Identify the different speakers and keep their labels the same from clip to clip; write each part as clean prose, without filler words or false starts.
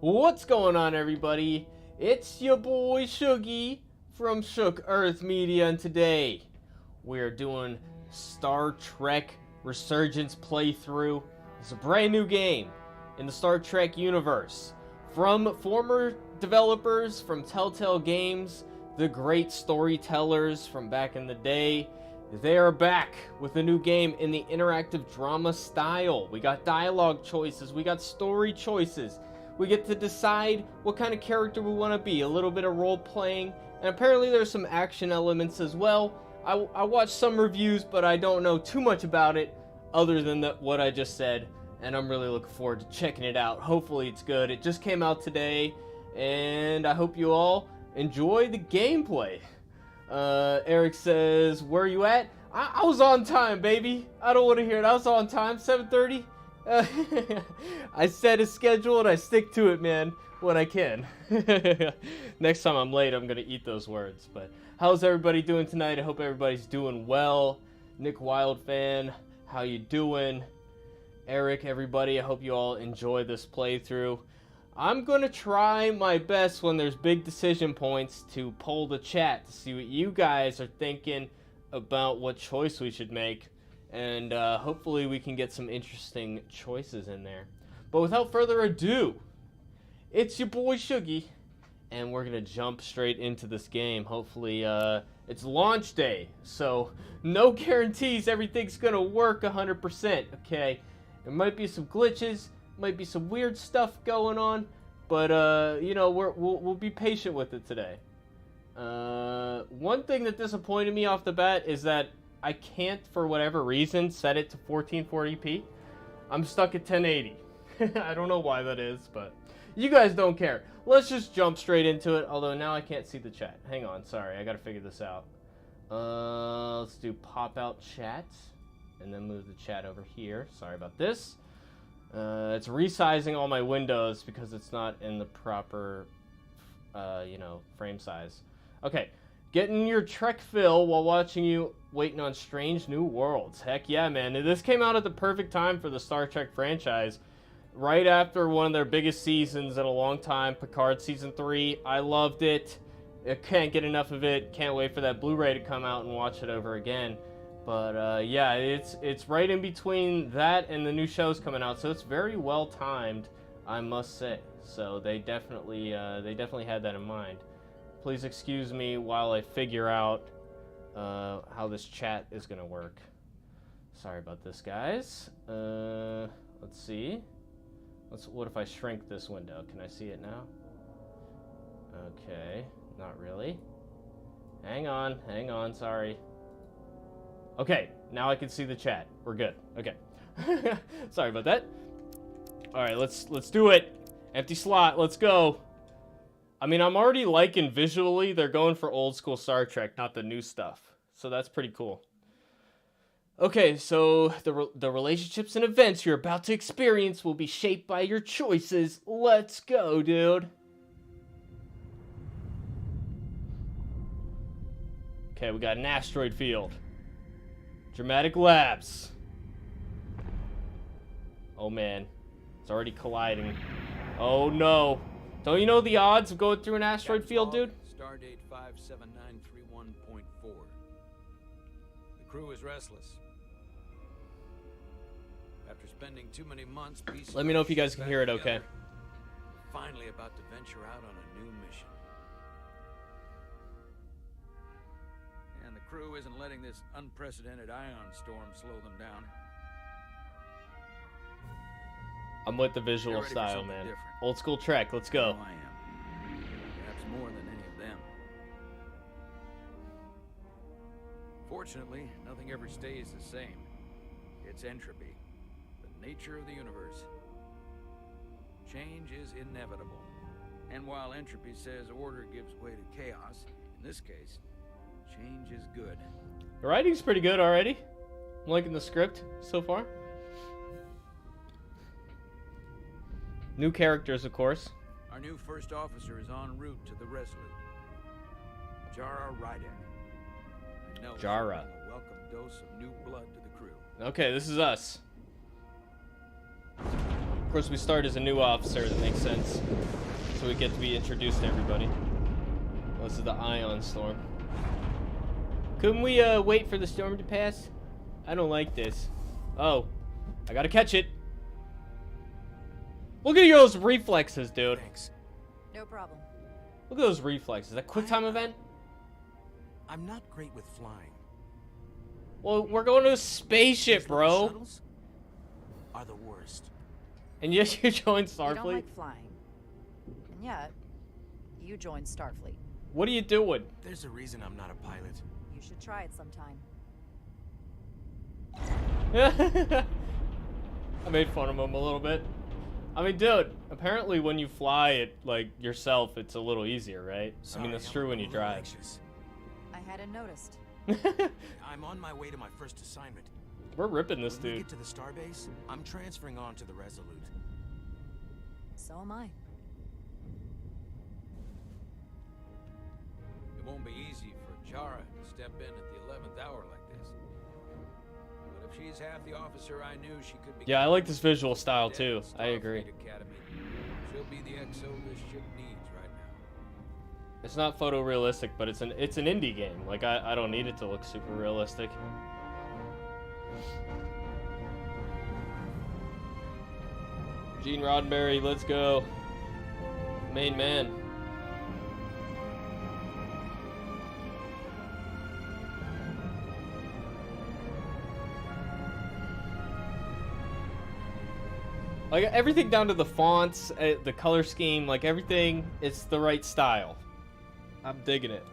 Speaker 1: What's going on, everybody? It's your boy Shuggy from Shook Earth Media, and today we're doing Star Trek Resurgence playthrough. It's a brand new game in the Star Trek universe from former developers from Telltale Games, the great storytellers from back in the day. They are back with a new game in the interactive drama style. We got dialogue choices, we got story choices. We get to decide what kind of character we want to be, a little bit of role playing, and apparently there's some action elements as well. I watched some reviews, but I don't know too much about it other than what I just said, and I'm really looking forward to checking it out. Hopefully it's good. It just came out today, and I hope you all enjoy the gameplay. Eric says, where are you at? I was on time, baby. I don't want to hear it. I was on time, 7:30. I set a schedule and I stick to it, man, when I can. Next time I'm late, I'm gonna eat those words. But how's everybody doing tonight? I hope everybody's doing well. Nick Wildfan, how you doing? Eric, everybody, I hope you all enjoy this playthrough. I'm gonna try my best when there's big decision points to poll the chat to see what you guys are thinking about what choice we should make. And hopefully we can get some interesting choices in there. But without further ado, it's your boy Shuggy, and we're going to jump straight into this game. Hopefully it's launch day, so no guarantees everything's going to work 100%, okay? There might be some glitches, might be some weird stuff going on, but, you know, we'll be patient with it today. One thing that disappointed me off the bat is that I can't, for whatever reason, set it to 1440p. I'm stuck at 1080. I don't know why that is, but you guys don't care. Let's just jump straight into it, although now I can't see the chat. Hang on, sorry, I gotta figure this out. Let's do pop-out chat, and then move the chat over here. Sorry about this. It's resizing all my windows because it's not in the proper, you know, frame size. Okay. Getting your Trek fill while watching you waiting on Strange New Worlds. Heck yeah, man. This came out at the perfect time for the Star Trek franchise. Right after one of their biggest seasons in a long time, Picard Season 3. I loved it. I can't get enough of it. Can't wait for that Blu-ray to come out and watch it over again. But yeah, it's right in between that and the new shows coming out, so it's very well timed, I must say. So they definitely had that in mind. Please excuse me while I figure out how this chat is going to work. Sorry about this, guys. Let's see. What if I shrink this window? Can I see it now? Okay, not really. Hang on, sorry. Okay, now I can see the chat. We're good. Okay. Sorry about that. All right, let's do it. Empty slot, let's go. I mean, I'm already liking visually, they're going for old school Star Trek, not the new stuff. So that's pretty cool. Okay, so the relationships and events you're about to experience will be shaped by your choices. Let's go, dude. Okay, we got an asteroid field. Dramatic lapse. Oh man, it's already colliding. Oh no. Don't you know the odds of going through an asteroid field, dude?
Speaker 2: Stardate 57931.4. The crew is restless. After spending too many months piecing
Speaker 1: Let me know if you guys can hear it okay.
Speaker 2: Finally about to venture out on a new mission. And the crew isn't letting this unprecedented ion storm slow them down.
Speaker 1: I'm with the visual style, man. Old school Trek, let's go.
Speaker 2: I am. Perhaps more than any of them. Fortunately, nothing ever stays the same. It's entropy, the nature of the universe. Change is inevitable. And while entropy says order gives way to chaos, in this case, change is good.
Speaker 1: The writing's pretty good already. I'm liking the script so far. New characters, of course.
Speaker 2: Our new first officer is en route to the Resolute. Jara Rydek. I know
Speaker 1: Jara.
Speaker 2: A welcome dose of new blood to the crew.
Speaker 1: Okay, this is us. course, we start as a new officer. That makes sense. So we get to be introduced to everybody. Oh, this is the Ion Storm. Couldn't we wait for the storm to pass? I don't like this. Oh, I gotta catch it. Look at those reflexes, dude.
Speaker 3: Thanks.
Speaker 4: No problem.
Speaker 1: Look at those reflexes. That quick time event?
Speaker 3: I'm not great with flying.
Speaker 1: Well, we're going to a spaceship,
Speaker 3: These little
Speaker 1: bro.
Speaker 3: shuttles are the worst.
Speaker 1: And yes, you joined
Speaker 4: You don't
Speaker 1: Starfleet?
Speaker 4: like flying. And yet, you joined Starfleet.
Speaker 1: What are you doing?
Speaker 3: There's a reason I'm not a pilot.
Speaker 4: You should try it sometime.
Speaker 1: I made fun of him a little bit. I mean, dude, apparently when you fly it, like, yourself, it's a little easier, right? I mean, that's
Speaker 3: Sorry,
Speaker 1: true
Speaker 3: I'm
Speaker 1: when
Speaker 3: a
Speaker 1: you
Speaker 3: little
Speaker 1: drive.
Speaker 3: anxious.
Speaker 4: I hadn't noticed.
Speaker 3: I'm on my way to my first assignment.
Speaker 1: We're ripping this
Speaker 3: When we
Speaker 1: dude.
Speaker 3: get to the starbase, I'm transferring on to the Resolute.
Speaker 4: So am I.
Speaker 2: It won't be easy for Jara to step in at the 11th hour like this. But if she's half the officer I knew she could be.
Speaker 1: Yeah, I like this visual style, too. I agree.
Speaker 2: Academy. She'll be the XO this ship needs right now.
Speaker 1: It's not photorealistic, but it's an indie game. Like, I don't need it to look super realistic. Gene Roddenberry, let's go. Main man. Like, everything down to the fonts, the color scheme, like, everything, it's the right style. I'm digging it.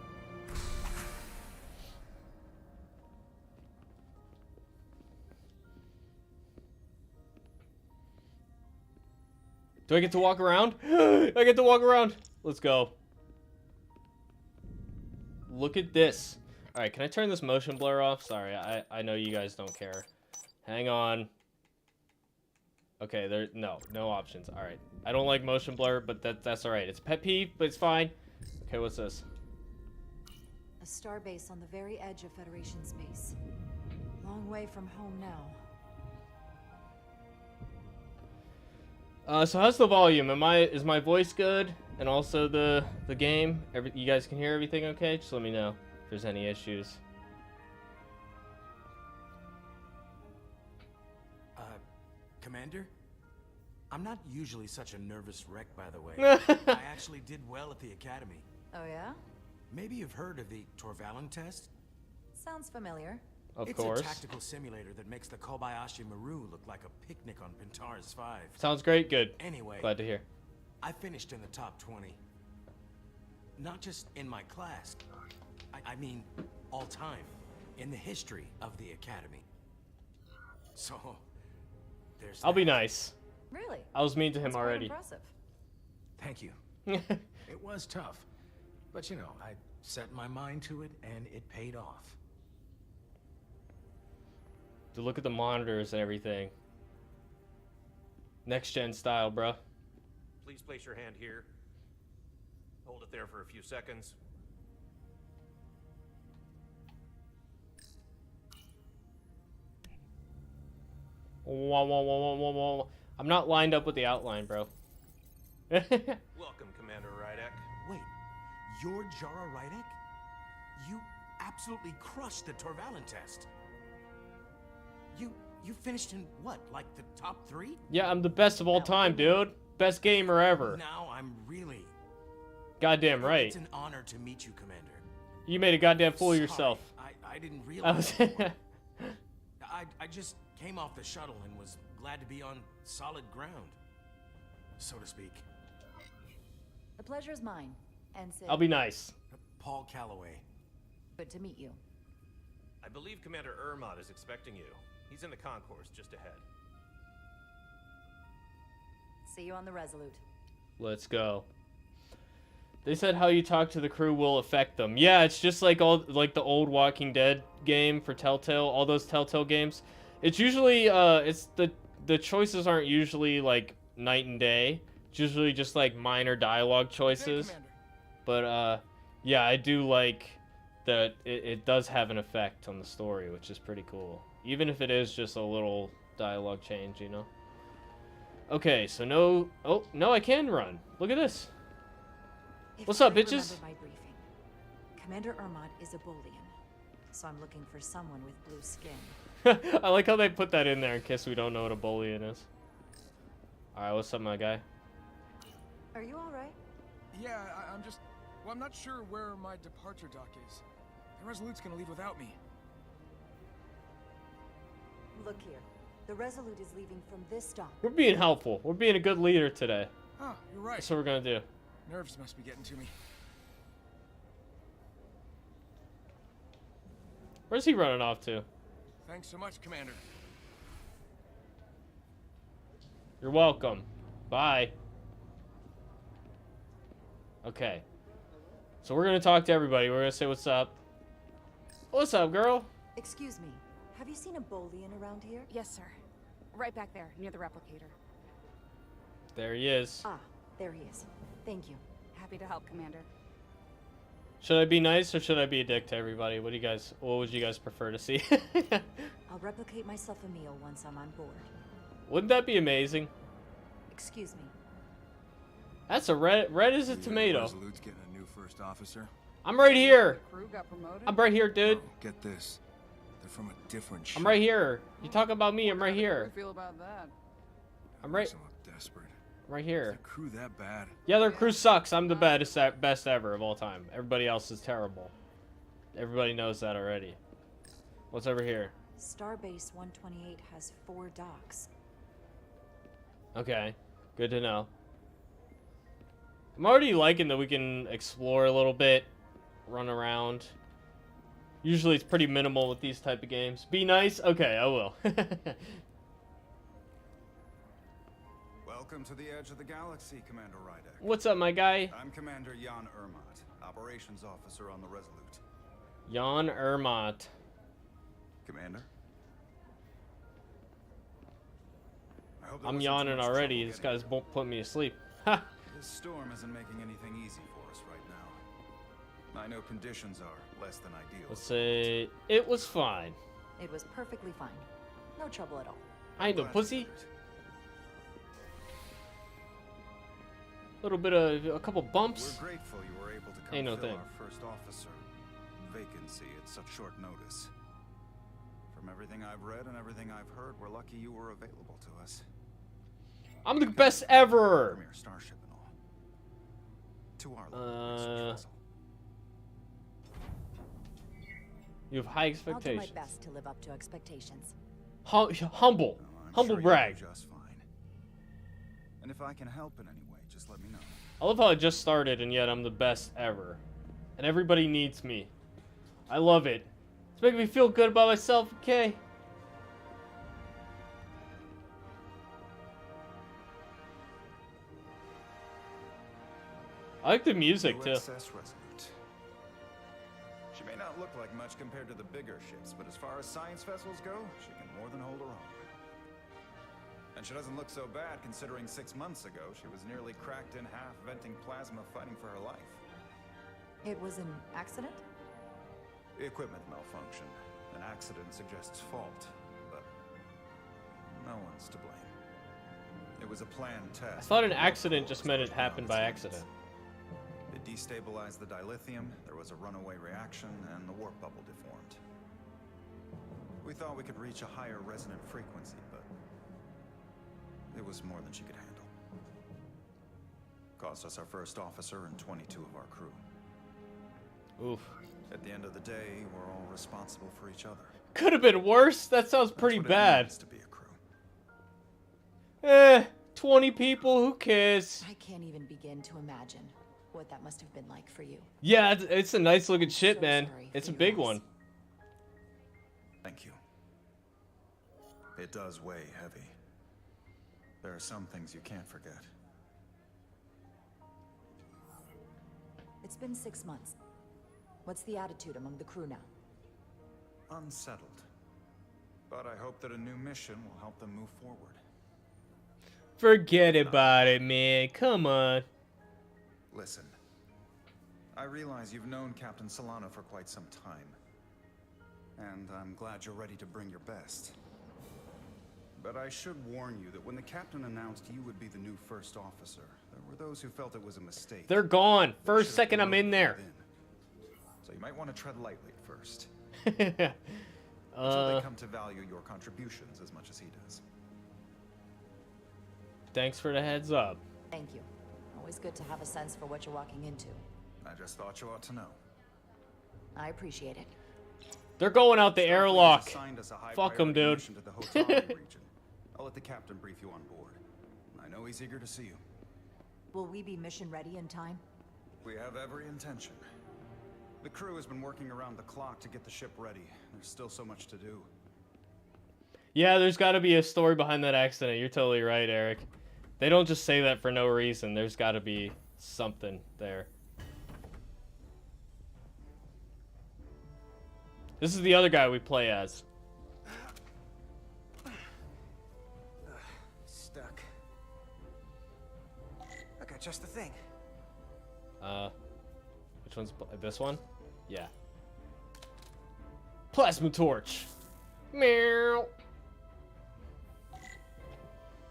Speaker 1: Do I get to walk around? I get to walk around. Let's go. Look at this. All right, can I turn this motion blur off? Sorry, I know you guys don't care. Hang on. Okay, no options. All right, I don't like motion blur, but that's all right. It's pet peeve, but it's fine. Okay, what's this?
Speaker 4: A starbase on the very edge of Federation space. Long way from home now.
Speaker 1: So how's the volume? Is my voice good? And also the game? You guys can hear everything okay? Just let me know if there's any issues.
Speaker 3: Commander? I'm not usually such a nervous wreck, by the way. I actually did well at the Academy.
Speaker 4: Oh yeah?
Speaker 3: Maybe you've heard of the Torvalin test?
Speaker 4: Sounds familiar.
Speaker 1: Of
Speaker 3: It's
Speaker 1: course.
Speaker 3: a tactical simulator that makes the Kobayashi Maru look like a picnic on Pintar's 5.
Speaker 1: Sounds great. Good.
Speaker 3: Anyway,
Speaker 1: Glad to hear.
Speaker 3: I finished in the top 20. Not just in my class. I mean, all time. In the history of the Academy. So, there's
Speaker 1: I'll be
Speaker 3: that.
Speaker 1: nice.
Speaker 4: Really?
Speaker 1: I was mean to him
Speaker 4: That's quite
Speaker 1: already.
Speaker 4: impressive.
Speaker 3: Thank you. It was tough. But you know, I set my mind to it and it paid off.
Speaker 1: To look at the monitors and everything. Next gen style, bruh.
Speaker 5: Please place your hand here. Hold it there for a few seconds.
Speaker 1: Wah, wah, wah, wah, wah, wah. I'm not lined up with the outline, bro.
Speaker 5: Welcome, Commander Rydek.
Speaker 3: Wait, you're Jara Rydek? You absolutely crushed the Torvalin test. You finished in what, like the top 3?
Speaker 1: Yeah, I'm the best of all time, dude. Best gamer ever.
Speaker 3: Now I'm really...
Speaker 1: Goddamn right.
Speaker 3: It's an honor to meet you, Commander.
Speaker 1: You made a goddamn fool of
Speaker 3: Sorry,
Speaker 1: yourself.
Speaker 3: I didn't
Speaker 1: I
Speaker 3: realize
Speaker 1: was
Speaker 3: before. I just came off the shuttle and was glad to be on solid ground, so to speak.
Speaker 4: The pleasure's mine. And Sid,
Speaker 1: I'll be nice.
Speaker 3: Paul Calloway.
Speaker 4: good to meet you.
Speaker 5: I believe Commander Ermot is expecting you. He's in the concourse just ahead.
Speaker 4: See you on the Resolute.
Speaker 1: Let's go. They said how you talk to the crew will affect them. Yeah, it's just like the old Walking Dead game for Telltale, all those Telltale games. It's usually it's the choices aren't usually like night and day. It's usually just like minor dialogue choices.
Speaker 3: Hey, Commander.
Speaker 1: But yeah, I do like that it does have an effect on the story, which is pretty cool. Even if it is just a little dialogue change, you know. Okay, so no... Oh, no, I can run. Look at this.
Speaker 4: If
Speaker 1: What's up,
Speaker 4: I
Speaker 1: bitches?
Speaker 4: remember my briefing, Commander Ermot is a Bolian, so I'm looking for someone with blue skin.
Speaker 1: I like how they put that in there in case we don't know what a Bolian is. Alright, what's up, my guy?
Speaker 4: Are you alright?
Speaker 6: Yeah, I'm just... Well, I'm not sure where my departure dock is. The Resolute's gonna leave without me.
Speaker 4: Look here. The Resolute is leaving from this dock.
Speaker 1: We're being helpful. We're being a good leader today.
Speaker 6: Oh, you're right.
Speaker 1: That's what we're gonna do.
Speaker 6: Nerves must be getting to me.
Speaker 1: Where's he running off to?
Speaker 6: Thanks so much, Commander.
Speaker 1: You're welcome. Bye. Okay. So we're gonna talk to everybody. We're gonna say what's up. What's up, girl?
Speaker 4: Excuse me. Have you seen a Bolian around here?
Speaker 7: Yes, sir. Right back there, near the replicator.
Speaker 1: There he is.
Speaker 4: Ah, there he is. Thank you.
Speaker 7: Happy to help, Commander.
Speaker 1: Should I be nice or should I be a dick to everybody? What would you guys prefer to see?
Speaker 4: I'll replicate myself a meal once I'm on board.
Speaker 1: Wouldn't that be amazing?
Speaker 4: Excuse me.
Speaker 1: That's a red as a tomato.
Speaker 6: Resolute's getting a new first officer.
Speaker 1: I'm right here.
Speaker 7: The crew got promoted?
Speaker 1: I'm right here, dude.
Speaker 6: Oh, get this. They're from a different ship.
Speaker 1: I'm right here. You talk about me, I'm right
Speaker 7: How do
Speaker 1: here.
Speaker 7: you feel about that?
Speaker 1: I'm right
Speaker 6: They look desperate.
Speaker 1: right
Speaker 6: Is
Speaker 1: here.
Speaker 6: the crew that bad?
Speaker 1: Yeah, their crew sucks. I'm the best ever of all time. Everybody else is terrible. Everybody knows that already. What's over here?
Speaker 4: Starbase 128 has 4 docks.
Speaker 1: Okay, good to know. I'm already liking that we can explore a little bit, run around. Usually it's pretty minimal with these type of games. Be nice? Okay, I will.
Speaker 8: Welcome to the edge of the galaxy, Commander Rydek.
Speaker 1: What's up, my guy?
Speaker 8: I'm Commander Jan Ermot, Operations Officer on the Resolute.
Speaker 1: Jan Ermot.
Speaker 8: Commander? I hope there
Speaker 1: I'm
Speaker 8: wasn't too
Speaker 1: yawning
Speaker 8: much
Speaker 1: already.
Speaker 8: trouble
Speaker 1: This
Speaker 8: getting
Speaker 1: guy's
Speaker 8: here.
Speaker 1: putting me to sleep. Ha!
Speaker 8: This storm isn't making anything easy for us right now. I know conditions are less than ideal.
Speaker 1: Let's say it was fine.
Speaker 4: It was perfectly fine. No trouble at all.
Speaker 1: I ain't no
Speaker 8: Glad to
Speaker 1: pussy.
Speaker 8: hear it.
Speaker 1: Little bit of a couple bumps.
Speaker 8: We're grateful you were able to come
Speaker 1: Ain't no
Speaker 8: fill
Speaker 1: thing.
Speaker 8: our first officer vacancy at such short notice. From everything I've read and everything I've heard, we're lucky you were available to us.
Speaker 1: I'm the best ever.
Speaker 8: Premier starship and all. To our level research vessel.
Speaker 1: You have high
Speaker 4: I'll do my
Speaker 1: expectations.
Speaker 4: best to live up to expectations.
Speaker 1: Humble.
Speaker 8: Oh, I'm
Speaker 1: Humble
Speaker 8: sure
Speaker 1: brag.
Speaker 8: You'll do just fine. And if I can help in any way, just let me know.
Speaker 1: I love how I just started and yet I'm the best ever. And everybody needs me. I love it. It's making me feel good about myself, okay? I like the music too.
Speaker 8: USS Resolute. She may not look like much compared to the bigger ships, but as far as science vessels go, she can more than hold her own. And she doesn't look so bad considering 6 months ago she was nearly cracked in half, venting plasma, fighting for her life.
Speaker 4: It was an accident?
Speaker 8: The equipment malfunction. An accident suggests fault, but no one's to blame. It was a planned test.
Speaker 1: I thought an accident just meant it happened by accident.
Speaker 8: It destabilized the dilithium, there was a runaway reaction, and the warp bubble deformed. We thought we could reach a higher resonant frequency, but it was more than she could handle. Cost us our first officer and 22 of our crew.
Speaker 1: Oof.
Speaker 8: At the end of the day, we're all responsible for each other.
Speaker 1: Could have been worse. That sounds pretty
Speaker 8: That's what it
Speaker 1: bad.
Speaker 8: means to be a crew.
Speaker 1: 20 people, who cares?
Speaker 4: I can't even begin to imagine what that must have been like for you.
Speaker 1: Yeah, it's a nice looking ship,
Speaker 4: So
Speaker 1: man.
Speaker 4: sorry
Speaker 1: It's a
Speaker 4: for
Speaker 1: big
Speaker 4: your
Speaker 1: one.
Speaker 4: loss.
Speaker 8: Thank you. It does weigh heavy. There are some things you can't forget.
Speaker 4: It's been 6 months. What's the attitude among the crew now?
Speaker 8: Unsettled. But I hope that a new mission will help them move forward.
Speaker 1: Forget about it, man. Come on.
Speaker 8: Listen, I realize you've known Captain Solano for quite some time. And I'm glad you're ready to bring your best. But I should warn you that when the captain announced you would be the new first officer, there were those who felt it was a mistake.
Speaker 1: They're gone.
Speaker 8: They
Speaker 1: First
Speaker 8: should've
Speaker 1: second I'm in
Speaker 8: promoted
Speaker 1: there.
Speaker 8: you then. So you might want to tread lightly at first.
Speaker 1: Uh,
Speaker 8: Until they come to value your contributions as much as he does.
Speaker 1: Thanks for the heads up.
Speaker 4: Thank you. Always good to have a sense for what you're walking into.
Speaker 8: I just thought you ought to know.
Speaker 4: I appreciate it.
Speaker 1: They're going out the
Speaker 8: Starfleet
Speaker 1: airlock.
Speaker 8: assigned us a high
Speaker 1: Fuck 'em,
Speaker 8: priority
Speaker 1: dude.
Speaker 8: mission to the Hotari region. I'll let the captain brief you on board. I know he's eager to see you.
Speaker 4: Will we be mission ready in time?
Speaker 8: We have every intention. The crew has been working around the clock to get the ship ready. There's still so much to do.
Speaker 1: Yeah, there's got to be a story behind that accident. You're totally right, Eric. They don't just say that for no reason. There's got to be something there. This is the other guy we play as.
Speaker 9: Stuck. I got just the thing.
Speaker 1: Which one's this one? Yeah. Plasma torch. Meow.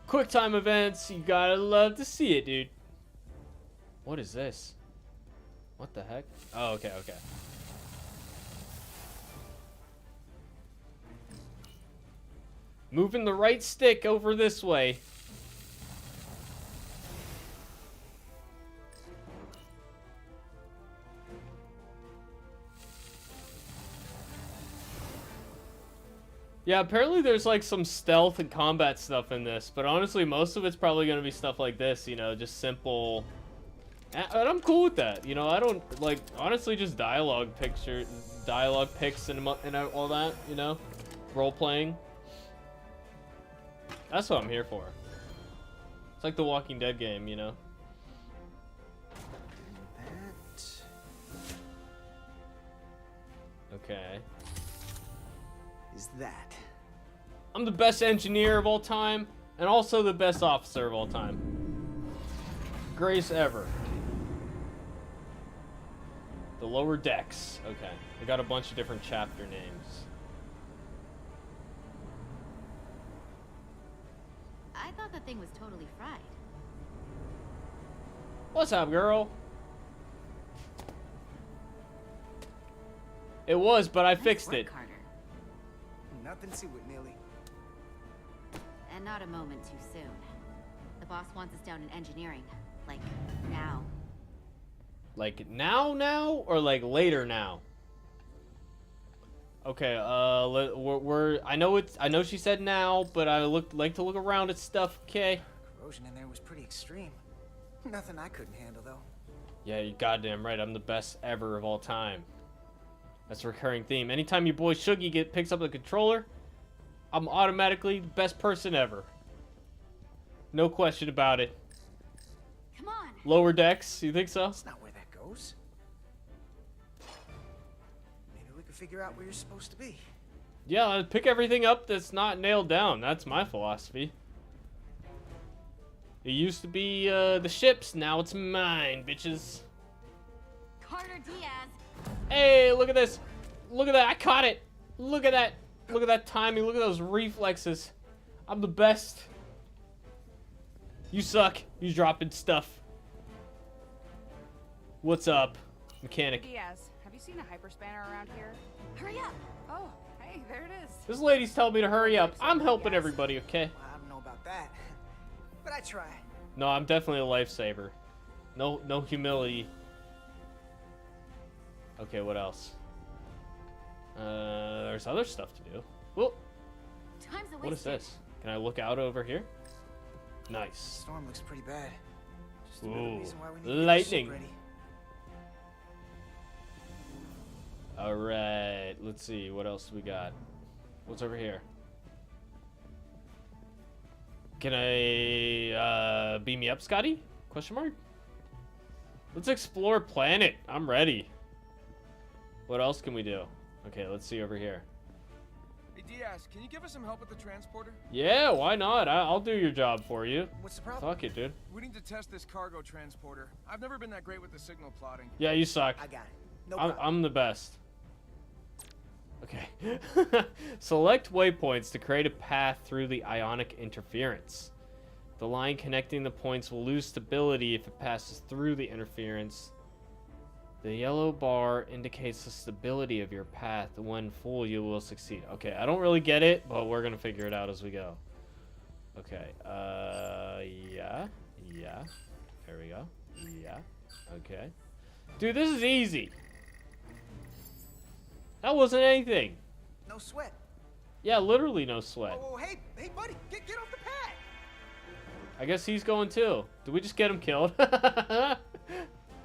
Speaker 1: Quick time events. You gotta love to see it, dude. What is this? What the heck? Oh, okay, okay. Moving the right stick over this way. Yeah, apparently there's like some stealth and combat stuff in this, but honestly most of it's probably going to be stuff like this, you know, just simple. And I'm cool with that, you know. I don't like, honestly, just dialogue picks and all that, you know, role playing. That's what I'm here for. It's like the Walking Dead game, you know.
Speaker 9: That.
Speaker 1: Okay.
Speaker 9: Is that.
Speaker 1: I'm the best engineer of all time, and also the best officer of all time. Grace ever. The lower decks. Okay. They got a bunch of different chapter names.
Speaker 10: I thought the thing was totally fried.
Speaker 1: What's up, girl? It was, but I
Speaker 10: Nice
Speaker 1: fixed
Speaker 10: work,
Speaker 1: it.
Speaker 10: Carter.
Speaker 9: Nothing to it, Millie.
Speaker 10: And not a moment too soon. The boss wants us down in engineering. Like, now.
Speaker 1: Like now, or like later now? Okay, I know she said now, but I like to look around at stuff, okay?
Speaker 9: Corrosion in there was pretty extreme. Nothing I couldn't handle, though.
Speaker 1: Yeah, you're goddamn right. I'm the best ever of all time. That's a recurring theme. Anytime your boy Shuggy picks up the controller, I'm automatically the best person ever. No question about it.
Speaker 10: Come on.
Speaker 1: Lower decks, you think so?
Speaker 9: That's not where that goes. Maybe we could figure out where you're supposed to be.
Speaker 1: Yeah, pick everything up that's not nailed down. That's my philosophy. It used to be the ship's, now it's mine, bitches.
Speaker 10: Carter Diaz.
Speaker 1: Hey, look at this. Look at that. I caught it. Look at that. Look at that timing. Look at those reflexes. I'm the best. You suck. You dropping stuff. What's up, mechanic?
Speaker 7: Diaz, have you seen a hyperspanner around here?
Speaker 10: Hurry up.
Speaker 7: Oh, hey, there it is.
Speaker 1: This lady's telling me to hurry up. I'm helping everybody, okay?
Speaker 9: Well, I don't know about that, but I try.
Speaker 1: No, I'm definitely a lifesaver. No humility. Okay, what else? There's other stuff to do. Whoa,
Speaker 10: Time's a
Speaker 1: what is this? Can I look out over here? Nice.
Speaker 9: Storm looks pretty bad. Just another
Speaker 1: Ooh,
Speaker 9: reason why we need to get the
Speaker 1: lightning.
Speaker 9: ship ready.
Speaker 1: All right, let's see. What else we got? What's over here? Can I beam me up, Scotty? Question mark? Let's explore planet. I'm ready. What else can we do? Okay, let's see over here.
Speaker 6: Hey, Diaz, can you give us some help with the transporter?
Speaker 1: Yeah, why not? I'll do your job for you.
Speaker 9: What's the problem?
Speaker 1: Fuck it, dude.
Speaker 6: We need to test this cargo transporter. I've never been that great with the signal plotting.
Speaker 1: Yeah, you suck.
Speaker 9: I got it. No problem.
Speaker 1: I'm the best. Okay. Select waypoints to create a path through the ionic interference. The line connecting the points will lose stability if it passes through the interference. The yellow bar indicates the stability of your path. When full, you will succeed. Okay, I don't really get it, but we're gonna figure it out as we go. Okay, yeah. There we go. Yeah, okay. Dude, this is easy. That wasn't anything.
Speaker 9: No sweat.
Speaker 1: Yeah, literally no sweat.
Speaker 9: Oh, hey, buddy, get off the pad.
Speaker 1: I guess he's going too. Did we just get him killed? I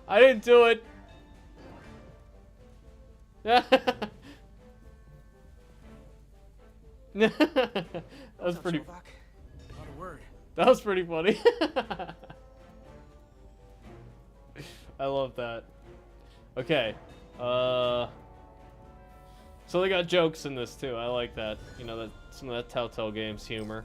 Speaker 1: didn't do it. That was pretty.
Speaker 6: Not a word.
Speaker 1: That was pretty funny. I love that. Okay. So they got jokes in this too. I like that. You know, that some of that Telltale Games humor.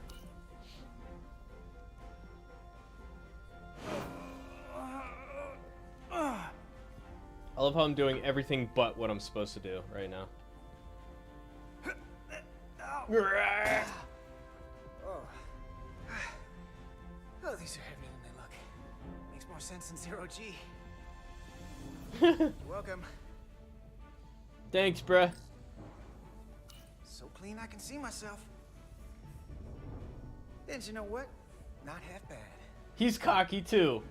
Speaker 1: I love how I'm doing everything but what I'm supposed to do right now.
Speaker 9: Oh, these are heavier than they look. Makes more sense than 0G. You're welcome.
Speaker 1: Thanks, bruh.
Speaker 9: So clean I can see myself. And you know what? Not half bad.
Speaker 1: He's cocky too.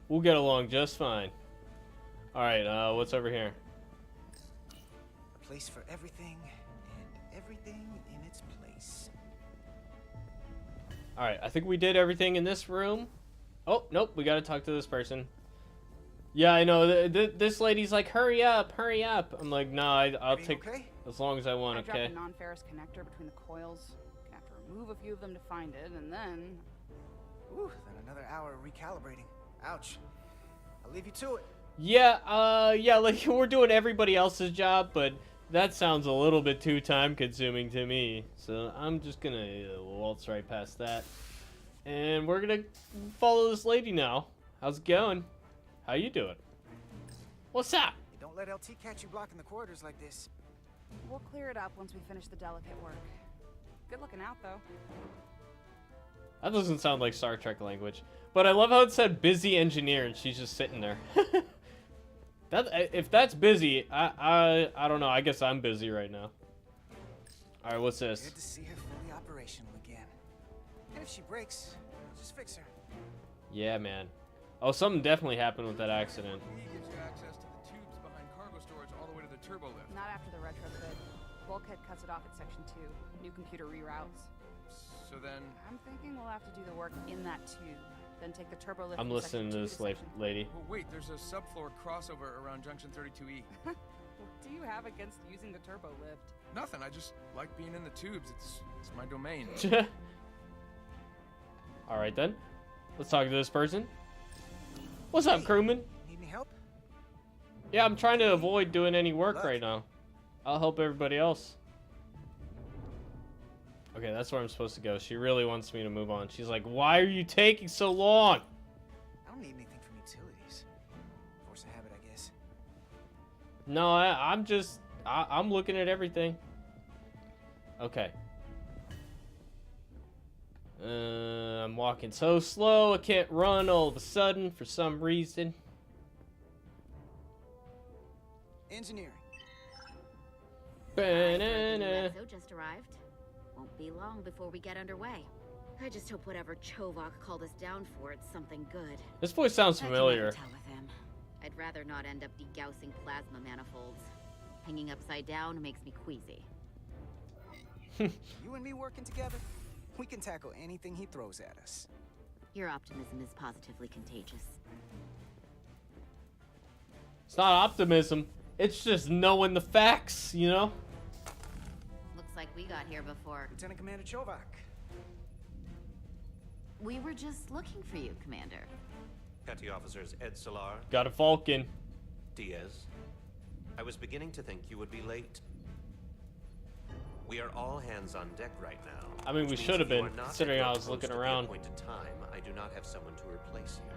Speaker 1: We'll get along just fine. Alright, what's over here?
Speaker 9: A place for everything, and everything in its place.
Speaker 1: Alright, I think we did everything in this room. Oh, nope, we gotta talk to this person. Yeah, I know. This lady's like, hurry up. I'm like, nah, I'll take as long as I want, okay?
Speaker 7: I dropped a non-ferrous connector between the coils. Gonna have to remove a few of them to find it, and then...
Speaker 9: Ooh, then another hour of recalibrating. Ouch. I'll leave you to it.
Speaker 1: Yeah, like, we're doing everybody else's job, but that sounds a little bit too time-consuming to me. So I'm just gonna waltz right past that. And we're gonna follow this lady now. How's it going? How you doing? What's up?
Speaker 9: Hey, don't let LT catch you blocking the corridors like this.
Speaker 7: We'll clear it up once we finish the delicate work. Good looking out, though.
Speaker 1: That doesn't sound like Star Trek language. But I love how it said busy engineer and she's just sitting there. If that's busy, I don't know. I guess I'm busy right now. Alright, what's this?
Speaker 9: Good to see her fully operational again. And if she breaks, just fix her.
Speaker 1: Yeah, man. Oh, something definitely happened with that accident.
Speaker 6: He gives you access to the tubes behind cargo storage all the way to the turbo lift.
Speaker 7: Not after the retrofit. Bulkhead cuts it off at section 2. New computer reroutes.
Speaker 6: So then...
Speaker 7: I'm thinking we'll have to do the work in that tube. Then take the turbo lift
Speaker 1: I'm
Speaker 7: from
Speaker 1: listening to
Speaker 7: section 2
Speaker 1: this
Speaker 7: section
Speaker 1: lady.
Speaker 6: Well, wait, there's a subfloor crossover around junction 32E.
Speaker 7: What do you have against using the turbo lift?
Speaker 6: Nothing, I just like being in the tubes. It's my domain.
Speaker 1: Alright then. Let's talk to this person. What's up, crewman?
Speaker 9: Need any help?
Speaker 1: Yeah, I'm trying to avoid doing any work right now. I'll help everybody else. Okay, that's where I'm supposed to go. She really wants me to move on. She's like, why are you taking so long?
Speaker 9: I don't need anything from utilities. Force of habit, I guess.
Speaker 1: No, I'm looking at everything. Okay. I'm walking so slow, I can't run all of a sudden for some reason.
Speaker 9: Engineering.
Speaker 1: Ba-na-na.
Speaker 10: So just arrived. Won't be long before we get underway. I just hope whatever Chovak called us down for, it's something good.
Speaker 1: This voice sounds
Speaker 10: I
Speaker 1: familiar.
Speaker 10: can never tell with him. I'd rather not end up degaussing plasma manifolds. Hanging upside down makes me queasy.
Speaker 9: You and me working together, we can tackle anything he throws at us.
Speaker 10: Your optimism is positively contagious.
Speaker 1: It's not optimism. It's just knowing the facts, you know?
Speaker 10: Looks like we got here before.
Speaker 9: Lieutenant Commander Chovak.
Speaker 10: We were just looking for you, Commander.
Speaker 5: Petty Officers Ed Solar,
Speaker 1: Got a Falcon.
Speaker 5: Diaz. I was beginning to think you would be late. We are all hands on deck right now.
Speaker 1: I mean, we
Speaker 5: which
Speaker 1: should have
Speaker 5: means if you
Speaker 1: been,
Speaker 5: are not
Speaker 1: considering
Speaker 5: at
Speaker 1: I
Speaker 5: your
Speaker 1: was looking
Speaker 5: post at the
Speaker 1: around.
Speaker 5: appointed time, I do not have someone to replace you.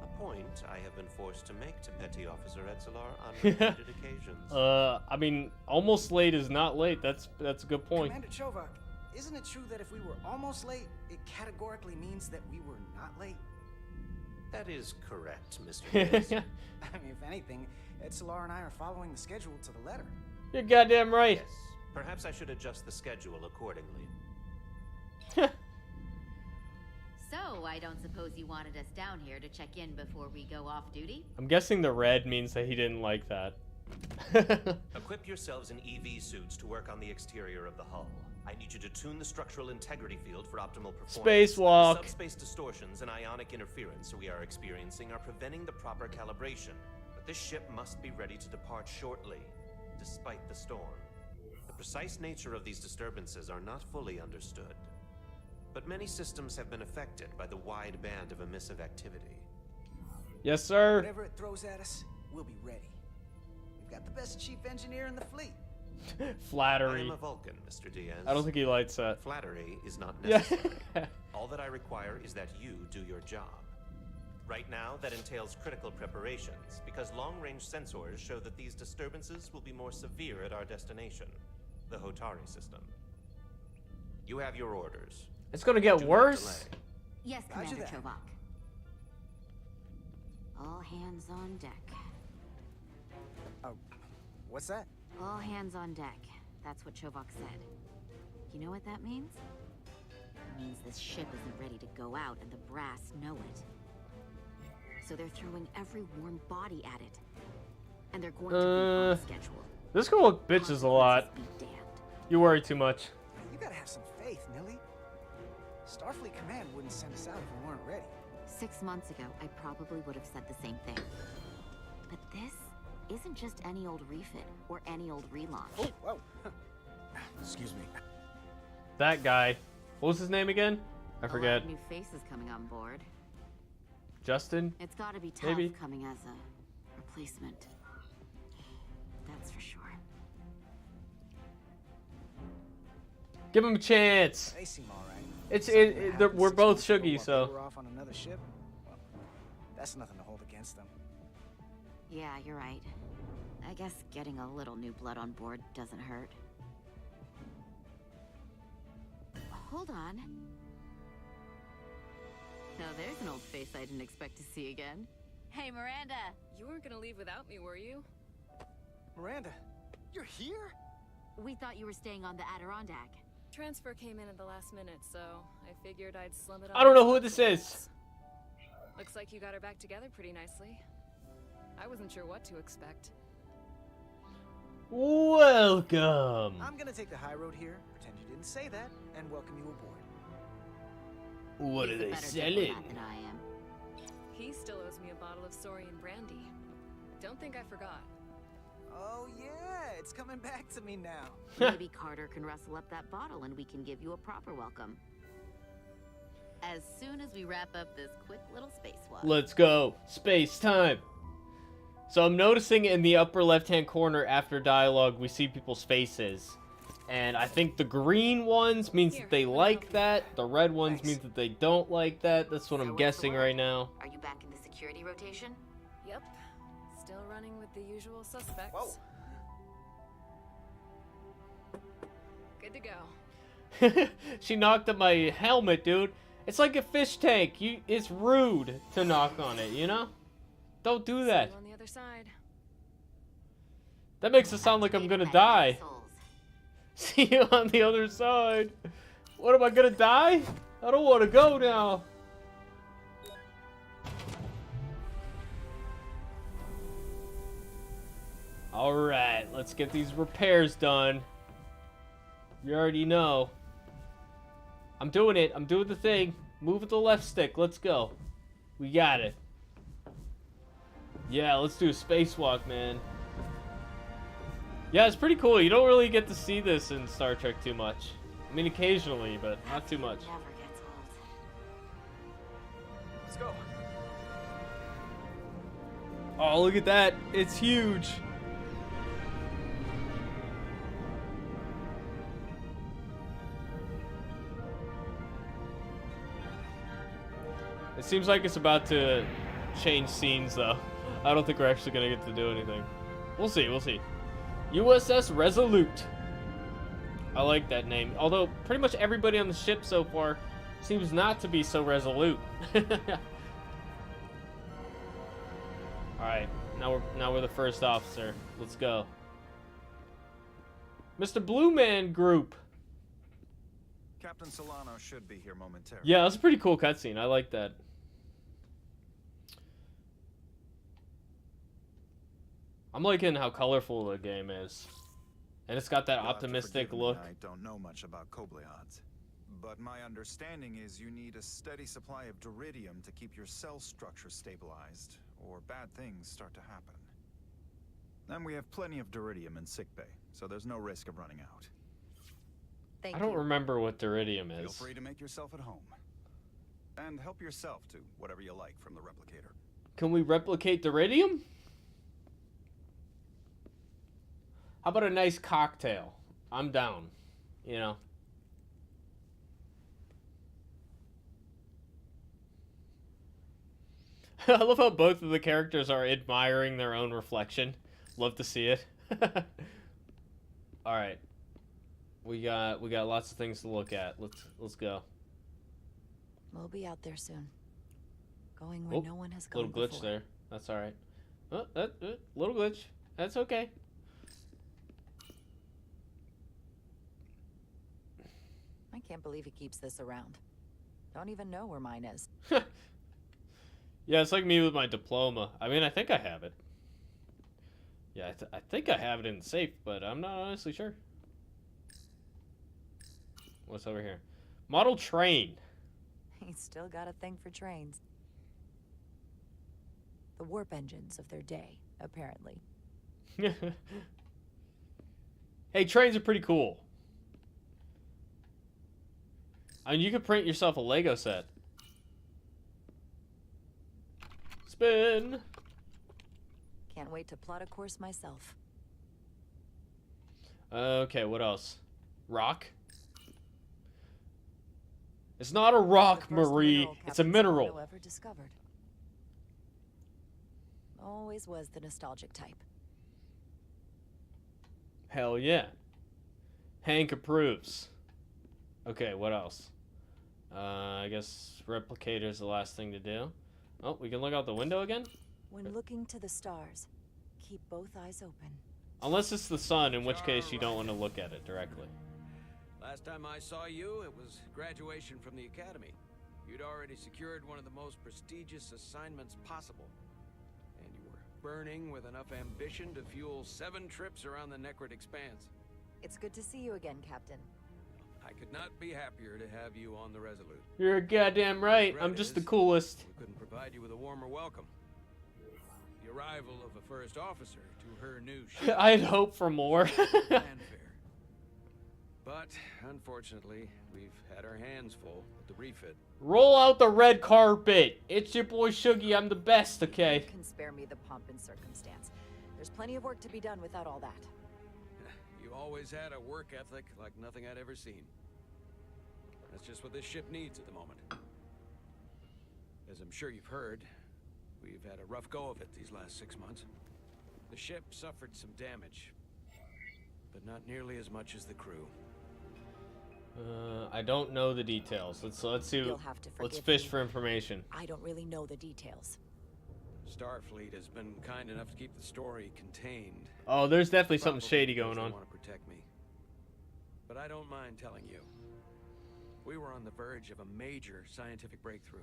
Speaker 9: A
Speaker 5: point I have been forced to make to Petty Officer Etzelar on repeated occasions.
Speaker 1: I mean, almost late is not late. That's a good point.
Speaker 9: Commander Chovak, isn't it true that if we were almost late, it categorically means that we were not late?
Speaker 5: That is correct, Mr. Diaz.
Speaker 9: I mean, if anything, Etzelar and I are following the schedule to the letter.
Speaker 1: You're goddamn right.
Speaker 5: Yes. Perhaps I should adjust the schedule accordingly.
Speaker 10: So, I don't suppose you wanted us down here to check in before we go off duty?
Speaker 1: I'm guessing the red means that he didn't like that.
Speaker 5: Equip yourselves in EV suits to work on the exterior of the hull. I need you to tune the structural integrity field for optimal performance.
Speaker 1: Spacewalk.
Speaker 5: Subspace distortions and ionic interference we are experiencing are preventing the proper calibration. But this ship must be ready to depart shortly, despite the storm. The precise nature of these disturbances are not fully understood. But many systems have been affected by the wide band of emissive activity.
Speaker 1: Yes, sir.
Speaker 9: Whatever it throws at us, we'll be ready. We've got the best chief engineer in the fleet.
Speaker 5: I
Speaker 1: Flattery.
Speaker 5: am a Vulcan, Mr. Diaz.
Speaker 1: I don't think he likes that.
Speaker 5: Flattery is not
Speaker 1: Yeah.
Speaker 5: necessary. All that I require is that you do your job. Right now, that entails critical preparations, because long-range sensors show that these disturbances will be more severe at our destination, the Hotari system. You have your orders.
Speaker 1: It's gonna get
Speaker 5: Do not
Speaker 1: worse.
Speaker 5: delay.
Speaker 10: Yes,
Speaker 9: Roger
Speaker 10: Commander
Speaker 9: that.
Speaker 10: Chovak. All hands on deck.
Speaker 9: Oh, what's that?
Speaker 10: All hands on deck. That's what Chovak said. You know what that means? It means this ship isn't ready to go out and the brass know it. So they're throwing every warm body at it. And they're going to be on schedule.
Speaker 1: This girl bitches a lot.
Speaker 10: Be damned.
Speaker 1: You worry too much.
Speaker 9: You gotta have some faith, Nilly. Starfleet Command wouldn't send us out if we weren't ready.
Speaker 10: 6 months ago, I probably would have said the same thing. But this isn't just any old refit or any old relaunch.
Speaker 9: Oh, whoa. Excuse me.
Speaker 1: That guy. What was his name again? I
Speaker 10: A
Speaker 1: forget.
Speaker 10: lot of new faces coming on board.
Speaker 1: Justin?
Speaker 10: It's got to be tough
Speaker 1: Maybe.
Speaker 10: coming as a replacement. That's for sure.
Speaker 1: Give him a chance.
Speaker 9: They seem all right.
Speaker 1: It's
Speaker 9: Something
Speaker 1: it,
Speaker 9: happened
Speaker 1: they're- we're
Speaker 9: 6
Speaker 1: both
Speaker 9: months ago
Speaker 1: Shuggy,
Speaker 9: while
Speaker 1: so
Speaker 9: they were off on another ship. Well, that's nothing to hold against them.
Speaker 10: Yeah, you're right. I guess getting a little new blood on board doesn't hurt. Hold on. Now there's an old face I didn't expect to see again. Hey, Miranda!
Speaker 11: You weren't gonna leave without me, were you?
Speaker 9: Miranda, you're here?
Speaker 10: We thought you were staying on the Adirondack.
Speaker 11: Transfer came in at the last minute, so I figured I'd slum it.
Speaker 1: I don't know who this is.
Speaker 11: Looks like you got her back together pretty nicely. I wasn't sure what to expect.
Speaker 1: Welcome.
Speaker 9: I'm gonna take the high road here, pretend you didn't say that, and welcome you aboard.
Speaker 1: What are
Speaker 10: He's a
Speaker 1: they
Speaker 10: better
Speaker 1: selling?
Speaker 10: diplomat than I am.
Speaker 11: He still owes me a bottle of Saurian brandy. Don't think I forgot.
Speaker 9: Oh yeah, it's coming back to me now.
Speaker 10: Maybe Carter can rustle up that bottle and we can give you a proper welcome. As soon as we wrap up this quick little spacewalk.
Speaker 1: Let's go. Space time. So I'm noticing in the upper left-hand corner after dialogue, we see people's faces. And I think the green ones means that they like that. The red ones means that they don't like that. That's what
Speaker 10: So
Speaker 1: I'm
Speaker 10: what's the
Speaker 1: guessing
Speaker 10: word?
Speaker 1: right now.
Speaker 10: Are you back in the security rotation?
Speaker 11: Yep. Still running with the usual suspects.
Speaker 9: Whoa.
Speaker 11: Good to go.
Speaker 1: She knocked at my helmet, dude. It's like a fish tank. It's rude to knock on it, you know? Don't do that.
Speaker 11: See you on the other side.
Speaker 1: That makes it sound like I'm gonna die. See you on the other side. What, am I gonna die? I don't want to go now. Alright, let's get these repairs done. You already know. I'm doing it. I'm doing the thing. Move with the left stick. Let's go. We got it. Yeah, let's do a spacewalk, man. Yeah, it's pretty cool. You don't really get to see this in Star Trek too much. I mean, occasionally, but not too much.
Speaker 10: Never gets old.
Speaker 9: Let's go.
Speaker 1: Oh, look at that. It's huge. It seems like it's about to change scenes, though. I don't think we're actually gonna get to do anything. We'll see, we'll see. USS Resolute. I like that name. Although, pretty much everybody on the ship so far seems not to be so resolute. Alright, now we're the first officer. Let's go. Mr. Blue Man Group.
Speaker 8: Captain Solano should be here momentarily.
Speaker 1: Yeah, that's a pretty cool cutscene. I like that. I'm liking how colorful the game is. And it's got that
Speaker 8: You'll have to
Speaker 1: optimistic
Speaker 8: forgive me,
Speaker 1: look.
Speaker 8: I don't know much about Kobleons, but my understanding is you need a steady supply of duridium to keep your cell structure stabilized, or bad things start to happen. And we have plenty of duridium in sickbay, so there's no risk of running out.
Speaker 1: I don't remember what duridium
Speaker 8: Feel
Speaker 1: is.
Speaker 8: free to make yourself at home. And help yourself to whatever you like from the replicator.
Speaker 1: Can we replicate duridium? How about a nice cocktail? I'm down. You know. I love how both of the characters are admiring their own reflection. Love to see it. All right. We got lots of things to look at. Let's go.
Speaker 4: We'll be out there soon. Going where no one has gone
Speaker 1: Little glitch
Speaker 4: before.
Speaker 1: there. That's all right. Oh, little glitch. That's okay.
Speaker 4: I can't believe he keeps this around. Don't even know where mine is.
Speaker 1: Yeah, it's like me with my diploma. I mean, I think I have it. Yeah, I think I have it in the safe, but I'm not honestly sure. What's over here? Model train.
Speaker 4: He's still got a thing for trains. The warp engines of their day, apparently.
Speaker 1: Hey, trains are pretty cool. I mean, you could print yourself a Lego set. Spin.
Speaker 4: Can't wait to plot a course myself.
Speaker 1: Okay, what else? Rock? It's not a rock, Marie. It's a mineral.
Speaker 4: Ever discovered. Always was the nostalgic type.
Speaker 1: Hell yeah. Hank approves. Okay, what else? I guess replicator's the last thing to do. Oh, we can look out the window again?
Speaker 4: When looking to the stars, keep both eyes open.
Speaker 1: Unless it's the sun, in which case you don't want to look at it directly.
Speaker 2: Last time I saw you, it was graduation from the academy. You'd already secured one of the most prestigious assignments possible. And you were burning with enough ambition to fuel 7 trips around the Necrid Expanse.
Speaker 4: It's good to see you again, Captain.
Speaker 2: I could not be happier to have you on the Resolute.
Speaker 1: You're goddamn right. I'm just the coolest.
Speaker 2: We couldn't provide you with a warmer welcome. The arrival of a first officer to her new ship.
Speaker 1: I'd hope for more.
Speaker 2: Fanfare. But unfortunately, we've had our hands full with the refit.
Speaker 1: Roll out the red carpet. It's your boy Shuggy. I'm the best, okay?
Speaker 4: You can spare me the pomp and circumstance. There's plenty of work to be done without all that.
Speaker 2: You always had a work ethic like nothing I'd ever seen. That's just what this ship needs at the moment. As I'm sure you've heard, we've had a rough go of it these last 6 months. The ship suffered some damage, but not nearly as much as the crew.
Speaker 1: I don't know the details. Let's see.
Speaker 4: You'll have to
Speaker 1: Let's
Speaker 4: forgive
Speaker 1: fish
Speaker 4: me.
Speaker 1: for information.
Speaker 4: I don't really know the details.
Speaker 2: Starfleet has been kind enough to keep the story contained.
Speaker 1: Oh, there's definitely something
Speaker 2: Probably
Speaker 1: shady
Speaker 2: because
Speaker 1: going
Speaker 2: they
Speaker 1: on.
Speaker 2: want to protect me. But I don't mind telling you. We were on the verge of a major scientific breakthrough.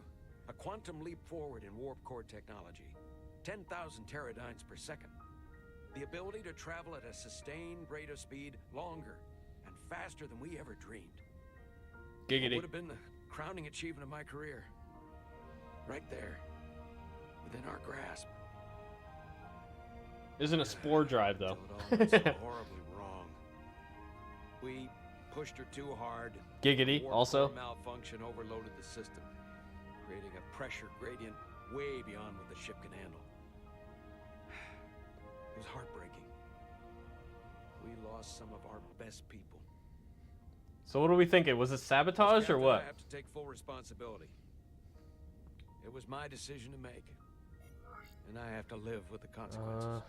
Speaker 2: A quantum leap forward in warp core technology. 10,000 teradynes per second. The ability to travel at a sustained rate of speed longer and faster than we ever dreamed. It
Speaker 1: Giggity.
Speaker 2: would have been the crowning achievement of my career. Right there. Within our grasp.
Speaker 1: Isn't a spore drive though.
Speaker 2: Till it all went so horribly wrong. We pushed her too hard.
Speaker 1: Giggity,
Speaker 2: Warp
Speaker 1: also.
Speaker 2: core malfunction overloaded the system, creating a pressure gradient way beyond what the ship can handle. It was heartbreaking. We lost some of our best people.
Speaker 1: So what are we thinking? Was it sabotage or
Speaker 2: Captain,
Speaker 1: what?
Speaker 2: I have to take full responsibility. It was my decision to make. and I have to live with the consequences.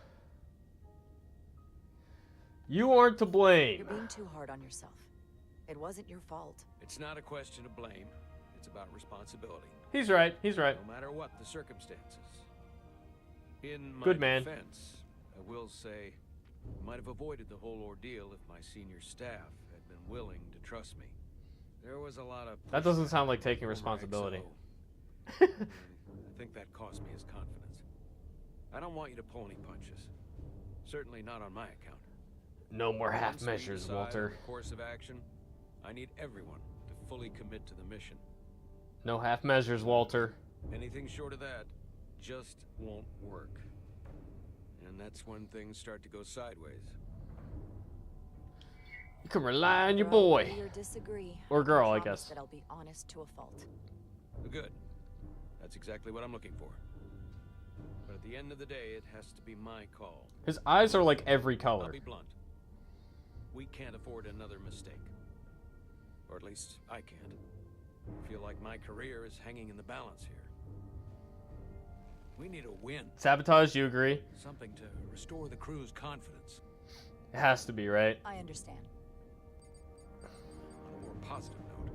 Speaker 1: You aren't to blame.
Speaker 4: You're being too hard on yourself. It wasn't your fault.
Speaker 2: It's not a question of blame. It's about responsibility.
Speaker 1: He's right. He's right.
Speaker 2: No matter what the circumstances. In my
Speaker 1: Good man.
Speaker 2: defense, I will say I might have avoided the whole ordeal if my senior staff had been willing to trust me. There was a lot of
Speaker 1: That doesn't sound like taking
Speaker 2: over
Speaker 1: responsibility.
Speaker 2: XO. I think that cost me his confidence. I don't want you to pull any punches. Certainly not on my account.
Speaker 1: No more half
Speaker 2: Once we
Speaker 1: measures,
Speaker 2: decide
Speaker 1: Walter.
Speaker 2: on the course of action, I need everyone to fully commit to the mission.
Speaker 1: No half measures, Walter.
Speaker 2: Anything short of that just won't work. And that's when things start to go sideways.
Speaker 1: You can rely on your
Speaker 4: Whether I
Speaker 1: boy.
Speaker 4: agree or disagree,
Speaker 1: Or girl, I
Speaker 4: promise
Speaker 1: guess.
Speaker 4: that I'll be honest to a fault.
Speaker 2: Good. That's exactly what I'm looking for. But at the end of the day, it has to be my call.
Speaker 1: His eyes are like every
Speaker 2: I'll
Speaker 1: color.
Speaker 2: be blunt. We can't afford another mistake. Or at least I can't. I feel like my career is hanging in the balance here. We need a win.
Speaker 1: Sabotage, you agree?
Speaker 2: Something to restore the crew's confidence.
Speaker 1: It has to be, right?
Speaker 4: I understand.
Speaker 2: On a more positive note,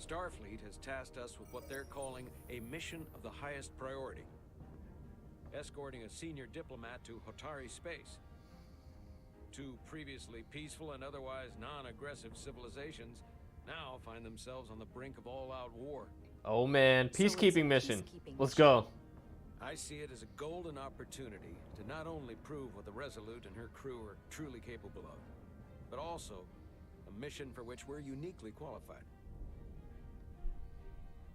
Speaker 2: Starfleet has tasked us with what they're calling a mission of the highest priority. Escorting a senior diplomat to Hotari space. Two previously peaceful and otherwise non-aggressive civilizations now find themselves on the brink of all-out war.
Speaker 1: Oh man,
Speaker 4: So it's a
Speaker 1: peacekeeping mission.
Speaker 4: peacekeeping
Speaker 1: Let's
Speaker 4: mission.
Speaker 1: go.
Speaker 2: I see it as a golden opportunity to not only prove what the Resolute and her crew are truly capable of, but also a mission for which we're uniquely qualified.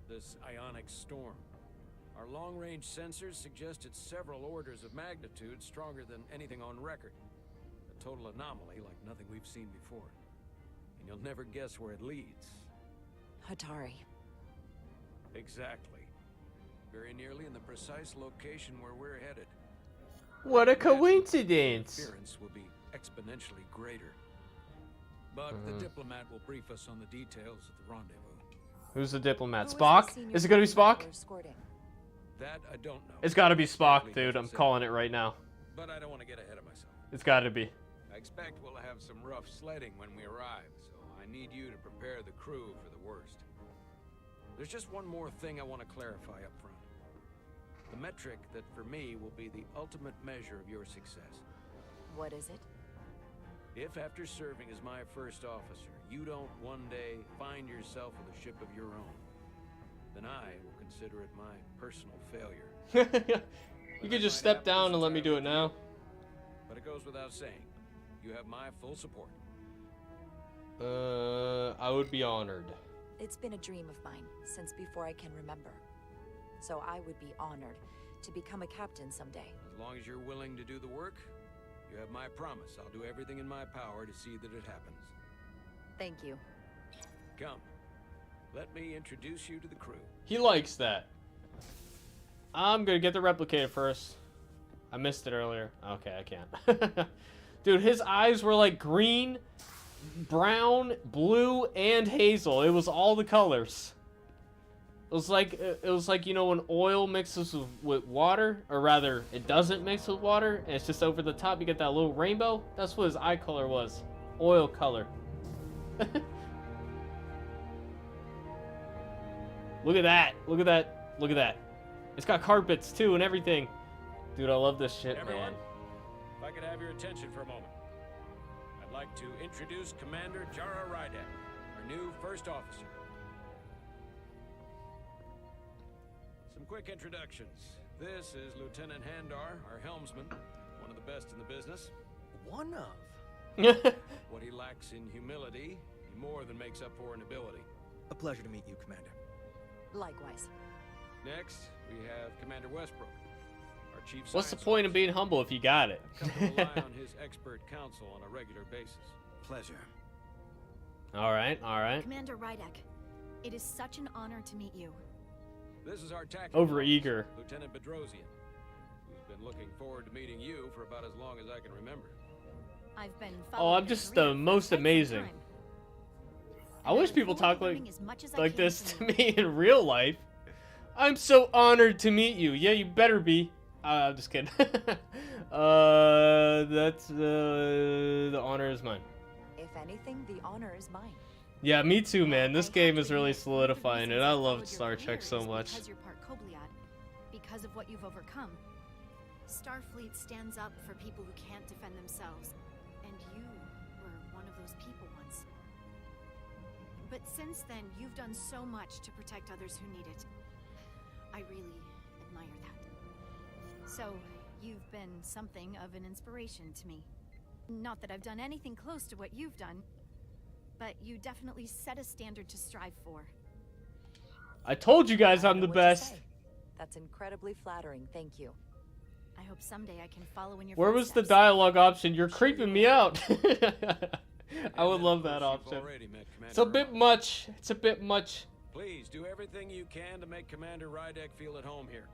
Speaker 2: This ionic storm. Our long-range sensors suggest it's several orders of magnitude stronger than anything on record. A total anomaly like nothing we've seen before. And you'll never guess where it leads.
Speaker 4: Hatari.
Speaker 2: Exactly. Very nearly in the precise location where we're headed.
Speaker 1: What a
Speaker 2: Imagine
Speaker 1: coincidence.
Speaker 2: The interference will be exponentially greater. But the diplomat will brief us on the details of the rendezvous.
Speaker 1: Who's the diplomat?
Speaker 4: Who
Speaker 1: Spock?
Speaker 4: the senior
Speaker 1: Is it gonna be
Speaker 4: diplomat
Speaker 1: Spock?
Speaker 4: we're escorting?
Speaker 2: That I don't know.
Speaker 1: It's gotta be Spock,
Speaker 2: Starfleet
Speaker 1: dude. I'm
Speaker 2: hasn't said.
Speaker 1: calling it right now.
Speaker 2: But I don't want to get ahead of myself.
Speaker 1: It's gotta be.
Speaker 2: I expect we'll have some rough sledding when we arrive, so I need you to prepare the crew for the worst. There's just one more thing I want to clarify up front. The metric that for me will be the ultimate measure of your success.
Speaker 4: What is it?
Speaker 2: If after serving as my first officer, you don't one day find yourself with a ship of your own, then I will consider it my personal failure.
Speaker 1: You could just step down and let me do it now.
Speaker 2: But it goes without saying, you have my full support.
Speaker 1: I would be honored.
Speaker 4: It's been a dream of mine since before I can remember. So I would be honored to become a captain someday.
Speaker 2: As long as you're willing to do the work, you have my promise. I'll do everything in my power to see that it happens.
Speaker 4: Thank you.
Speaker 2: Come, let me introduce you to the crew.
Speaker 1: He likes that. I'm gonna get the replicator first. I missed it earlier. Okay, I can't. Dude, his eyes were like green, brown, blue, and hazel. It was all the colors. It was like you know when oil mixes with water, or rather, it doesn't mix with water, and it's just over the top. You get that little rainbow. That's what his eye color was. Oil color. Look at that. Look at that. Look at that. It's got carpets too and everything. Dude, I love this shit,
Speaker 2: Everyone,
Speaker 1: man.
Speaker 2: if I could have your attention for a moment. I'd like to introduce Commander Jara Rydek, our new first officer. Some quick introductions. This is Lieutenant Handar, our helmsman, one of the best in the business.
Speaker 9: One of.
Speaker 2: What he lacks in humility, he more than makes up for in ability.
Speaker 9: A pleasure to meet you, Commander.
Speaker 4: Likewise.
Speaker 2: Next, we have Commander Westbrook, our chief
Speaker 1: What's the
Speaker 2: science
Speaker 1: point of
Speaker 2: officer.
Speaker 1: being humble if you got it?
Speaker 2: I've come to rely on his expert counsel on a regular basis.
Speaker 9: Pleasure.
Speaker 1: All right, all right.
Speaker 12: Commander Rydek, it is such an honor to meet you.
Speaker 2: This is our tactical
Speaker 1: Overeager.
Speaker 2: officer, Lieutenant Bedrosian, who's been looking forward to meeting you for about as long as I can remember.
Speaker 12: I've been
Speaker 1: Oh,
Speaker 12: following
Speaker 1: I'm
Speaker 12: your
Speaker 1: just
Speaker 12: career
Speaker 1: the
Speaker 12: for
Speaker 1: most
Speaker 12: quite some
Speaker 1: amazing.
Speaker 12: time.
Speaker 1: I wish
Speaker 12: I'm
Speaker 1: people
Speaker 12: fully
Speaker 1: talk like
Speaker 12: learning as much as I
Speaker 1: like
Speaker 12: can
Speaker 1: this to
Speaker 12: from you.
Speaker 1: me in real life. I'm so honored to meet you. Yeah, you better be. I'm just kidding. That's the honor is mine.
Speaker 4: If anything, the honor is mine.
Speaker 1: Yeah, me too, man. This game is really solidifying it. I love Star Trek so much.
Speaker 12: Because you're part Kobliad, because of what you've overcome. Starfleet stands up for people who can't defend themselves, and you were one of those people once. But since then, you've done so much to protect others who need it. I really admire that. So, you've been something of an inspiration to me. Not that I've done anything close to what you've done, but you definitely set a standard to strive for.
Speaker 1: I told you guys I'm the best.
Speaker 4: That's incredibly flattering, thank you.
Speaker 12: I hope someday I can follow in your
Speaker 1: Where was the
Speaker 12: footsteps.
Speaker 1: dialogue option? You're creeping me out. I would love that option. It's a bit much. It's a bit much.
Speaker 2: Please do everything you can to make Commander Rydek feel at home here.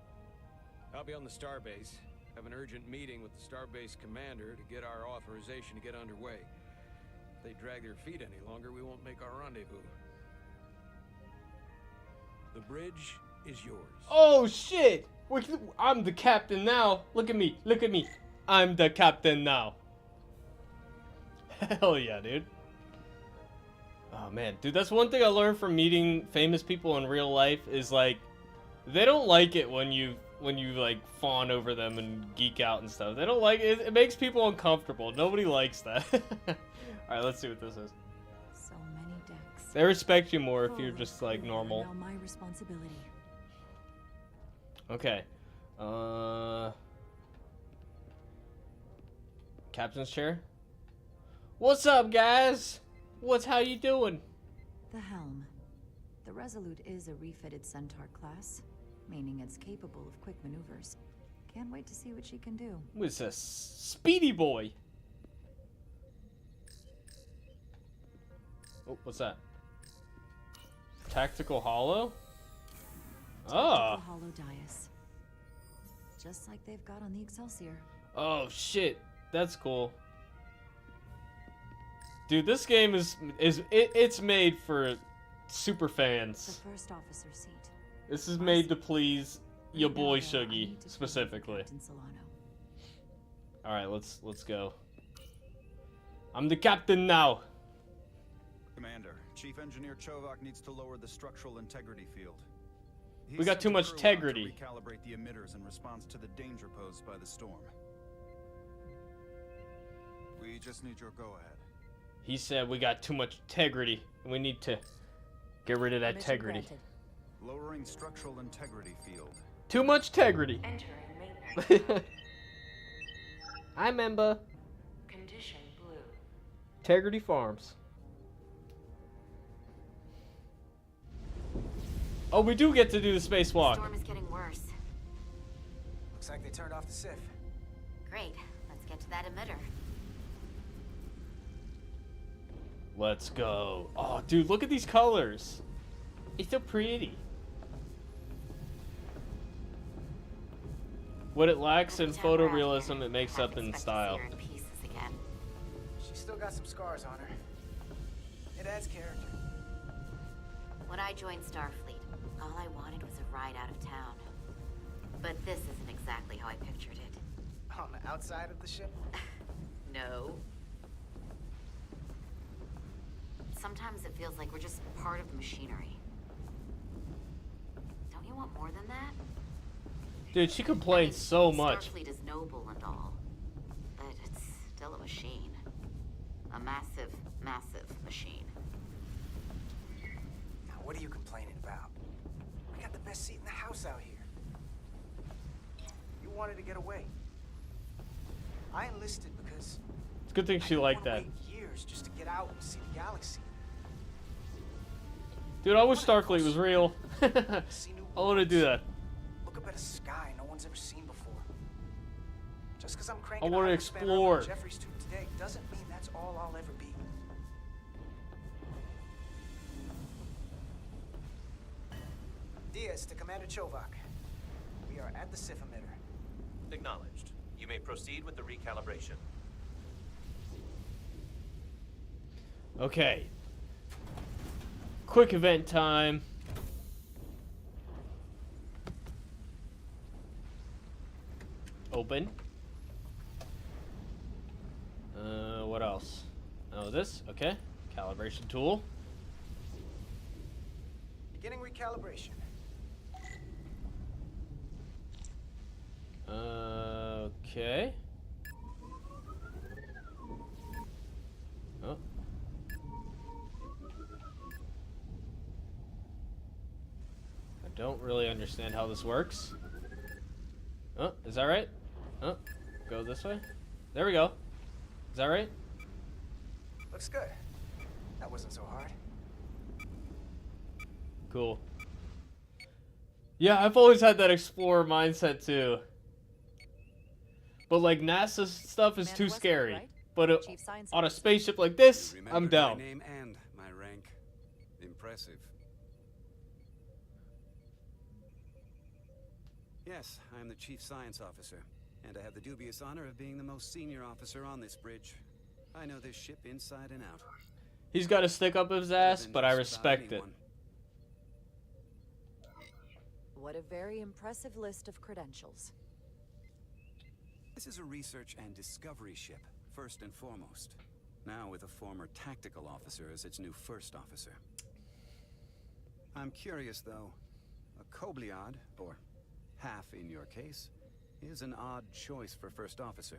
Speaker 2: I'll be on the starbase. Have an urgent meeting with the starbase commander to get our authorization to get underway. If they drag their feet any longer, we won't make our rendezvous. The bridge is yours.
Speaker 1: Oh shit! I'm the captain now. Look at me. Look at me. I'm the captain now. Hell yeah, dude. Oh man, dude, that's one thing I learned from meeting famous people in real life is like they don't like it when you like fawn over them and geek out and stuff. They don't like it. It makes people uncomfortable. Nobody likes that. All right, let's see what this is.
Speaker 4: So many decks.
Speaker 1: They respect you more if you're just like normal.
Speaker 4: Now my responsibility.
Speaker 1: Okay. Captain's chair. What's up, guys? How you doing?
Speaker 4: The helm. The Resolute is a refitted Centaur class, meaning it's capable of quick maneuvers. Can't wait to see what she can do.
Speaker 1: What's a speedy boy? Oh, what's that? Tactical hollow? Ah.
Speaker 4: Hollow dais. Just like they've got on the Excelsior.
Speaker 1: Oh shit, that's cool. Dude, this game it's made for super fans.
Speaker 4: The first officer seat.
Speaker 1: This is made to please your boy Shuggy specifically. All right, let's go. I'm the captain now.
Speaker 8: Commander, Chief Engineer Chovak needs to lower the structural integrity field.
Speaker 1: We got too much integrity.
Speaker 8: Recalibrate the emitters in response to the danger posed by the storm. We just need your go-ahead.
Speaker 1: He said we got too much integrity, and we need to get rid of that integrity.
Speaker 8: Lowering structural integrity field.
Speaker 1: Too much integrity. I remember.
Speaker 13: Condition blue.
Speaker 1: Integrity Farms. Oh, we do get to do the spacewalk.
Speaker 10: The storm is getting worse.
Speaker 9: Looks like they turned off the SIF.
Speaker 10: Great. Let's get to that emitter.
Speaker 1: Let's go. Oh, dude, look at these colors. It's so pretty. What it lacks in photorealism, it makes up in style.
Speaker 9: She's still got some scars on her. It adds character.
Speaker 10: When I joined Starfleet, all I wanted was a ride out of town. But this isn't exactly how I pictured it.
Speaker 9: On the outside of the ship?
Speaker 10: No. Sometimes it feels like we're just part of the machinery. Don't you want more than that?
Speaker 1: Dude, she complains so much.
Speaker 10: Starfleet is noble and all, but it's still a machine. A massive, massive machine.
Speaker 9: Now, what are you complaining about? We got the best seat in the house out here. You wanted to get away. I enlisted because
Speaker 1: It's a good thing she liked that.
Speaker 9: years just to get out and see the galaxy.
Speaker 1: Dude, I wish Starfleet was real. I want to do that.
Speaker 9: Look up at a sky no one's ever seen before. Just because I'm cranking
Speaker 1: I want to
Speaker 9: out span
Speaker 1: explore.
Speaker 9: around Jeffrey's tube today doesn't mean that's all I'll ever be. Diaz to Commander Chovak. We are at the SIF emitter.
Speaker 5: Acknowledged. You may proceed with the recalibration.
Speaker 1: Okay. Quick event time. Open. What else? Oh, this? Okay. Calibration tool.
Speaker 9: Beginning recalibration.
Speaker 1: Okay. Oh. I don't really understand how this works. Oh, is that right? Oh, go this way. There we go. Is that right?
Speaker 9: Looks good. That wasn't so hard.
Speaker 1: Cool. Yeah, I've always had that explorer mindset too. But like NASA stuff is too scary.
Speaker 4: right?
Speaker 1: But
Speaker 4: Chief Science
Speaker 1: on a
Speaker 4: Officer.
Speaker 1: spaceship like this,
Speaker 2: You
Speaker 1: I'm
Speaker 2: remembered
Speaker 1: down.
Speaker 2: My name and my rank. Impressive. Yes, I am the Chief Science Officer, and I have the dubious honor of being the most senior officer on this bridge. I know this ship inside and out.
Speaker 1: He's got a stick up his
Speaker 2: Better
Speaker 1: ass,
Speaker 2: than
Speaker 1: but I
Speaker 2: just about
Speaker 1: respect it.
Speaker 2: anyone.
Speaker 4: What a very impressive list of credentials.
Speaker 2: This is a research and discovery ship, first and foremost. Now with a former tactical officer as its new first officer. I'm curious, though. A Kobliad, or half in your case, is an odd choice for first officer,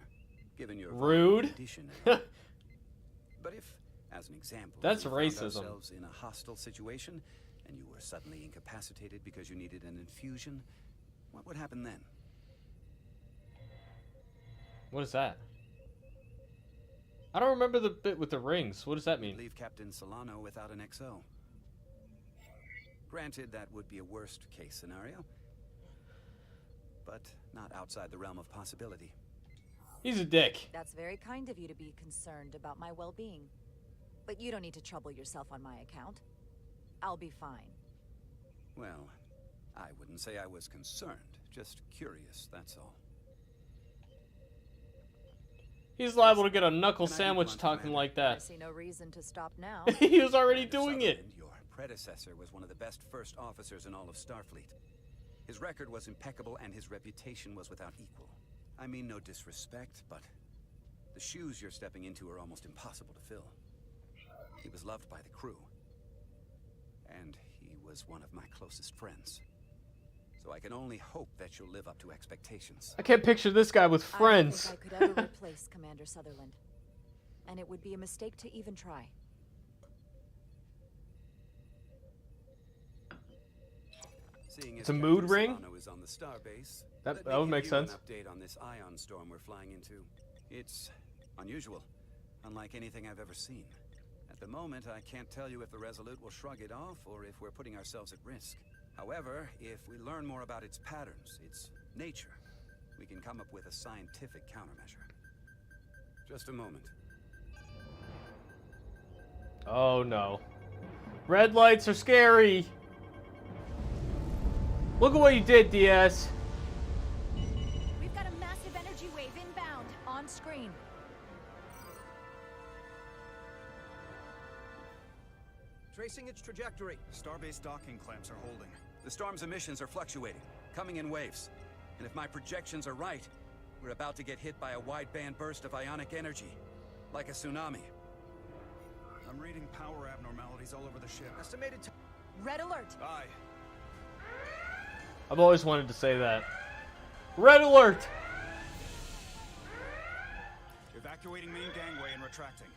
Speaker 2: given your
Speaker 1: Rude.
Speaker 2: condition. But if, as an example,
Speaker 1: That's
Speaker 2: we found
Speaker 1: racism.
Speaker 2: ourselves in a hostile situation, and you were suddenly incapacitated because you needed an infusion, what would happen then?
Speaker 1: What is that? I don't remember the bit with the rings. What does that mean?
Speaker 2: Leave Captain Solano without an XO. Granted, that would be a worst-case scenario, but not outside the realm of possibility.
Speaker 1: He's a dick.
Speaker 4: That's very kind of you to be concerned about my well-being. But you don't need to trouble yourself on my account. I'll be fine.
Speaker 2: Well, I wouldn't say I was concerned, just curious, that's all.
Speaker 1: He's liable to get a knuckle
Speaker 2: Can I be
Speaker 1: sandwich
Speaker 2: blunt,
Speaker 1: talking
Speaker 2: Commander?
Speaker 1: like
Speaker 4: I
Speaker 1: that.
Speaker 4: see no reason to stop now.
Speaker 1: He was already
Speaker 2: Commander
Speaker 1: doing it.
Speaker 2: Sutherland, your predecessor was one of the best first officers in all of Starfleet. His record was impeccable and his reputation was without equal. I mean no disrespect, but the shoes you're stepping into are almost impossible to fill. He was loved by the crew, and he was one of my closest friends. So I can only hope that you'll live up to expectations.
Speaker 1: I can't picture this guy with friends.
Speaker 4: I don't think I could ever replace Commander Sutherland. And it would be a mistake to even try.
Speaker 2: Seeing as
Speaker 1: It's a mood
Speaker 2: Captain
Speaker 1: ring?
Speaker 2: Solano is on the starbase,
Speaker 1: That
Speaker 2: let
Speaker 1: would
Speaker 2: me
Speaker 1: make
Speaker 2: give you
Speaker 1: sense.
Speaker 2: An update on this ion storm we're flying into. It's unusual, unlike anything I've ever seen. At the moment, I can't tell you if the Resolute will shrug it off or if we're putting ourselves at risk. However, if we learn more about its patterns, its nature, we can come up with a scientific countermeasure. Just a moment.
Speaker 1: Oh no. Red lights are scary. Look at what you did, DS.
Speaker 12: We've got a massive energy wave inbound.
Speaker 4: On screen.
Speaker 9: Tracing its trajectory.
Speaker 8: Starbase docking clamps are holding.
Speaker 2: The storm's emissions are fluctuating, coming in waves. And if my projections are right, we're about to get hit by a wide-band burst of ionic energy, like a tsunami.
Speaker 8: I'm reading power abnormalities all over the ship.
Speaker 9: Estimated
Speaker 4: Red alert.
Speaker 8: Aye.
Speaker 1: I've always wanted to say that. Red alert!
Speaker 8: Evacuating main gangway and retracting.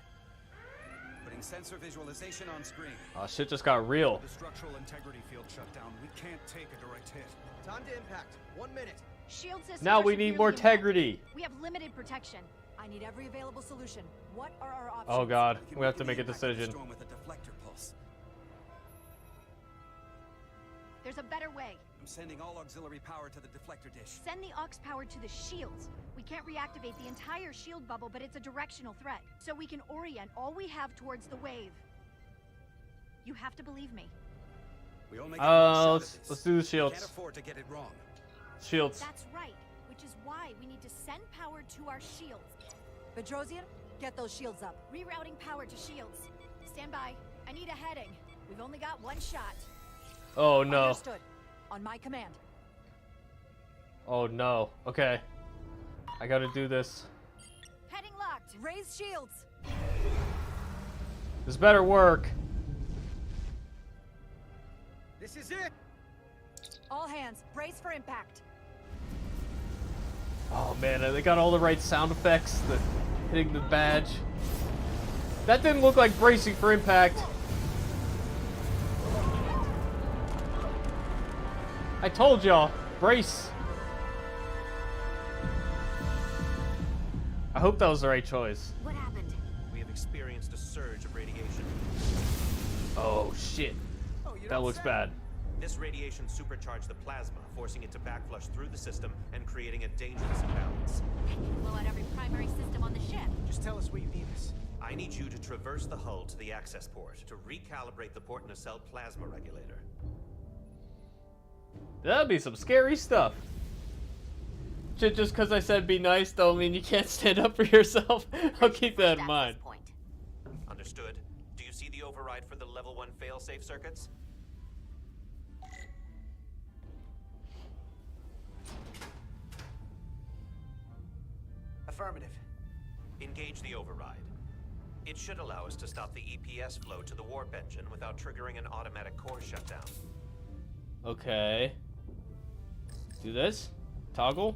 Speaker 2: Putting sensor visualization on screen.
Speaker 1: Oh, shit just got real.
Speaker 8: The structural integrity field shut down. We can't take a direct hit.
Speaker 9: Time to impact. 1 minute.
Speaker 12: Shield systems
Speaker 1: Now
Speaker 12: are
Speaker 1: we need
Speaker 12: severely
Speaker 1: more
Speaker 12: impacted.
Speaker 1: integrity.
Speaker 12: We have limited protection.
Speaker 4: I need every available solution. What are our options?
Speaker 1: Oh god,
Speaker 2: can
Speaker 1: we have to
Speaker 2: weaken
Speaker 1: make a
Speaker 2: the impact of the
Speaker 1: decision.
Speaker 2: storm with a deflector pulse.
Speaker 12: There's a better way.
Speaker 2: I'm sending all auxiliary power to the deflector dish.
Speaker 12: Send the aux power to the shields. We can't reactivate the entire shield bubble, but it's a directional threat. So we can orient all we have towards the wave. You have to believe me.
Speaker 2: We all make a shot at
Speaker 1: Let's
Speaker 2: this.
Speaker 1: do the
Speaker 2: We
Speaker 1: shields.
Speaker 2: can't afford to get it wrong.
Speaker 1: Shields.
Speaker 12: That's right, which is why we need to send power to our shields.
Speaker 4: Bedrosian, get those shields up.
Speaker 12: Rerouting power to shields. Stand by. I need a heading. We've only got one shot.
Speaker 1: Oh no.
Speaker 4: Understood. On my command.
Speaker 1: Oh no. Okay. I gotta do this.
Speaker 4: Heading locked. Raise shields.
Speaker 1: This better work.
Speaker 9: This is it.
Speaker 4: All hands, brace for impact.
Speaker 1: Oh man, they got all the right sound effects. The hitting the badge. That didn't look like bracing for impact. I told y'all, brace. I hope that was the right choice.
Speaker 10: What happened?
Speaker 5: We have experienced a surge of radiation.
Speaker 1: Oh shit. That looks bad.
Speaker 5: This radiation supercharged the plasma, forcing it to backflush through the system and creating a dangerous imbalance.
Speaker 10: Blow out every primary system on the ship.
Speaker 9: Just tell us where you need us.
Speaker 5: I need you to traverse the hull to the access port to recalibrate the port nacelle plasma regulator.
Speaker 1: That'd be some scary stuff. Shit, just because I said be nice don't mean you can't stand up for yourself. I'll keep that in mind.
Speaker 5: Understood. Do you see the override for the level 1 failsafe circuits?
Speaker 9: Affirmative.
Speaker 5: Engage the override. It should allow us to stop the EPS flow to the warp engine without triggering an automatic core shutdown.
Speaker 1: Okay. Do this. Toggle.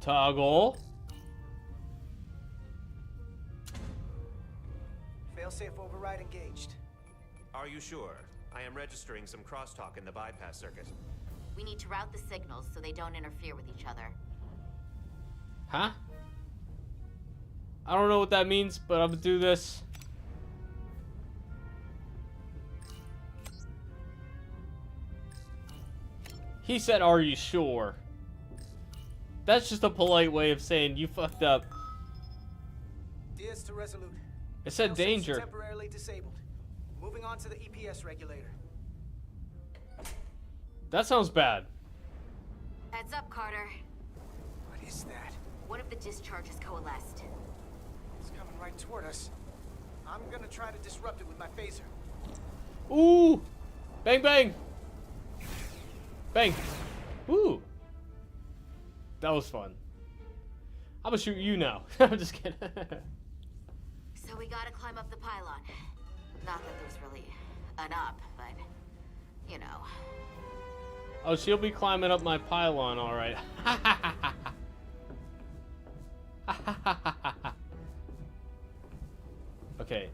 Speaker 1: Toggle.
Speaker 9: Failsafe override engaged.
Speaker 5: Are you sure? I am registering some crosstalk in the bypass circuit.
Speaker 10: We need to route the signals so they don't interfere with each other.
Speaker 1: Huh? I don't know what that means, but I'm gonna do this. He said, "Are you sure?" That's just a polite way of saying you fucked up.
Speaker 9: Diaz to Resolute.
Speaker 1: It said
Speaker 9: Failsafes
Speaker 1: danger.
Speaker 9: Temporarily disabled. Moving on to the EPS regulator.
Speaker 1: That sounds bad.
Speaker 10: Heads up, Carter.
Speaker 9: What is that?
Speaker 10: One of the discharges coalesced.
Speaker 9: It's coming right toward us. I'm gonna try to disrupt it with my phaser.
Speaker 1: Ooh! Bang, bang! Bang! Ooh! That was fun. I'm gonna shoot you now. I'm just kidding.
Speaker 10: So we gotta climb up the pylon. Not that there's really an up, but, you know.
Speaker 1: Oh, she'll be climbing up my pylon, alright. Okay,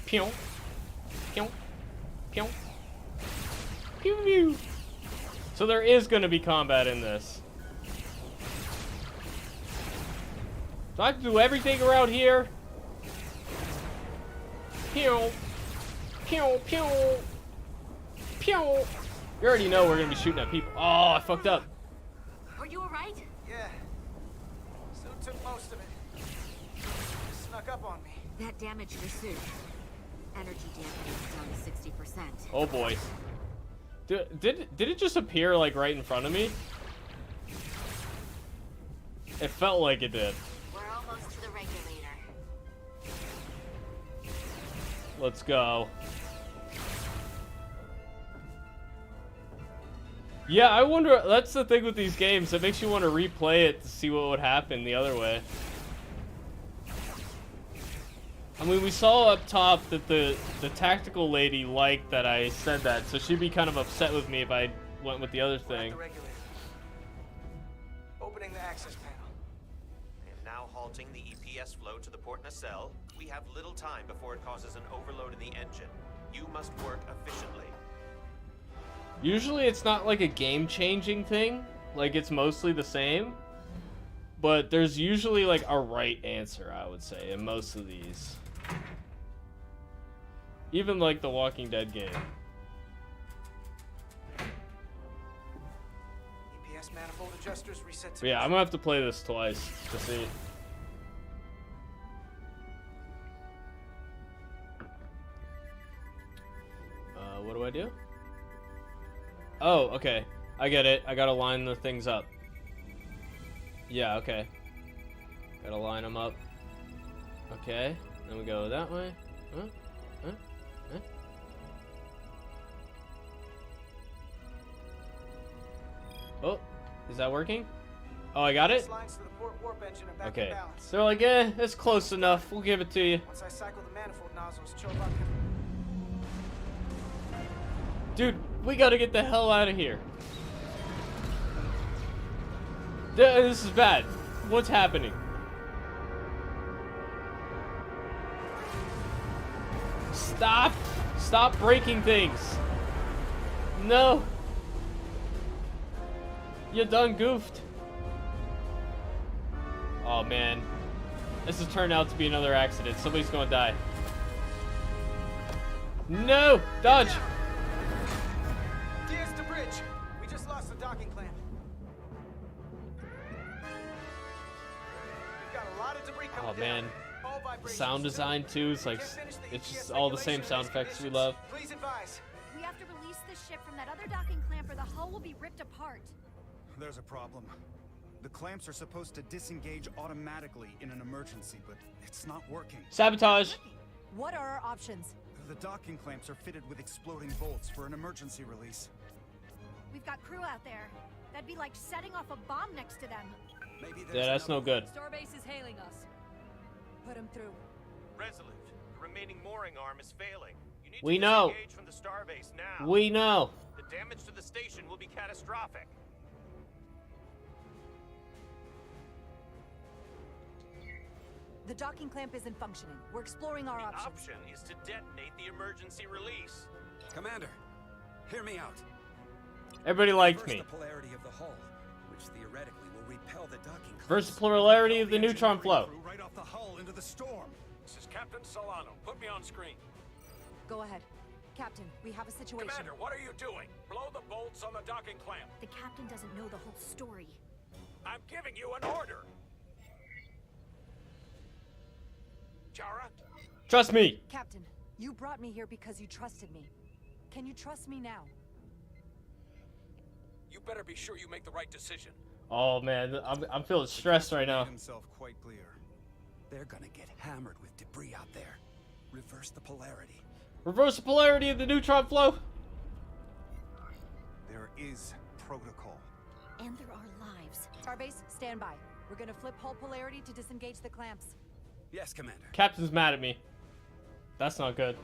Speaker 1: Pew. Pew. Pew. Pew pew. So there is gonna be combat in this. Do I have to do everything around here? Pew. Pew pew. Pew. You already know we're gonna be shooting at people. Oh, I fucked up.
Speaker 10: Are you alright?
Speaker 9: Yeah. So took most of it. Snuck up on me.
Speaker 10: That damaged your suit. Energy damage is down to 60%.
Speaker 1: Oh boy. Did it just appear like right in front of me? It felt like it did.
Speaker 10: We're almost to the regulator.
Speaker 1: Let's go. Yeah, I wonder, that's the thing with these games, it makes you want to replay it to see what would happen the other way. I mean, we saw up top that the tactical lady liked that I said that, so she'd be kind of upset with me if I went with the other thing.
Speaker 9: The regulator. Opening the access panel.
Speaker 5: I am now halting the EPS flow to the port nacelle. We have little time before it causes an overload in the engine. You must work efficiently.
Speaker 1: Usually it's not like a game-changing thing, like it's mostly the same, but there's usually like a right answer, I would say, in most of these. Even like the Walking Dead game.
Speaker 9: EPS manifold adjusters reset to
Speaker 1: But yeah, I'm gonna have to play this twice to see. What do I do? Oh, okay. I get it. I gotta line the things up. Yeah, okay. Gotta line them up. Okay. Then we go that way. Huh? Huh? Huh? Oh, is that working? Oh, I got it?
Speaker 9: These lines to the port warp engine are back
Speaker 1: Okay.
Speaker 9: in balance.
Speaker 1: So like, it's close enough. We'll give it to you.
Speaker 9: Once I cycle the manifold nozzles, Chovak can...
Speaker 1: Dude, we gotta get the hell out of here. This is bad. What's happening? Stop! Stop breaking things! No! You done goofed. Oh man. This has turned out to be another accident. Somebody's gonna die. No! Dodge!
Speaker 9: Gears to bridge. We just lost the docking clamp. We've got a lot of debris coming
Speaker 1: Oh man.
Speaker 9: down. All vibrations
Speaker 1: Sound design too, it's like, it's just all the same sound effects we love.
Speaker 9: Please advise.
Speaker 12: We have to release this ship from that other docking clamp or the hull will be ripped apart.
Speaker 8: There's a problem. The clamps are supposed to disengage automatically in an emergency, but it's not working.
Speaker 1: Sabotage!
Speaker 4: What are our options?
Speaker 8: The docking clamps are fitted with exploding bolts for an emergency release.
Speaker 12: We've got crew out there. That'd be like setting off a bomb next to them.
Speaker 8: Maybe
Speaker 1: Yeah, that's no good.
Speaker 11: Starbase is hailing us.
Speaker 4: Put him through.
Speaker 5: Resolute, the remaining mooring arm is failing. You need
Speaker 1: We
Speaker 5: to
Speaker 1: know.
Speaker 5: disengage from the starbase now.
Speaker 1: We know.
Speaker 5: The damage to the station will be catastrophic.
Speaker 4: The docking clamp isn't functioning. We're exploring our
Speaker 5: The
Speaker 4: options.
Speaker 5: option is to detonate the emergency release.
Speaker 3: Commander, hear me out.
Speaker 1: Everybody liked
Speaker 3: Reverse
Speaker 1: me.
Speaker 3: the polarity of the hull, which theoretically will repel the docking clamps.
Speaker 1: Versus polarity of the neutron flow.
Speaker 8: Right off the hull into the storm.
Speaker 2: This is Captain Solano. Put me on screen.
Speaker 4: Go ahead. Captain, we have a situation.
Speaker 2: Commander, what are you doing? Blow the bolts on the docking clamp.
Speaker 12: The captain doesn't know the whole story.
Speaker 2: I'm giving you an order. Chara?
Speaker 1: Trust me.
Speaker 4: Captain, you brought me here because you trusted me. Can you trust me now?
Speaker 2: You better be sure you make the right decision.
Speaker 1: Oh man, I'm feeling stressed right now.
Speaker 8: Made himself quite clear.
Speaker 3: They're gonna get hammered with debris out there. Reverse the polarity.
Speaker 1: Reverse the polarity of the neutron flow.
Speaker 8: There is protocol.
Speaker 12: And there are lives.
Speaker 4: Starbase, stand by. We're gonna flip hull polarity to disengage the clamps.
Speaker 3: Yes, Commander.
Speaker 1: Captain's mad at me. That's not good.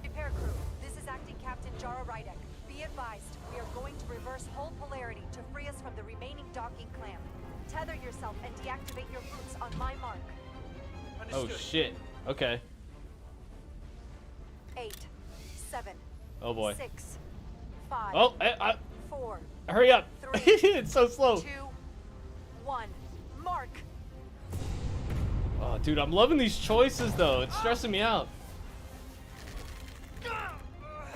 Speaker 4: Repair crew, this is Acting Captain Jara Rydek. Be advised, we are going to reverse hull polarity to free us from the remaining docking clamp. Tether yourself and deactivate your boots on my mark.
Speaker 1: Oh shit. Okay.
Speaker 4: 8, 7,
Speaker 1: Oh boy.
Speaker 4: 6, 5,
Speaker 1: Oh,
Speaker 4: 4,
Speaker 1: hurry up.
Speaker 4: 3,
Speaker 1: It's so slow.
Speaker 4: 2, 1. Mark.
Speaker 1: Oh, dude, I'm loving these choices though. It's stressing me out.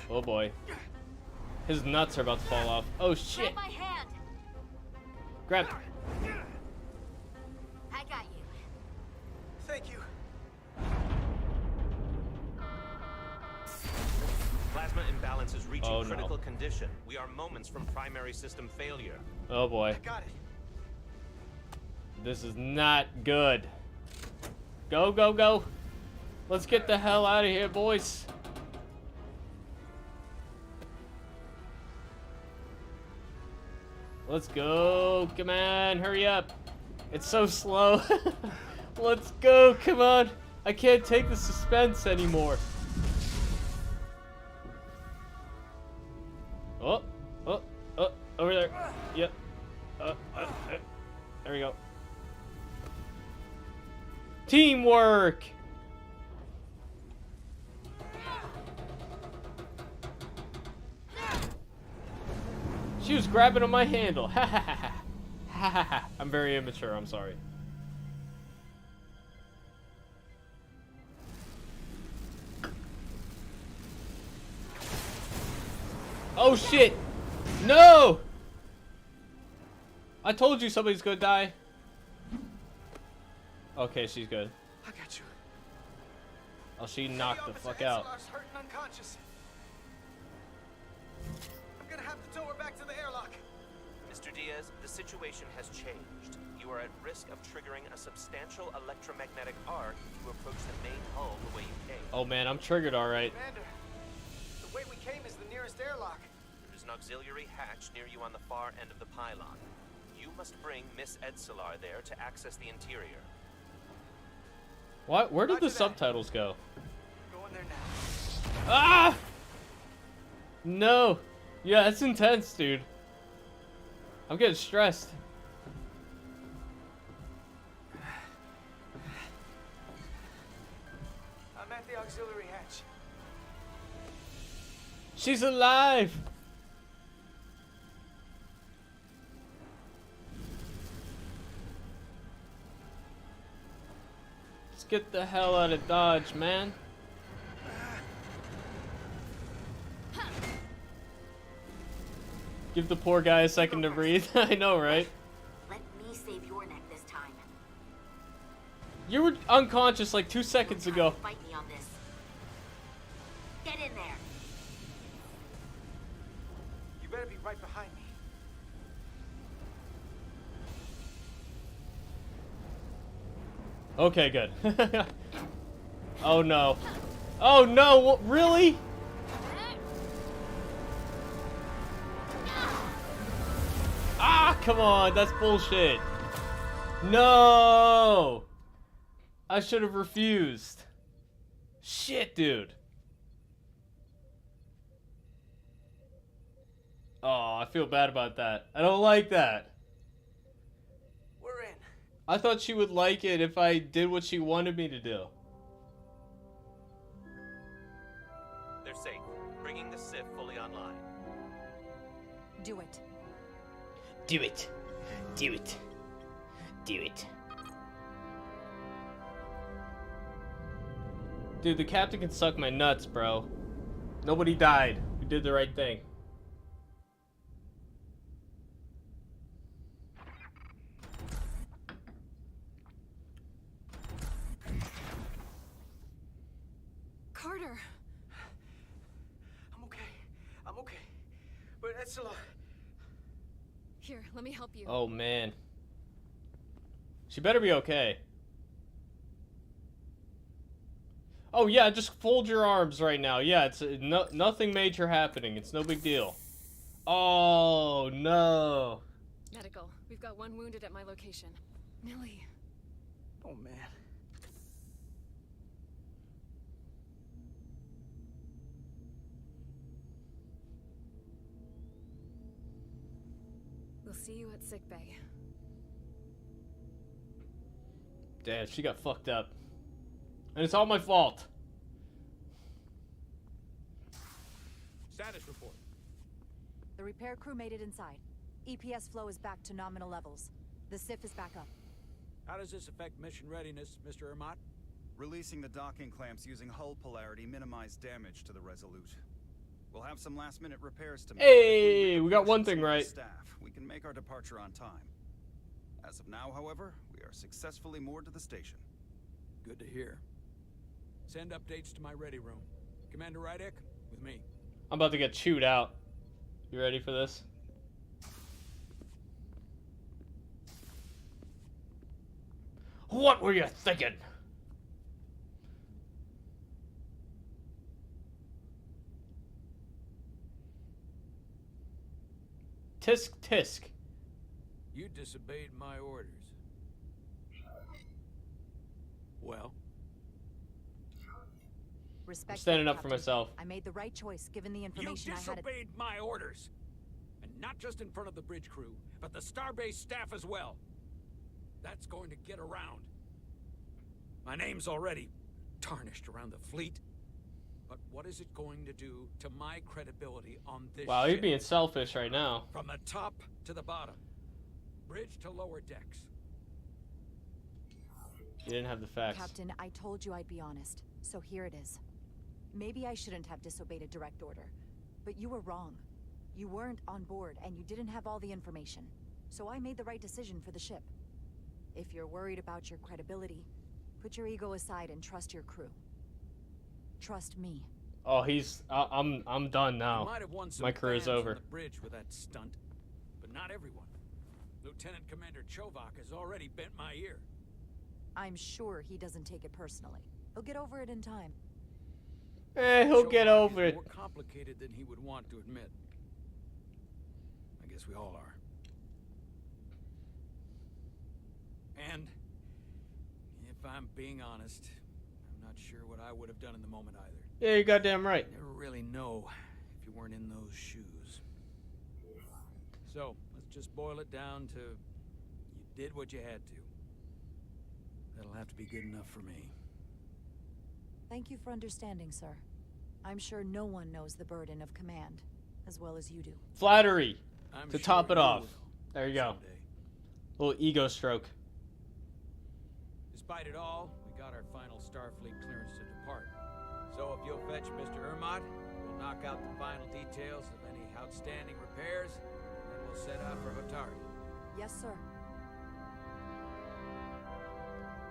Speaker 1: Oh boy. His nuts are about to fall off. Oh shit.
Speaker 12: Grab my hand.
Speaker 1: Grab.
Speaker 12: I got you.
Speaker 9: Thank you.
Speaker 5: Plasma imbalance is reaching
Speaker 1: Oh, no.
Speaker 5: critical condition. We are moments from primary system failure.
Speaker 1: Oh boy.
Speaker 9: I got it.
Speaker 1: This is not good. Go, go, go. Let's get the hell out of here, boys. Let's go. Come on, hurry up. It's so slow. Let's go, come on. I can't take the suspense anymore. Oh, oh, oh, over there. Yep. There we go. Teamwork! She was grabbing on my handle. Ha ha ha ha. Ha ha ha. I'm very immature, I'm sorry. Oh shit! No! I told you somebody's gonna die. Okay, she's good.
Speaker 9: I got you.
Speaker 1: Oh, she knocked the fuck out.
Speaker 9: Ensilar's hurt and unconscious. I'm gonna have to tow her back to the airlock.
Speaker 5: Mr. Diaz, the situation has changed. You are at risk of triggering a substantial electromagnetic arc if you approach the main hull the way you came.
Speaker 1: Oh man, I'm triggered alright.
Speaker 9: Commander, the way we came is the nearest airlock.
Speaker 5: an auxiliary hatch near you on the far end of the pylon. You must bring Miss Edslar there to access the interior.
Speaker 1: What? Where did the subtitles go?
Speaker 9: Go in there now.
Speaker 1: Ah! No. Yeah, that's intense, dude. I'm getting stressed.
Speaker 9: I'm at the auxiliary hatch.
Speaker 1: She's alive. Let's get the hell out of Dodge, man. Give the poor guy a second to breathe. I know, right?
Speaker 10: Let me save your neck this time.
Speaker 1: You were unconscious like 2 seconds ago.
Speaker 10: Fight me on this. Get in there.
Speaker 9: You better be right behind me.
Speaker 1: Okay, good. Oh no. Oh no, really? Ah, come on, that's bullshit. No! I should have refused. Shit, dude. Oh, I feel bad about that. I don't like that.
Speaker 9: We're in.
Speaker 1: I thought she would like it if I did what she wanted me to do.
Speaker 5: They're safe, bringing the Sif fully online.
Speaker 4: Do it.
Speaker 1: Do it. Do it. Do it. Dude, the captain can suck my nuts, bro. Nobody died. We did the right thing.
Speaker 11: Carter!
Speaker 9: I'm okay. I'm okay. But Edslar.
Speaker 11: Here, let me help you.
Speaker 1: Oh, man. She better be okay. Oh, yeah, just fold your arms right now. Yeah, it's nothing major happening. It's no big deal. Oh, no.
Speaker 11: Medical. We've got one wounded at my location. Millie.
Speaker 9: Oh, man.
Speaker 11: We'll see you at sickbay.
Speaker 1: Damn, she got fucked up. And it's all my fault.
Speaker 2: Status report.
Speaker 4: The repair crew made it inside. EPS flow is back to nominal levels. The SIF is back up.
Speaker 2: How does this affect mission readiness, Mr. Ermot?
Speaker 8: Releasing the docking clamps using hull polarity minimized damage to the Resolute. We'll have some last-minute repairs to make.
Speaker 1: Hey, we got one thing right.
Speaker 8: Staff, we can make our departure on time. As of now, however, we are successfully moored to the station.
Speaker 2: Good to hear. Send updates to my ready room. Commander Rydek, with me.
Speaker 1: I'm about to get chewed out. You ready for this? What were you thinking? Tisk tisk.
Speaker 2: You disobeyed my orders. Well?
Speaker 4: Respect.
Speaker 1: I'm standing
Speaker 4: that,
Speaker 1: up for
Speaker 4: Captain.
Speaker 1: myself.
Speaker 4: I made the right choice given the information
Speaker 2: You
Speaker 4: I had.
Speaker 2: disobeyed my orders! And not just in front of the bridge crew, but the Starbase staff as well. That's going to get around. My name's already tarnished around the fleet. But what is it going to do to my credibility on this
Speaker 1: Wow,
Speaker 2: ship?
Speaker 1: you're being selfish right now.
Speaker 2: From the top to the bottom. Bridge to lower decks.
Speaker 1: You didn't have the facts.
Speaker 4: Captain, I told you I'd be honest, so here it is. Maybe I shouldn't have disobeyed a direct order, but you were wrong. You weren't on board, and you didn't have all the information. So I made the right decision for the ship. If you're worried about your credibility, put your ego aside and trust your crew. Trust me.
Speaker 1: Oh, he's. I'm done now.
Speaker 2: You might have won some
Speaker 1: My career's
Speaker 2: fans
Speaker 1: over.
Speaker 2: on the bridge with that stunt, but not everyone. Lieutenant Commander Chovak has already bent my ear.
Speaker 4: I'm sure he doesn't take it personally. He'll get over it in time.
Speaker 1: He'll get
Speaker 2: Chovak
Speaker 1: over
Speaker 2: is
Speaker 1: it.
Speaker 2: more complicated than he would want to admit. I guess we all are. And if I'm being honest, I'm not sure what I would have done in the moment either.
Speaker 1: Yeah, you're goddamn right.
Speaker 2: You never really know if you weren't in those shoes. So, let's just boil it down to you did what you had to. That'll have to be good enough for me.
Speaker 4: Thank you for understanding, sir. I'm sure no one knows the burden of command as well as you do.
Speaker 1: Flattery
Speaker 2: I'm
Speaker 1: to
Speaker 2: sure
Speaker 1: top it
Speaker 2: you
Speaker 1: off.
Speaker 2: will
Speaker 1: There you go.
Speaker 2: someday.
Speaker 1: Little ego stroke.
Speaker 2: Despite it all, we got our final Starfleet clearance to depart. So if you'll fetch Mr. Ermot, we'll knock out the final details of any outstanding repairs, and then we'll set out for Hotari.
Speaker 4: Yes, sir.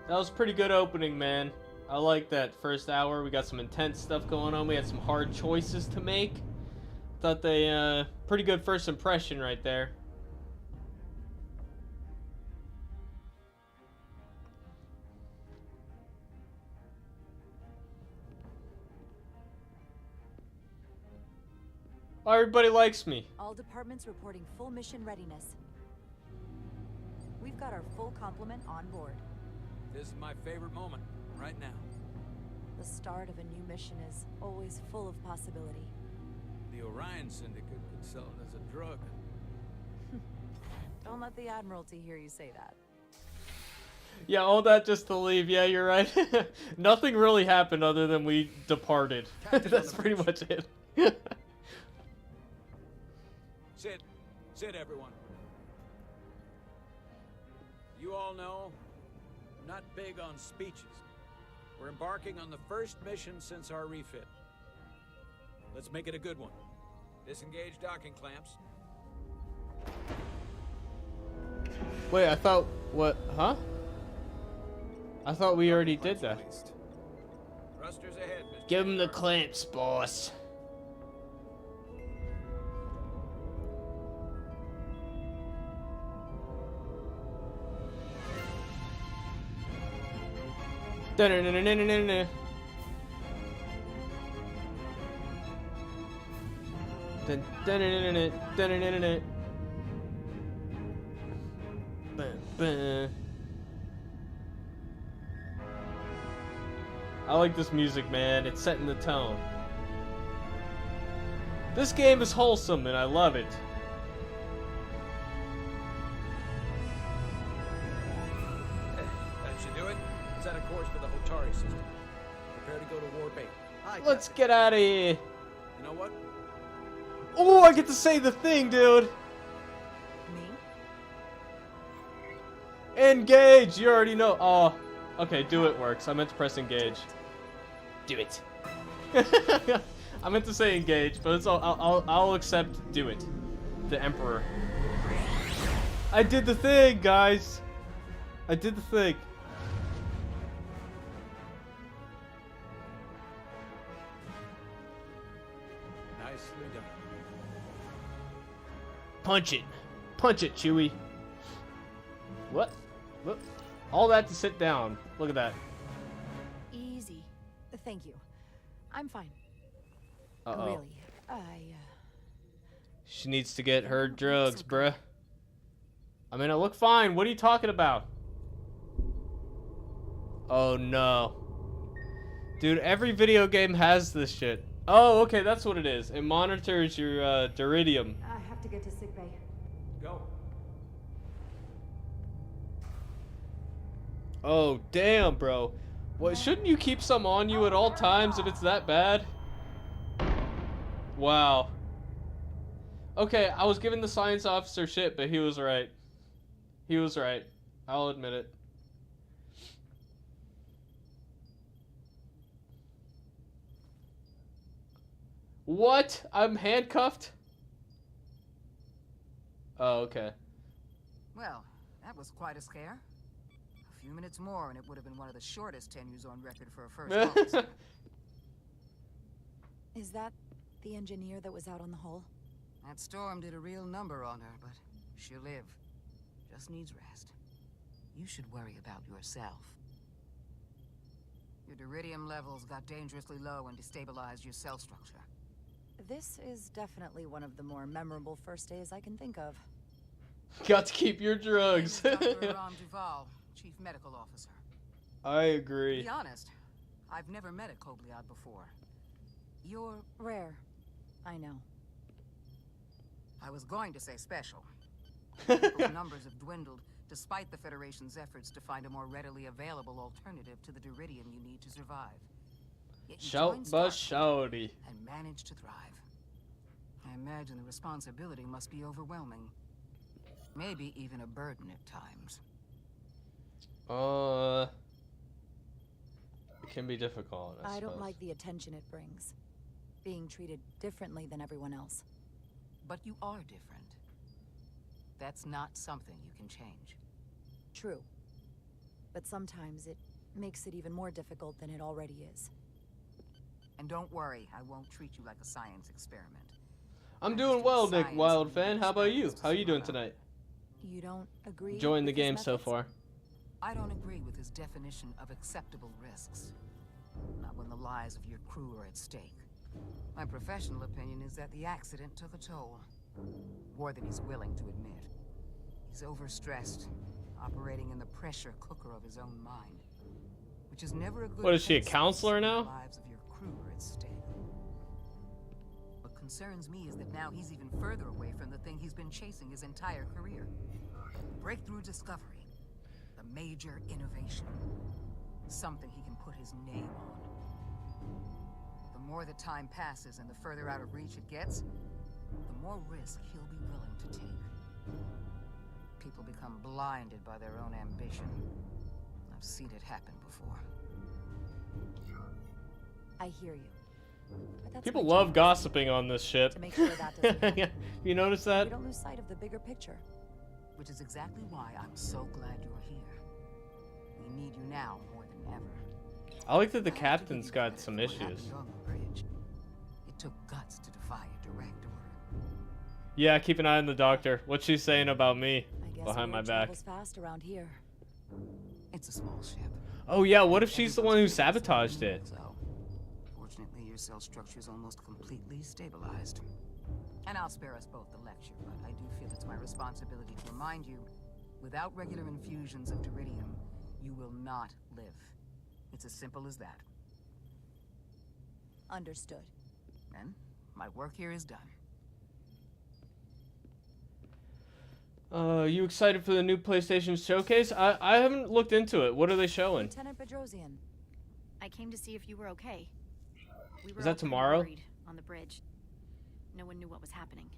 Speaker 1: That was a pretty good opening, man. I like that first hour. We got some intense stuff going on. We had some hard choices to make. Thought they, pretty good first impression right there. Oh, everybody likes me.
Speaker 4: All departments reporting full mission readiness. We've got our full complement on board.
Speaker 2: This is my favorite moment, right now.
Speaker 4: The start of a new mission is always full of possibility.
Speaker 2: The Orion Syndicate could sell it as a drug.
Speaker 4: Don't let the Admiralty hear you say that.
Speaker 1: Yeah, all that just to leave. Yeah, you're right. Nothing really happened other than we departed. That's pretty much it.
Speaker 2: Sit. Sit, everyone. You all know, I'm not big on speeches. We're embarking on the first mission since our refit. Let's make it a good one. Disengage docking clamps.
Speaker 1: Wait, I thought... What? Huh? I thought we already did that.
Speaker 2: Thrusters ahead, Mr.
Speaker 1: Give him the clamps, boss. Da-na-na-na-na-na-na. Dun-dun-dun-dun-dun, dun-dun-dun-dun. Bum-bum. I like this music, man. It's setting the tone. This game is wholesome, and I love it.
Speaker 2: That should do it. Set a course for the Hotari system. Prepare to go to Warp 8.
Speaker 1: Let's get out of here.
Speaker 2: You know what?
Speaker 1: Oh, I get to say the thing, dude.
Speaker 4: Me?
Speaker 1: Engage. You already know. Oh, okay. Do it works. I meant to press engage. Do it. I meant to say engage, but it's all. I'll accept. Do it. The Emperor. I did the thing, guys. I did the thing.
Speaker 2: Nicely done.
Speaker 1: Punch it. Punch it, Chewie. What? What? All that to sit down. Look at that.
Speaker 4: Easy. Thank you. I'm fine.
Speaker 1: Uh-oh.
Speaker 4: Really,
Speaker 1: She needs to get her drugs, bruh. I mean, I look fine. What are you talking about? Oh, no. Dude, every video game has this shit. Oh, okay, that's what it is. It monitors your, duridium.
Speaker 4: I have to get to sickbay.
Speaker 2: Go.
Speaker 1: Oh, damn, bro. What, shouldn't you keep some on you at all times if it's that bad? Wow. Okay, I was giving the science officer shit, but he was right. He was right. I'll admit it. What? I'm handcuffed? Oh, okay.
Speaker 14: Well, that was quite a scare. A few minutes more and it would have been one of the shortest tenures on record for a first officer.
Speaker 4: Is that the engineer that was out on the hull?
Speaker 14: That storm did a real number on her, but she'll live. Just needs rest. You should worry about yourself. Your duridium levels got dangerously low and destabilized your cell structure.
Speaker 4: This is definitely one of the more memorable first days I can think of.
Speaker 1: Got to keep your drugs.
Speaker 14: Dr. Aram Duval, Chief Medical Officer.
Speaker 1: I agree.
Speaker 14: To be honest, I've never met a Kobliad before. You're
Speaker 4: rare. I know.
Speaker 14: I was going to say special. People's numbers have dwindled, despite the Federation's efforts to find a more readily available alternative to the Duridium you need to survive. Yet you joined
Speaker 1: shouty.
Speaker 14: and managed to thrive. I imagine the responsibility must be overwhelming. Maybe even a burden at times.
Speaker 1: It can be difficult,
Speaker 4: I don't like the attention it brings. Being treated differently than everyone else.
Speaker 14: But you are different. That's not something you can change.
Speaker 4: True. But sometimes it makes it even more difficult than it already is.
Speaker 14: And don't worry, I won't treat you like a science experiment.
Speaker 1: I'm doing well, Nick Wildfan. How about you? How are you doing tonight?
Speaker 4: You don't agree?
Speaker 1: Enjoying the
Speaker 4: with his
Speaker 1: game so
Speaker 4: methods?
Speaker 1: far.
Speaker 14: I don't agree with his definition of acceptable risks. Not when the lives of your crew are at stake. My professional opinion is that the accident took a toll. More than he's willing to admit. He's overstressed, operating in the pressure cooker of his own mind. Which is never a good
Speaker 1: What is she, a
Speaker 14: place
Speaker 1: counselor
Speaker 14: when
Speaker 1: now?
Speaker 14: The lives of your crew are at stake. What concerns me is that now he's even further away from the thing he's been chasing his entire career. Breakthrough discovery. The major innovation. Something he can put his name on. The more the time passes and the further out of reach it gets, the more risk he'll be willing to take. People become blinded by their own ambition. I've seen it happen before.
Speaker 4: I hear you. But that's
Speaker 1: People
Speaker 4: my
Speaker 1: love
Speaker 4: job.
Speaker 1: gossiping on this ship.
Speaker 4: To make sure that doesn't happen.
Speaker 1: You notice that?
Speaker 4: We don't lose sight of the bigger picture.
Speaker 14: Which is exactly why I'm so glad you're here. We need you now more than ever.
Speaker 1: I like that the captain's got some issues.
Speaker 14: On the bridge. It took guts to defy a direct order.
Speaker 1: Yeah, keep an eye on the doctor. What's she saying about me
Speaker 4: I guess
Speaker 1: behind my
Speaker 4: word
Speaker 1: back?
Speaker 4: travels fast around here.
Speaker 14: It's a small ship.
Speaker 1: Oh yeah, what if she's the one who sabotaged it?
Speaker 14: So, fortunately, your cell structure is almost completely stabilized. And I'll spare us both the lecture, but I do feel it's my responsibility to remind you, without regular infusions of Duridium, you will not live. It's as simple as that.
Speaker 4: Understood.
Speaker 14: And my work here is done.
Speaker 1: You excited for the new PlayStation showcase? I haven't looked into it. What are they showing?
Speaker 4: Lieutenant Bedrosian.
Speaker 12: I came to see if you were okay. We were
Speaker 1: Is that
Speaker 12: all pretty
Speaker 1: tomorrow?
Speaker 12: worried on the bridge. No one knew what was happening.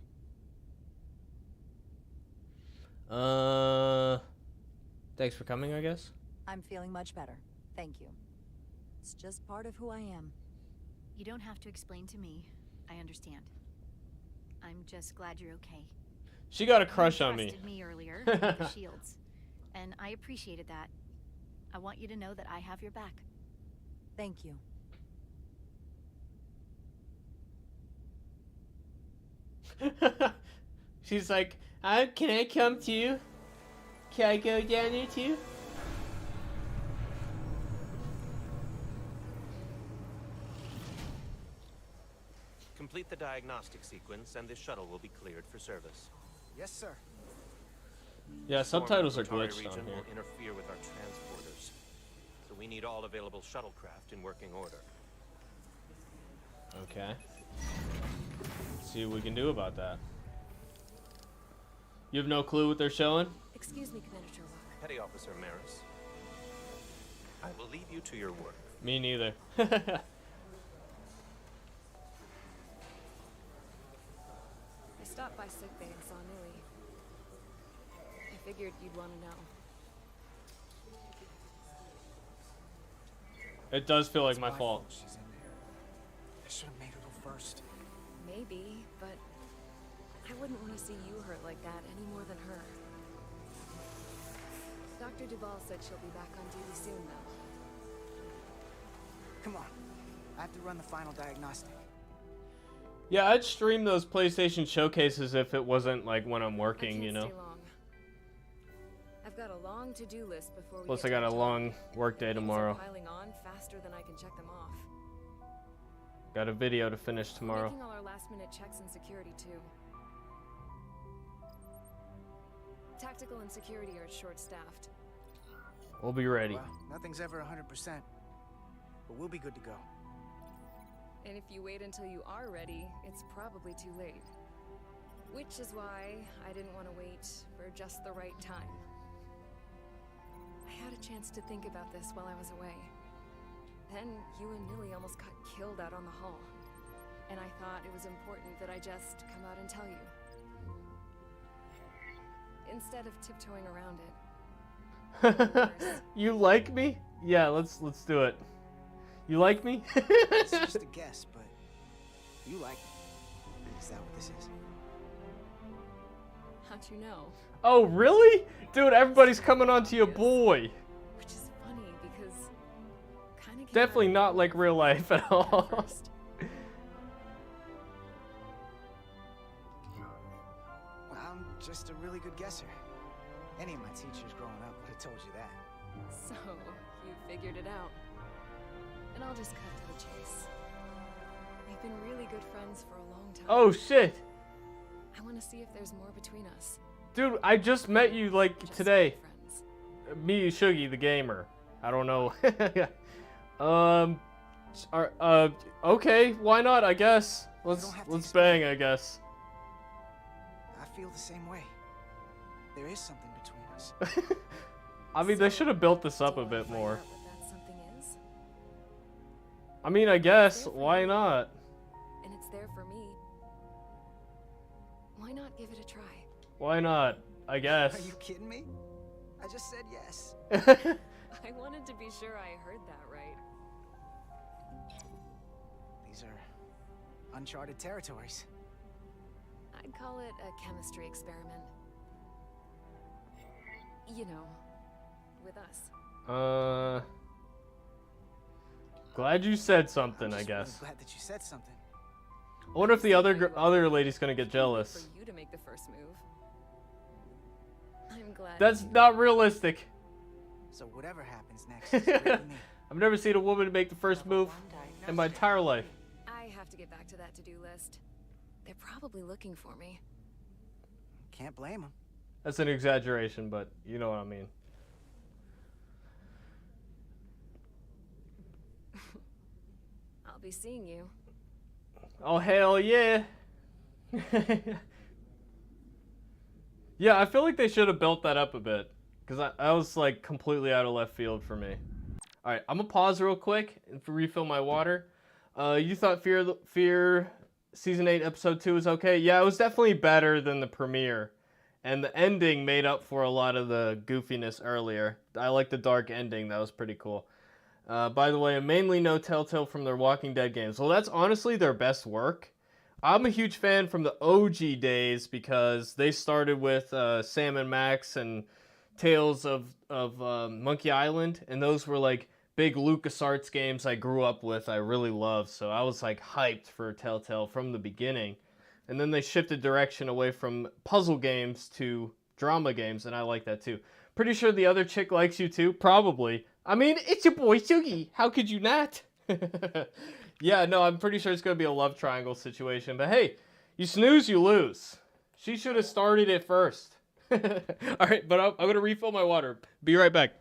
Speaker 1: Thanks for coming, I guess.
Speaker 4: I'm feeling much better. Thank you. It's just part of who I am.
Speaker 12: You don't have to explain to me. I understand. I'm just glad you're okay.
Speaker 1: She got a crush
Speaker 12: You
Speaker 1: on me.
Speaker 12: trusted me earlier with the shields, and I appreciated that. I want you to know that I have your back.
Speaker 4: Thank you.
Speaker 1: She's like, can I come too? Can I go down there too?
Speaker 5: Complete the diagnostic sequence, and this shuttle will be cleared for service.
Speaker 9: Yes, sir.
Speaker 1: Yeah, subtitles are
Speaker 5: Storm
Speaker 1: glitched on
Speaker 5: region
Speaker 1: here.
Speaker 5: will interfere with our transporters, so we need all available shuttlecraft in working order.
Speaker 1: Okay. Let's see what we can do about that. You have no clue what they're showing?
Speaker 11: Excuse me, Commander Sherlock.
Speaker 5: Petty Officer Maris, I will leave you to your work.
Speaker 1: Me neither.
Speaker 11: I stopped by sickbay and saw Millie. I figured you'd want to know.
Speaker 1: It does feel like my fault.
Speaker 9: She's in there. I should have made her go first.
Speaker 11: Maybe, but I wouldn't want to see you hurt like that any more than her. Dr. Duval said she'll be back on duty soon, though.
Speaker 9: Come on. I have to run the final diagnostic.
Speaker 1: Yeah, I'd stream those PlayStation showcases if it wasn't like when I'm working, you know.
Speaker 11: Stay long. I've got a long to-do list before we
Speaker 1: Plus,
Speaker 11: get
Speaker 1: I got
Speaker 11: to
Speaker 1: a
Speaker 11: the
Speaker 1: long work day
Speaker 11: Things are
Speaker 1: tomorrow.
Speaker 11: piling on faster than I can check them off.
Speaker 1: Got a video to finish
Speaker 11: We're
Speaker 1: tomorrow.
Speaker 11: making all our last-minute checks in security too. Tactical and security are short-staffed.
Speaker 1: We'll be ready.
Speaker 9: Well, nothing's ever 100%, but we'll be good to go.
Speaker 11: And if you wait until you are ready, it's probably too late. Which is why I didn't want to wait for just the right time. I had a chance to think about this while I was away. Then you and Nilly almost got killed out on the hull. And I thought it was important that I just come out and tell you. Instead of tiptoeing around it.
Speaker 1: You like me? Yeah, let's do it. You like me?
Speaker 9: It's just a guess, but you like me. Is that what this is?
Speaker 11: How'd you know?
Speaker 1: Oh, really? Dude, everybody's coming on to your boy.
Speaker 11: Which is funny because kind of
Speaker 1: Definitely not like real life at all.
Speaker 9: Well, I'm just a really good guesser. Any of my teachers growing up would have told you that.
Speaker 11: So, you figured it out. And I'll just cut to the chase. We've been really good friends for a long time.
Speaker 1: Oh, shit.
Speaker 11: I want to see if there's more between us.
Speaker 1: Dude, I just met you, like, today. Me, Shuggy, the gamer. I don't know. Okay, why not, I guess. Let's bang, I guess.
Speaker 9: I feel the same way. There is something between us.
Speaker 1: I mean, they should have built this up a bit more.
Speaker 11: What that something is?
Speaker 1: I mean, I guess, why not?
Speaker 11: And it's there for me. Why not give it a try?
Speaker 1: Why not? I guess.
Speaker 9: Are you kidding me? I just said yes.
Speaker 11: I wanted to be sure I heard that right.
Speaker 9: These are uncharted territories.
Speaker 11: I'd call it a chemistry experiment. You know, with us.
Speaker 1: Glad you said something, I guess.
Speaker 9: Really glad that you said something.
Speaker 1: I wonder if the other lady's gonna get jealous.
Speaker 11: For you to make the first move. I'm glad.
Speaker 1: That's not realistic.
Speaker 9: So whatever happens next is great with me.
Speaker 1: I've never seen a woman make the first move in my entire life.
Speaker 11: I have to get back to that to-do list. They're probably looking for me.
Speaker 9: Can't blame them.
Speaker 1: That's an exaggeration, but you know what I mean.
Speaker 11: I'll be seeing you.
Speaker 1: Oh, hell yeah. Yeah, I feel like they should have built that up a bit. Because I was, like, completely out of left field for me. Alright, I'm going to pause real quick and refill my water. You thought Fear Season 8 Episode 2 was okay? Yeah, it was definitely better than the premiere. And the ending made up for a lot of the goofiness earlier. I like the dark ending. That was pretty cool. By the way, I mainly know Telltale from their Walking Dead games. Well, that's honestly their best work. I'm a huge fan from the OG days because they started with Sam and Max and Tales of Monkey Island. And those were like big LucasArts games I grew up with. I really loved. So I was like hyped for Telltale from the beginning. And then they shifted direction away from puzzle games to drama games, and I like that too. Pretty sure the other chick likes you too? Probably. I mean, it's your boy Shuggy. How could you not? Yeah, no, I'm pretty sure it's going to be a love triangle situation. But hey, you snooze, you lose. She should have started it first. Alright, but I'm going to refill my water. Be right back.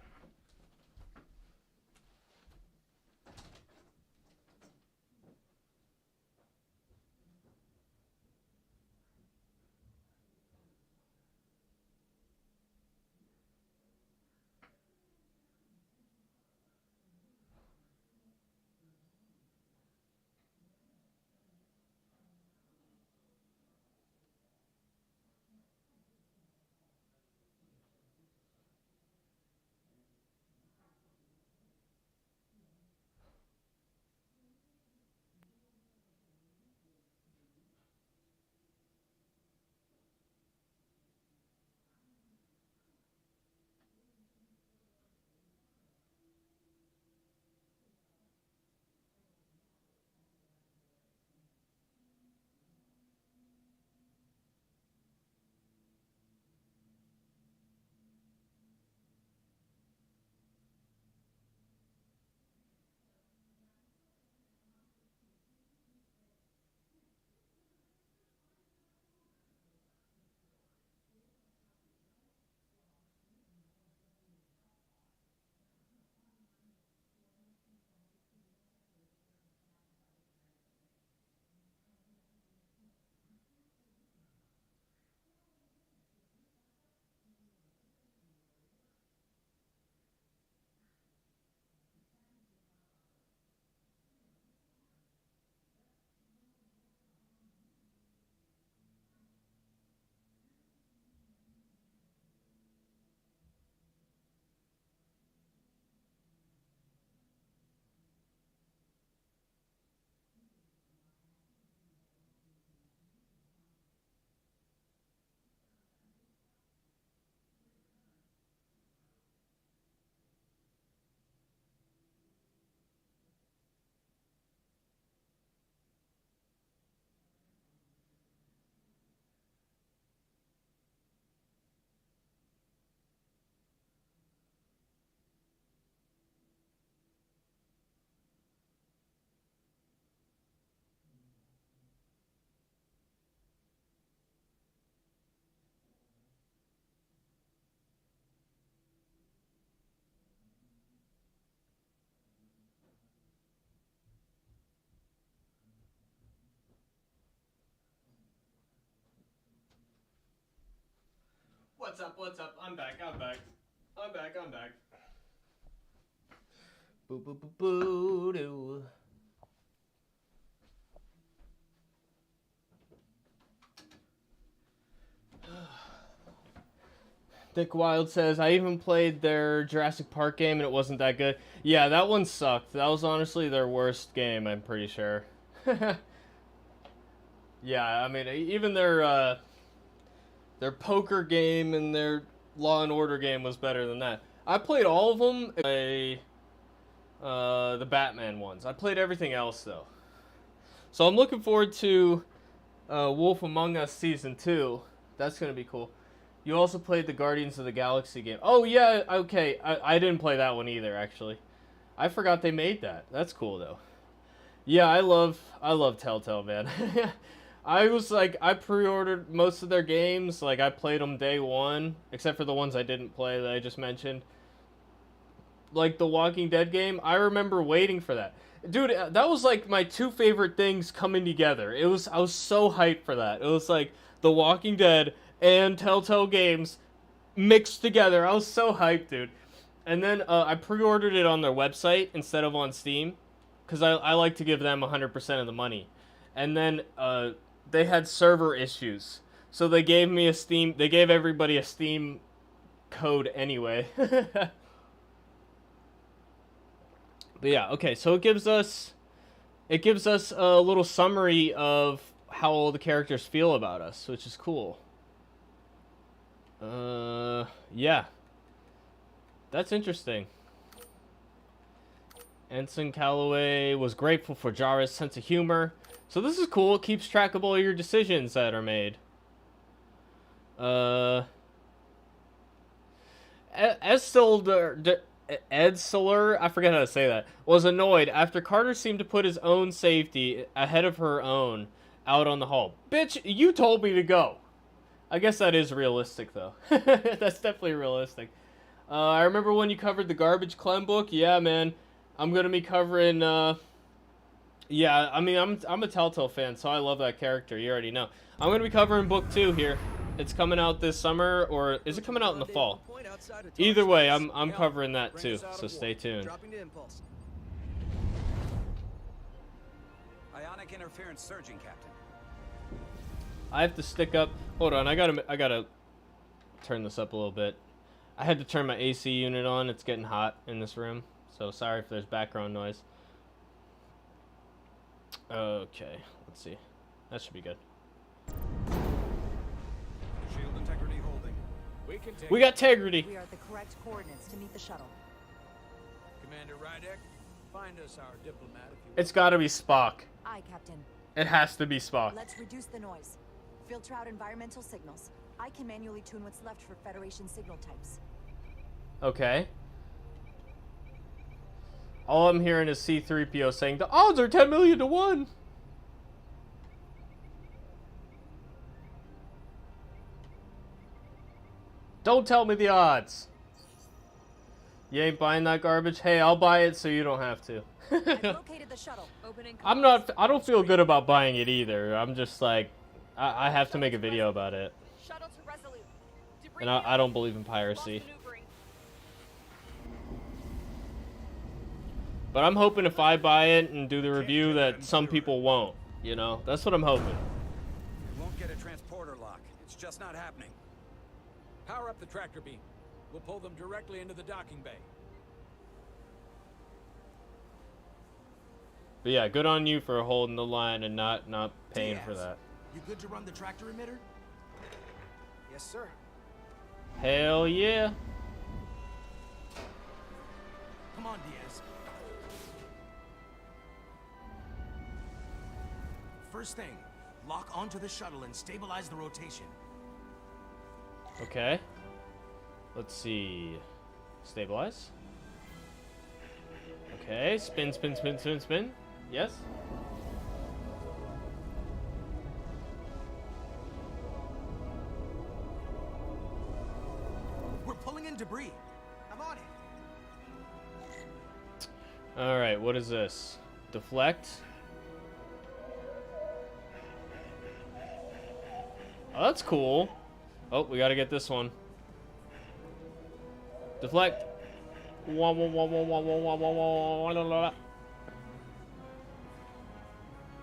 Speaker 1: What's up? What's up? I'm back. I'm back. I'm back. I'm back. Boo boo boo boo doo. Dick Wild says, I even played their Jurassic Park game and it wasn't that good. Yeah, that one sucked. That was honestly their worst game, I'm pretty sure. Yeah, I mean, even their poker game and their Law and Order game was better than that. I played all of them. The Batman ones. I played everything else, though. So I'm looking forward to Wolf Among Us Season 2. That's going to be cool. You also played the Guardians of the Galaxy game. Oh, yeah, okay. I didn't play that one either, actually. I forgot they made that. That's cool, though. Yeah, I love Telltale, man. I was like, I pre-ordered most of their games. Like, I played them day one, except for the ones I didn't play that I just mentioned. Like, the Walking Dead game, I remember waiting for that. Dude, that was like my two favorite things coming together. I was so hyped for that. It was like The Walking Dead and Telltale games mixed together. I was so hyped, dude. And then I pre-ordered it on their website instead of on Steam, because I like to give them 100% of the money. And then they had server issues, so they gave everybody a Steam code anyway. But yeah, okay, so it gives us a little summary of how all the characters feel about us, which is cool. Yeah. That's interesting. Ensign Calloway was grateful for Jara's sense of humor. So this is cool. It keeps track of all your decisions that are made. Edsler, I forget how to say that, was annoyed after Carter seemed to put his own safety ahead of her own out on the hall. Bitch, you told me to go. I guess that is realistic, though. That's definitely realistic. I remember when you covered the Garbage Clem book. Yeah, man. I'm going to be covering... yeah, I mean, I'm a Telltale fan, so I love that character. You already know. I'm going to be covering book 2 here. It's coming out this summer, or is it coming out in the fall? Either way, I'm covering that too, so stay tuned.
Speaker 8: Ionic interference surging, Captain.
Speaker 1: I have to stick up. Hold on, I gotta turn this up a little bit. I had to turn my AC unit on. It's getting hot in this room, so sorry if there's background noise. Okay, let's see. That should be good.
Speaker 8: Shield integrity holding.
Speaker 1: We got integrity.
Speaker 4: We are at the correct coordinates to meet the shuttle.
Speaker 2: Commander Rydek, find us our diplomat if you
Speaker 1: It's gotta be Spock.
Speaker 4: Aye, Captain.
Speaker 1: It has to be Spock.
Speaker 4: Let's reduce the noise. Filter out environmental signals. I can manually tune what's left for Federation signal types.
Speaker 1: Okay. All I'm hearing is C-3PO saying, the odds are 10 million to 1. Don't tell me the odds. You ain't buying that garbage? Hey, I'll buy it so you don't have to.
Speaker 4: I've located the shuttle.
Speaker 1: I don't feel good about buying it either. I'm just like, I have to make a video about it.
Speaker 11: Shuttle to Resolute.
Speaker 1: And I don't believe in piracy. But I'm hoping if I buy it and do the review that some people won't. You know? That's what I'm hoping.
Speaker 8: You won't get a transporter lock. It's just not happening.
Speaker 2: power up the tractor beam. We'll pull them directly into the docking bay.
Speaker 1: But yeah, good on you for holding the line and not paying for that.
Speaker 3: You good to run the tractor emitter?
Speaker 9: Yes, sir.
Speaker 1: Hell yeah.
Speaker 3: Come on, Diaz. First thing, lock onto the shuttle and stabilize the rotation.
Speaker 1: Okay. Let's see. Stabilize. Okay, spin, spin, spin, spin, spin. Yes.
Speaker 3: We're pulling in debris.
Speaker 9: I'm on it.
Speaker 1: All right, what is this? Deflect. Oh, that's cool. Oh, we gotta get this one. Deflect.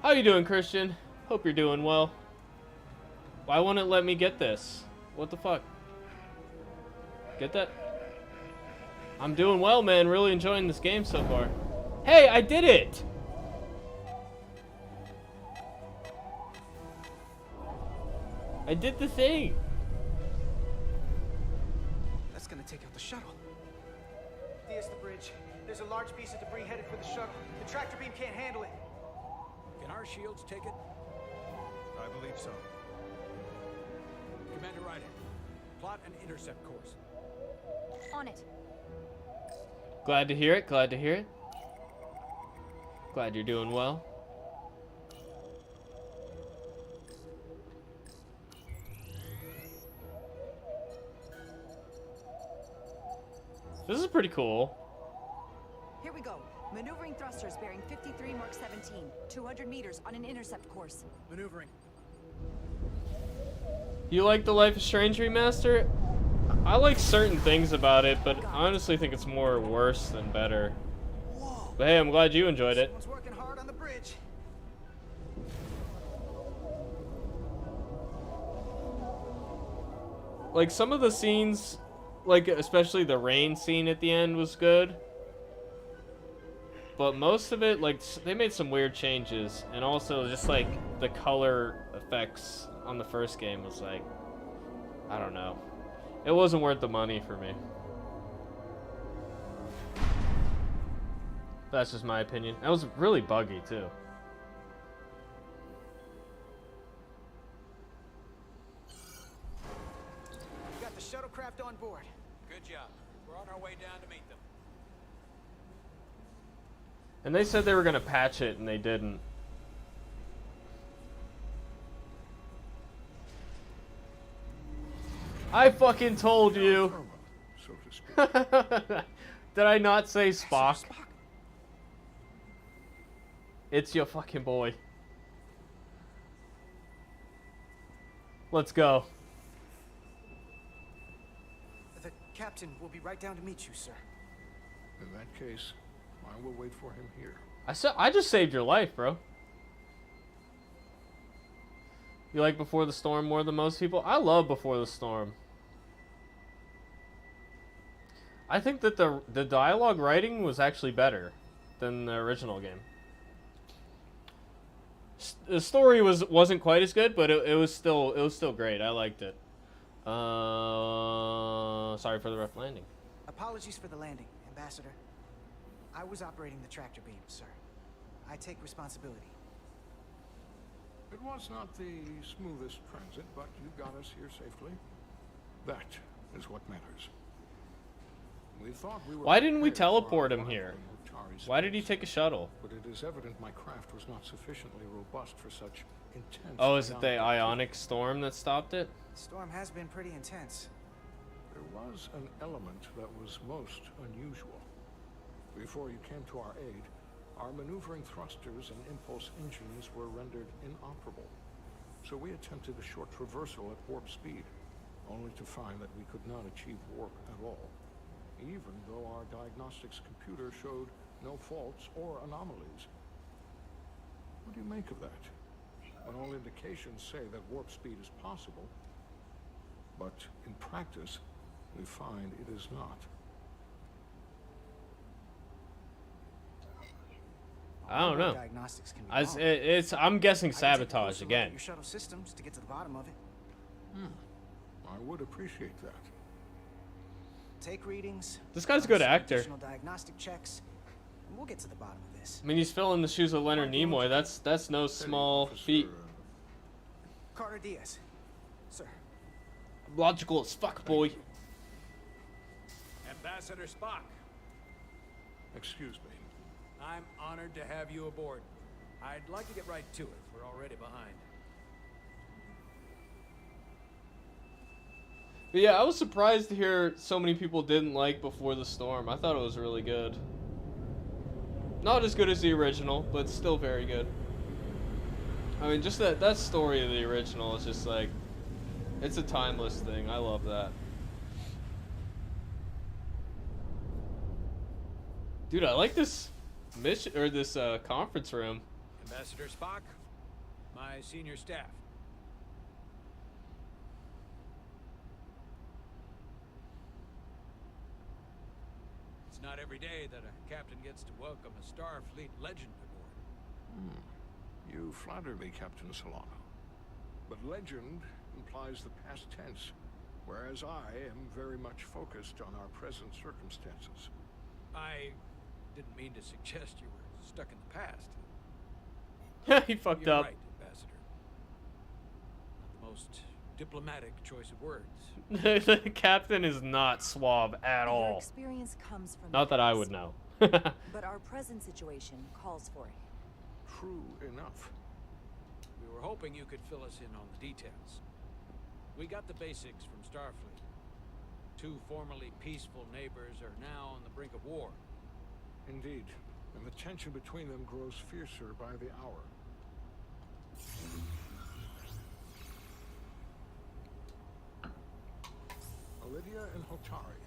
Speaker 1: How you doing, Christian? Hope you're doing well. Why won't it let me get this? What the fuck? Get that? I'm doing well, man. Really enjoying this game so far. Hey, I did it! I did the thing.
Speaker 9: That's gonna take out the shuttle. There's the bridge. There's a large piece of debris headed for the shuttle. The tractor beam can't handle it.
Speaker 2: Can our shields take it?
Speaker 8: I believe so.
Speaker 2: Commander Ryder, plot an intercept course.
Speaker 4: On it.
Speaker 1: Glad to hear it. Glad to hear it. Glad you're doing well. This is pretty cool.
Speaker 4: Here we go. Maneuvering thrusters bearing 53 Mark 17. 200 meters on an intercept course.
Speaker 9: Maneuvering.
Speaker 1: You like the Life is Strange remaster? I like certain things about it, but I honestly think it's more worse than better.
Speaker 9: Whoa.
Speaker 1: But hey, I'm glad you enjoyed it.
Speaker 9: Someone's working hard on the bridge.
Speaker 1: Like some of the scenes, like especially the rain scene at the end was good. But most of it, like, they made some weird changes. And also, just, like, the color effects on the first game was, like, I don't know. It wasn't worth the money for me. That's just my opinion. That was really buggy, too.
Speaker 9: We got the shuttlecraft on board.
Speaker 2: Good job. We're on our way down to meet them.
Speaker 1: And they said they were going to patch it, and they didn't. I fucking told you. Did I not say Spock? It's your fucking boy. Let's go.
Speaker 9: The captain will be right down to meet you, sir.
Speaker 15: In that case, I will wait for him here.
Speaker 1: I just saved your life, bro. You like Before the Storm more than most people? I love Before the Storm. I think that the dialogue writing was actually better than the original game. The story wasn't quite as good, but it was still great. I liked it. Sorry for the rough landing.
Speaker 9: Apologies for the landing, Ambassador. I was operating the tractor beam, sir. I take responsibility.
Speaker 15: It was not the smoothest transit, but you got us here safely. That is what matters. We thought we were.
Speaker 1: Why didn't we teleport him here? Why did he take a shuttle?
Speaker 15: But it is evident my craft was not sufficiently robust for such intense.
Speaker 1: Oh, is it the ionic storm that stopped it?
Speaker 9: The storm has been pretty intense.
Speaker 15: There was an element that was most unusual. Before you came to our aid, our maneuvering thrusters and impulse engines were rendered inoperable. So we attempted a short traversal at warp speed, only to find that we could not achieve warp at all, even though our diagnostics computer showed no faults or anomalies. What do you make of that? When all indications say that warp speed is possible, but in practice, we find it is not.
Speaker 1: I don't know.
Speaker 9: Diagnostics can be wrong.
Speaker 1: I'm guessing sabotage again.
Speaker 9: Your shuttle systems to get to the bottom of it.
Speaker 15: I would appreciate that.
Speaker 9: Take readings.
Speaker 1: This guy's a good actor.
Speaker 9: Additional diagnostic checks, and we'll get to the bottom of this.
Speaker 1: I mean, he's filling the shoes of Leonard Nimoy. That's no small feat.
Speaker 9: Carter Diaz, sir.
Speaker 1: Logical as fuck, boy.
Speaker 2: Ambassador Spock.
Speaker 15: Excuse me.
Speaker 2: I'm honored to have you aboard. I'd like to get right to it. We're already behind.
Speaker 1: But yeah, I was surprised to hear so many people didn't like Before the Storm. I thought it was really good. Not as good as the original, but still very good. I mean, just that story of the original is just like, it's a timeless thing. I love that. Dude, I like this mission or this conference room.
Speaker 2: Ambassador Spock, my senior staff. It's not every day that a captain gets to welcome a Starfleet legend aboard.
Speaker 15: You flatter me, Captain Solano. But legend implies the past tense, whereas I am very much focused on our present circumstances.
Speaker 2: I didn't mean to suggest you were stuck in the past.
Speaker 1: He fucked
Speaker 2: You're
Speaker 1: up.
Speaker 2: right, Ambassador. Not the most diplomatic choice of words.
Speaker 1: The captain is not suave at
Speaker 4: Your
Speaker 1: all.
Speaker 4: experience comes from
Speaker 1: Not
Speaker 4: the
Speaker 1: that I
Speaker 4: past.
Speaker 1: would know.
Speaker 4: But our present situation calls for it.
Speaker 15: True enough.
Speaker 2: We were hoping you could fill us in on the details. We got the basics from Starfleet. Two formerly peaceful neighbors are now on the brink of war.
Speaker 15: Indeed. And the tension between them grows fiercer by the hour. Lydia and Hotari.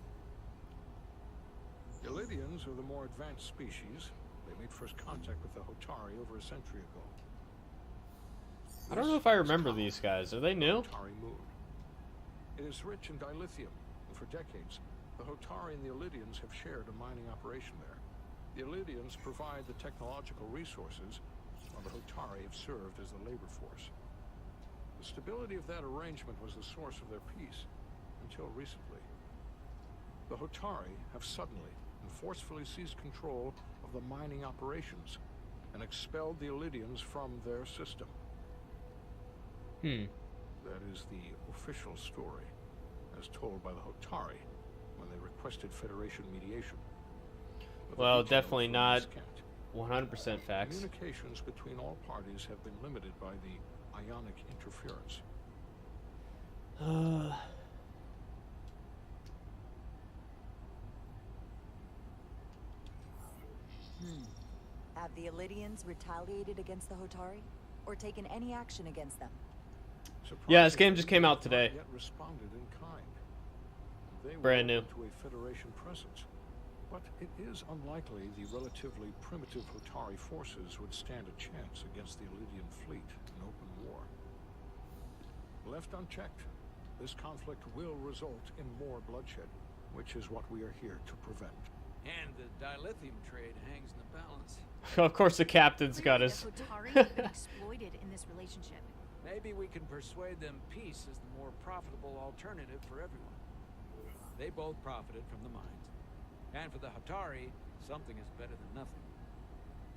Speaker 15: The Lydians are the more advanced species. They made first contact with the Hotari over a century ago.
Speaker 1: I don't know if I remember these guys. Are they new?
Speaker 15: Hotari moon. It is rich in dilithium, and for decades, the Hotari and the Illydians have shared a mining operation there. The Illydians provide the technological resources, while the Hotari have served as the labor force. The stability of that arrangement was the source of their peace, until recently. The Hotari have suddenly and forcefully seized control of the mining operations and expelled the Illydians from their system. That is the official story, as told by the Hotari when they requested Federation mediation. But the
Speaker 1: Well,
Speaker 15: details
Speaker 1: definitely
Speaker 15: remain
Speaker 1: not
Speaker 15: scant.
Speaker 1: 100% facts.
Speaker 15: Communications between all parties have been limited by the ionic interference.
Speaker 4: Have the Illydians retaliated against the Hotari? Or taken any action against them?
Speaker 1: Yeah, this game just came out today.
Speaker 15: Yet responded in kind. They
Speaker 1: Brand new.
Speaker 15: To a Federation presence. But it is unlikely the relatively primitive Hotari forces would stand a chance against the Illydian fleet in open war. Left unchecked, this conflict will result in more bloodshed, which is what we are here to prevent.
Speaker 2: And the dilithium trade hangs in the balance.
Speaker 1: Of course, the captain's got his.
Speaker 12: The Hotari have been exploited in this relationship.
Speaker 2: Maybe we can persuade them peace is the more profitable alternative for everyone. They both profited from the mines. And for the Hotari, something is better than nothing.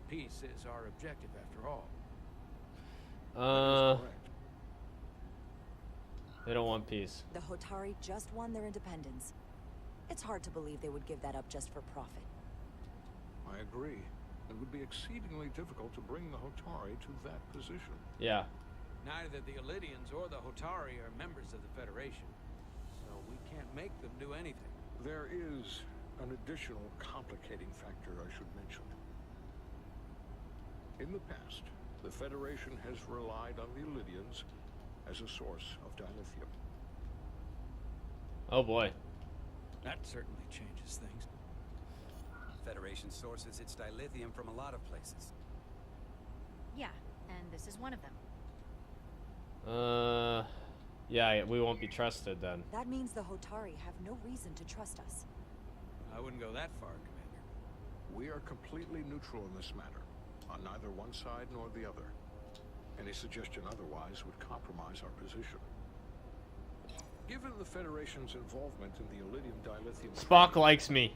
Speaker 2: Peace is our objective after all.
Speaker 1: They don't want peace.
Speaker 4: The Hotari just won their independence. It's hard to believe they would give that up just for profit.
Speaker 15: I agree. It would be exceedingly difficult to bring the Hotari to that position.
Speaker 1: Yeah.
Speaker 2: Neither the Illydians or the Hotari are members of the Federation, so we can't make them do anything.
Speaker 15: There is an additional complicating factor I should mention. In the past, the Federation has relied on the Illydians as a source of dilithium.
Speaker 1: Oh boy.
Speaker 2: That certainly changes things.
Speaker 16: Federation sources its dilithium from a lot of places.
Speaker 12: Yeah, and this is one of them.
Speaker 1: Yeah, we won't be trusted then.
Speaker 4: That means the Hotari have no reason to trust us.
Speaker 2: I wouldn't go that far, Commander.
Speaker 15: We are completely neutral in this matter, on neither one side nor the other. Any suggestion otherwise would compromise our position. Given the Federation's involvement in the Illydium dilithium...
Speaker 1: Spock likes me.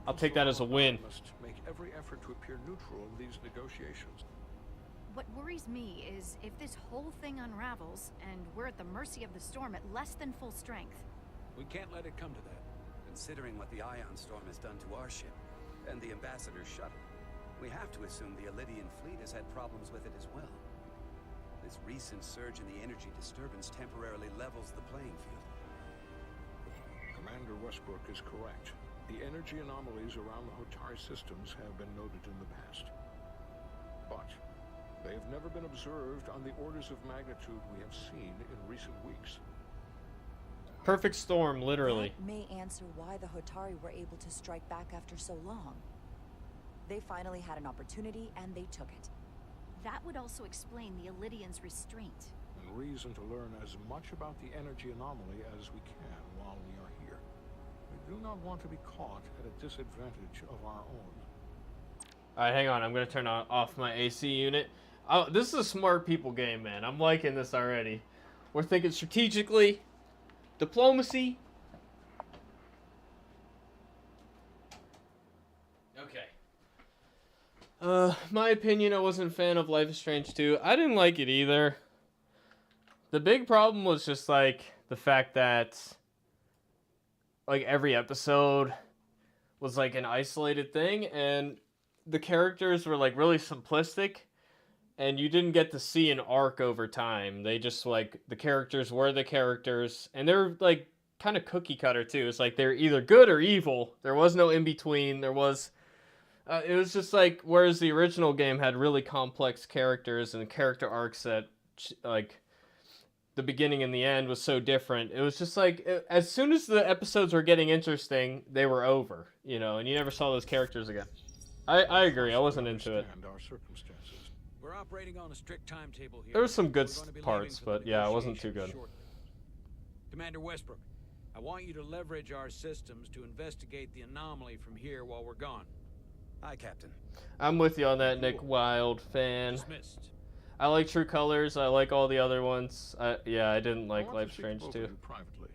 Speaker 1: I'll take that as a win.
Speaker 15: Must make every effort to appear neutral in these negotiations.
Speaker 12: What worries me is if this whole thing unravels, and we're at the mercy of the storm at less than full strength.
Speaker 2: We can't let it come to that.
Speaker 16: Considering what the Ion Storm has done to our ship, and the Ambassador's shuttle, we have to assume the Illydian fleet has had problems with it as well. This recent surge in the energy disturbance temporarily levels the playing field.
Speaker 15: Commander Westbrook is correct. The energy anomalies around the Hotari systems have been noted in the past. But they have never been observed on the orders of magnitude we have seen in recent weeks.
Speaker 1: Perfect storm, literally.
Speaker 4: That may answer why the Hotari were able to strike back after so long. They finally had an opportunity, and they took it.
Speaker 12: That would also explain the Illidian's restraint.
Speaker 15: And reason to learn as much about the energy anomaly as we can while we are here. We do not want to be caught at a disadvantage of our own.
Speaker 1: Alright, hang on. I'm going to turn off my AC unit. Oh, this is a smart people game, man. I'm liking this already. We're thinking strategically. Diplomacy. Okay. My opinion, I wasn't a fan of Life is Strange 2. I didn't like it either. The big problem was just, like, the fact that, like, every episode was, like, an isolated thing, and the characters were, like, really simplistic, and you didn't get to see an arc over time. They just, like, the characters were the characters, and they're, like, kind of cookie cutter, too. It's like they're either good or evil. There was no in-between. There was... it was just like, whereas the original game had really complex characters and character arcs that, like, the beginning and the end was so different. It was just like, as soon as the episodes were getting interesting, they were over, you know, and you never saw those characters again. I agree, I wasn't into it.
Speaker 2: We're operating on a strict timetable here.
Speaker 1: There were some good parts, but yeah, it wasn't too good.
Speaker 2: Commander Westbrook, I want you to leverage our systems to investigate the anomaly from here while we're gone.
Speaker 16: Aye, Captain.
Speaker 1: I'm with you on that, Nick Wilde fan.
Speaker 2: Dismissed.
Speaker 1: I like True Colors. I like all the other ones. Yeah, I didn't like Life is Strange 2.
Speaker 15: Privately.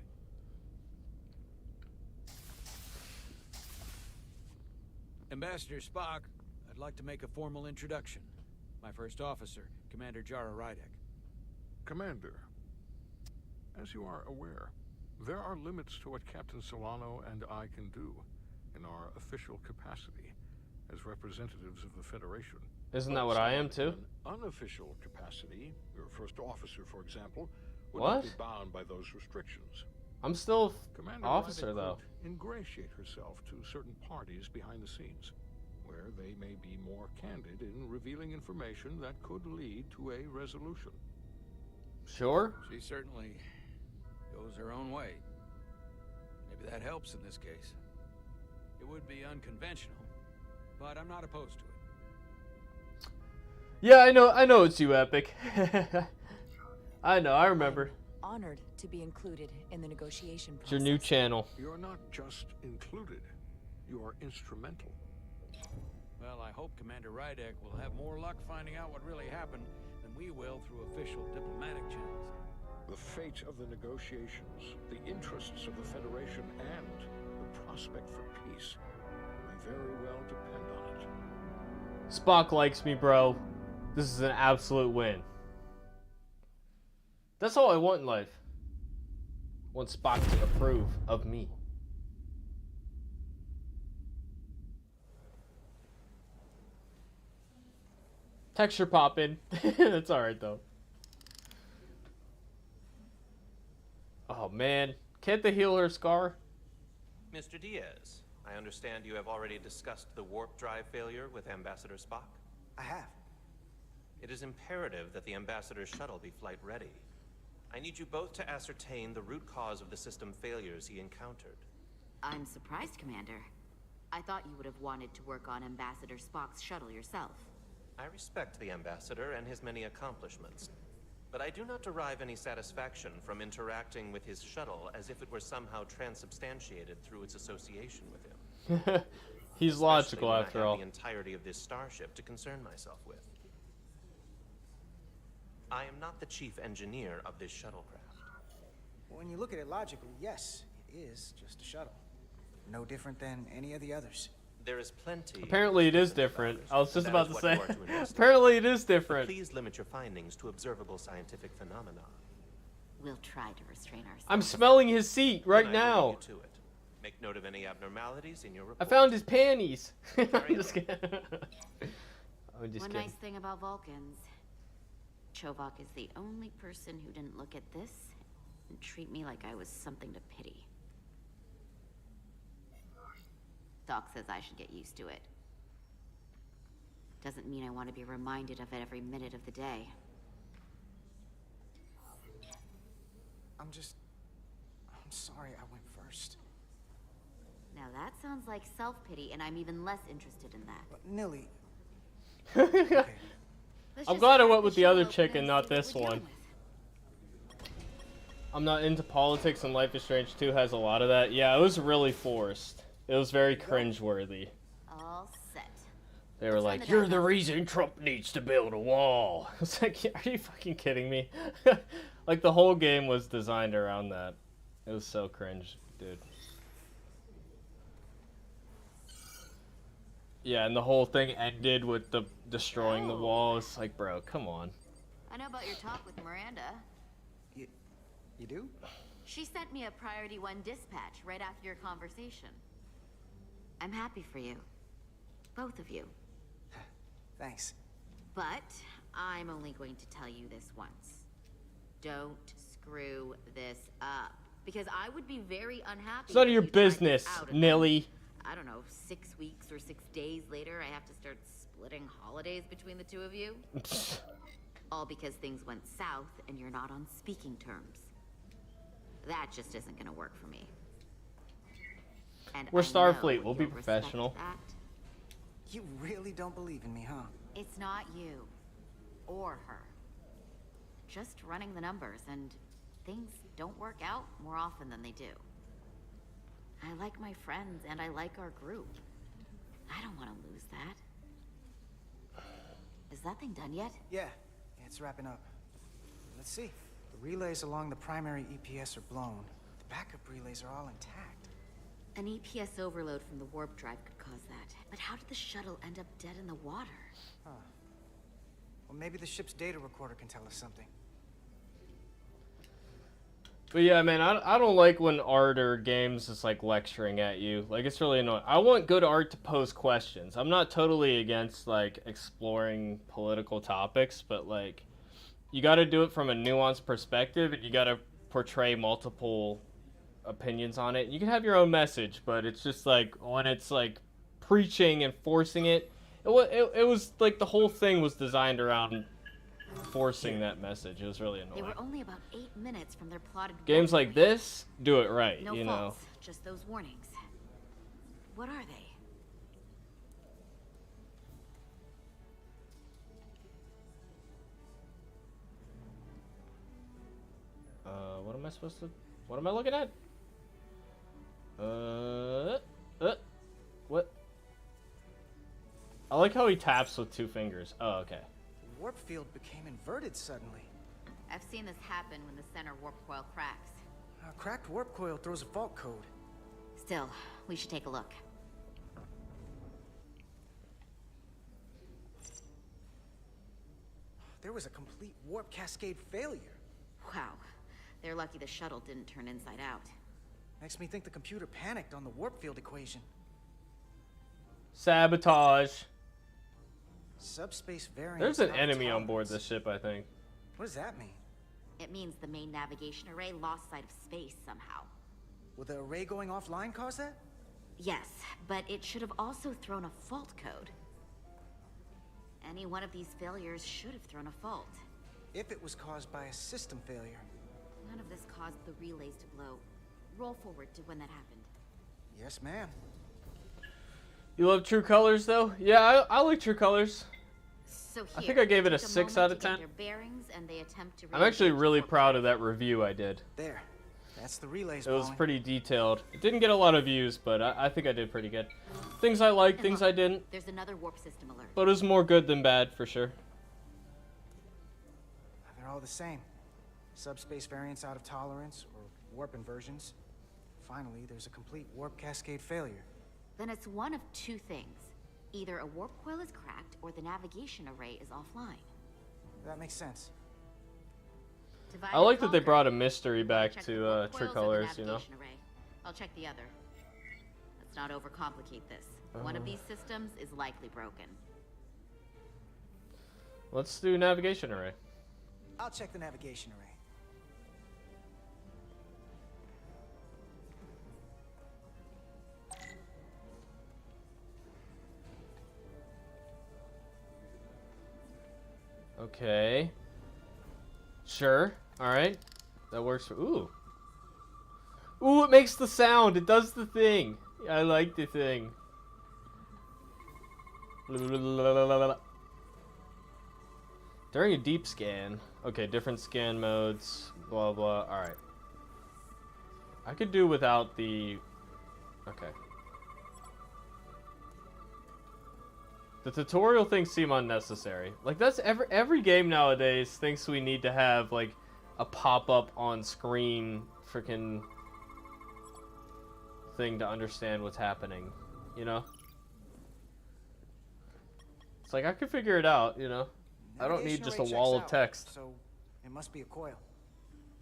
Speaker 2: Ambassador Spock, I'd like to make a formal introduction. My first officer, Commander Jara Rydek.
Speaker 15: Commander, as you are aware, there are limits to what Captain Solano and I can do in our official capacity as representatives of the Federation.
Speaker 1: Isn't that what I am too?
Speaker 15: In unofficial capacity, your first officer, for example, would
Speaker 1: What?
Speaker 15: not be bound by those restrictions.
Speaker 1: I'm still
Speaker 15: Commander
Speaker 1: officer
Speaker 15: Rydek
Speaker 1: though.
Speaker 15: could ingratiate herself to certain parties behind the scenes, where they may be more candid in revealing information that could lead to a resolution.
Speaker 1: Sure.
Speaker 2: She certainly goes her own way. Maybe that helps in this case. It would be unconventional, but I'm not opposed to it.
Speaker 1: Yeah, I know it's you, Epic. I know, I remember.
Speaker 4: Honored to be included in the negotiation process.
Speaker 1: It's your new channel.
Speaker 15: You're not just included, you are instrumental.
Speaker 2: Well, I hope Commander Rydek will have more luck finding out what really happened than we will through official diplomatic channels.
Speaker 15: The fate of the negotiations, the interests of the Federation, and the prospect for peace may very well depend on it.
Speaker 1: Spock likes me, bro. This is an absolute win. That's all I want in life. I want Spock to approve of me. Texture popping. That's alright though. Oh man. Can't they heal her scar?
Speaker 5: Mr. Diaz, I understand you have already discussed the warp drive failure with Ambassador Spock?
Speaker 9: I have.
Speaker 5: It is imperative that the Ambassador's shuttle be flight ready. I need you both to ascertain the root cause of the system failures he encountered.
Speaker 10: I'm surprised, Commander. I thought you would have wanted to work on Ambassador Spock's shuttle yourself.
Speaker 5: I respect the Ambassador and his many accomplishments, but I do not derive any satisfaction from interacting with his shuttle as if it were somehow transubstantiated through its association with him.
Speaker 1: He's logical
Speaker 5: Especially when
Speaker 1: after
Speaker 5: I have
Speaker 1: all.
Speaker 5: the entirety of this starship to concern myself with. I am not the chief engineer of this shuttlecraft.
Speaker 9: When you look at it logically, yes, it is just a shuttle. No different than any of the others.
Speaker 5: There is plenty.
Speaker 1: Apparently it is different. I was just
Speaker 5: That
Speaker 1: about
Speaker 5: is
Speaker 1: to
Speaker 5: what
Speaker 1: say.
Speaker 5: you are to investigate.
Speaker 1: Apparently it is different.
Speaker 5: But please limit your findings to observable scientific phenomena.
Speaker 10: We'll try to restrain ourselves.
Speaker 1: I'm smelling his seat right
Speaker 5: Then I will
Speaker 1: now.
Speaker 5: leave you to it. Make note of any abnormalities in your report.
Speaker 1: I found his panties. I'm just kidding. I'm just
Speaker 10: One
Speaker 1: kidding.
Speaker 10: nice thing about Vulcans, Chovak is the only person who didn't look at this and treat me like I was something to pity. Doc says I should get used to it. Doesn't mean I want to be reminded of it every minute of the day.
Speaker 9: I'm sorry I went first.
Speaker 10: Now that sounds like self-pity, and I'm even less interested in that.
Speaker 9: But Nilly...
Speaker 1: I'm glad I went with the other chick and not this one. I'm not into politics, and Life is Strange 2 has a lot of that. Yeah, it was really forced. It was very cringeworthy.
Speaker 10: All set.
Speaker 1: They were like, "You're the reason Trump needs to build a wall." It's like, are you fucking kidding me? Like, the whole game was designed around that. It was so cringe, dude. Yeah, and the whole thing ended with the destroying the wall. It's like, bro, come on.
Speaker 10: I know about your talk with Miranda.
Speaker 9: You do?
Speaker 10: She sent me a Priority 1 dispatch right after your conversation. I'm happy for you. Both of you.
Speaker 9: Thanks.
Speaker 10: But I'm only going to tell you this once. Don't screw this up. Because I would be very unhappy.
Speaker 1: It's none of your business, Nilly.
Speaker 10: I don't know, 6 weeks or 6 days later, I have to start splitting holidays between the two of you. All because things went south and you're not on speaking terms. That just isn't gonna work for me. And
Speaker 1: we're Starfleet. We'll be professional.
Speaker 9: You really don't believe in me, huh?
Speaker 10: It's not you. Or her. Just running the numbers, and things don't work out more often than they do. I like my friends, and I like our group. I don't want to lose that. Is that thing done yet?
Speaker 9: Yeah, it's wrapping up. Let's see. The relays along the primary EPS are blown. The backup relays are all intact.
Speaker 10: An EPS overload from the warp drive could cause that. But how did the shuttle end up dead in the water?
Speaker 9: Huh. Well, maybe the ship's data recorder can tell us something.
Speaker 1: But yeah, man, I don't like when art or games is like lecturing at you. Like, it's really annoying. I want good art to pose questions. I'm not totally against like exploring political topics, but like, you got to do it from a nuanced perspective, and you got to portray multiple opinions on it. You can have your own message, but it's just like when it's like preaching and forcing it. It was like the whole thing was designed around forcing that message. It was really annoying.
Speaker 10: They were only about 8 minutes from their plotted
Speaker 1: games like this do it right,
Speaker 10: no
Speaker 1: you
Speaker 10: faults,
Speaker 1: know.
Speaker 10: Just those warnings. What are they?
Speaker 1: What am I supposed to... What am I looking at? What? I like how he taps with 2 fingers. Oh, okay.
Speaker 9: The warp field became inverted suddenly.
Speaker 10: I've seen this happen when the center warp coil cracks.
Speaker 9: A cracked warp coil throws a fault code.
Speaker 10: Still, we should take a look.
Speaker 9: There was a complete warp cascade failure.
Speaker 10: Wow. They're lucky the shuttle didn't turn inside out.
Speaker 9: Makes me think the computer panicked on the warp field equation.
Speaker 1: Sabotage.
Speaker 9: Subspace variance.
Speaker 1: There's an enemy on board this ship, I think.
Speaker 9: What does that mean?
Speaker 10: It means the main navigation array lost sight of space somehow.
Speaker 9: Will the array going offline cause that?
Speaker 10: Yes, but it should have also thrown a fault code. Any one of these failures should have thrown a fault.
Speaker 9: If it was caused by a system failure.
Speaker 10: None of this caused the relays to blow. Roll forward to when that happened.
Speaker 9: Yes, ma'am.
Speaker 1: You love True Colors, though? Yeah, I like True Colors.
Speaker 10: So here,
Speaker 1: I think I gave it a 6 out of 10. I'm actually really proud of that review I did.
Speaker 9: There. That's the relays.
Speaker 1: It was pretty detailed. It didn't get a lot of views, but I think I did pretty good. Things I liked, things I didn't.
Speaker 10: There's another warp system alert.
Speaker 1: But it was more good than bad, for sure.
Speaker 9: They're all the same. Subspace variance out of tolerance, or warp inversions. Finally, there's a complete warp cascade failure.
Speaker 10: Then it's one of 2 things. Either a warp coil is cracked, or the navigation array is offline.
Speaker 9: That makes sense.
Speaker 1: I like that they brought a mystery back to True Colors, you know?
Speaker 10: Array. I'll check the other. Let's not overcomplicate this. One of these systems is likely broken.
Speaker 1: Let's do navigation array.
Speaker 9: I'll check the navigation array.
Speaker 1: Okay. Sure. Alright. That works for... Ooh. Ooh, it makes the sound. It does the thing. I like the thing. During a deep scan. Okay, different scan modes. Blah, blah. Alright. I could do without the... Okay. The tutorial things seem unnecessary. Like, that's every game nowadays thinks we need to have, like, a pop-up on screen freaking thing to understand what's happening, you know? It's like, I could figure it out, you know? I don't need just a wall of text.
Speaker 9: So, it must be a coil.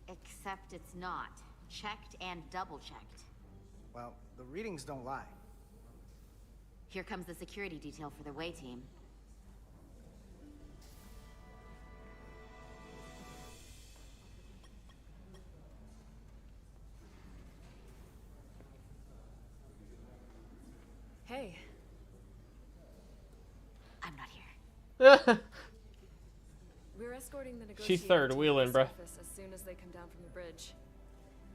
Speaker 10: Except it's not. Checked and double-checked.
Speaker 9: Well, the readings don't lie.
Speaker 10: Here comes the security detail for the way team.
Speaker 11: Hey.
Speaker 10: I'm not here.
Speaker 11: We're escorting the negotiator
Speaker 1: She's third
Speaker 11: team
Speaker 1: wheeling,
Speaker 11: to the
Speaker 1: bruh.
Speaker 11: surface as soon as they come down from the bridge.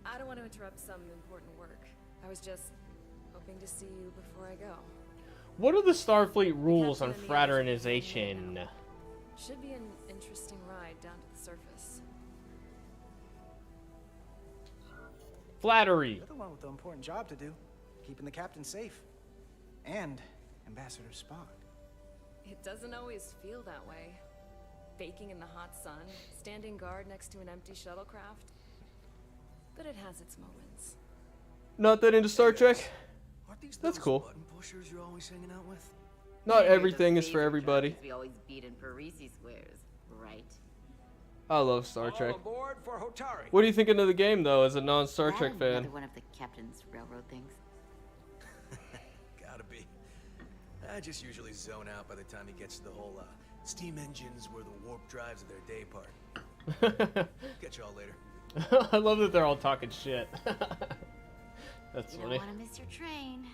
Speaker 11: I don't want to interrupt some important work. I was just hoping to see you before I go.
Speaker 1: What are the Starfleet rules on
Speaker 11: Captain and the others are
Speaker 1: fraternization?
Speaker 11: now. Should be an interesting ride down to the surface.
Speaker 1: Flattery.
Speaker 9: You're the one with the important job to do. Keeping the captain safe. And Ambassador Spock.
Speaker 11: It doesn't always feel that way. Baking in the hot sun, standing guard next to an empty shuttlecraft. But it has its moments.
Speaker 1: Not that into Star Trek?
Speaker 2: Aren't these
Speaker 1: That's
Speaker 2: those
Speaker 1: cool.
Speaker 2: button pushers you're always hanging out with?
Speaker 1: Not everything is for everybody.
Speaker 10: We always beat in Parisi squares, right?
Speaker 1: I love Star Trek.
Speaker 2: All aboard for Hotari.
Speaker 1: What are you thinking of the game, though, as a non-Star
Speaker 10: That
Speaker 1: Trek
Speaker 10: and
Speaker 1: fan?
Speaker 10: Another one of the captain's railroad things.
Speaker 2: Gotta be. I just usually zone out by the time he gets to the whole steam engines were the warp drives of their day part. Catch y'all later.
Speaker 1: I love that they're all talking shit. That's
Speaker 10: You
Speaker 1: funny.
Speaker 10: don't want to miss your train.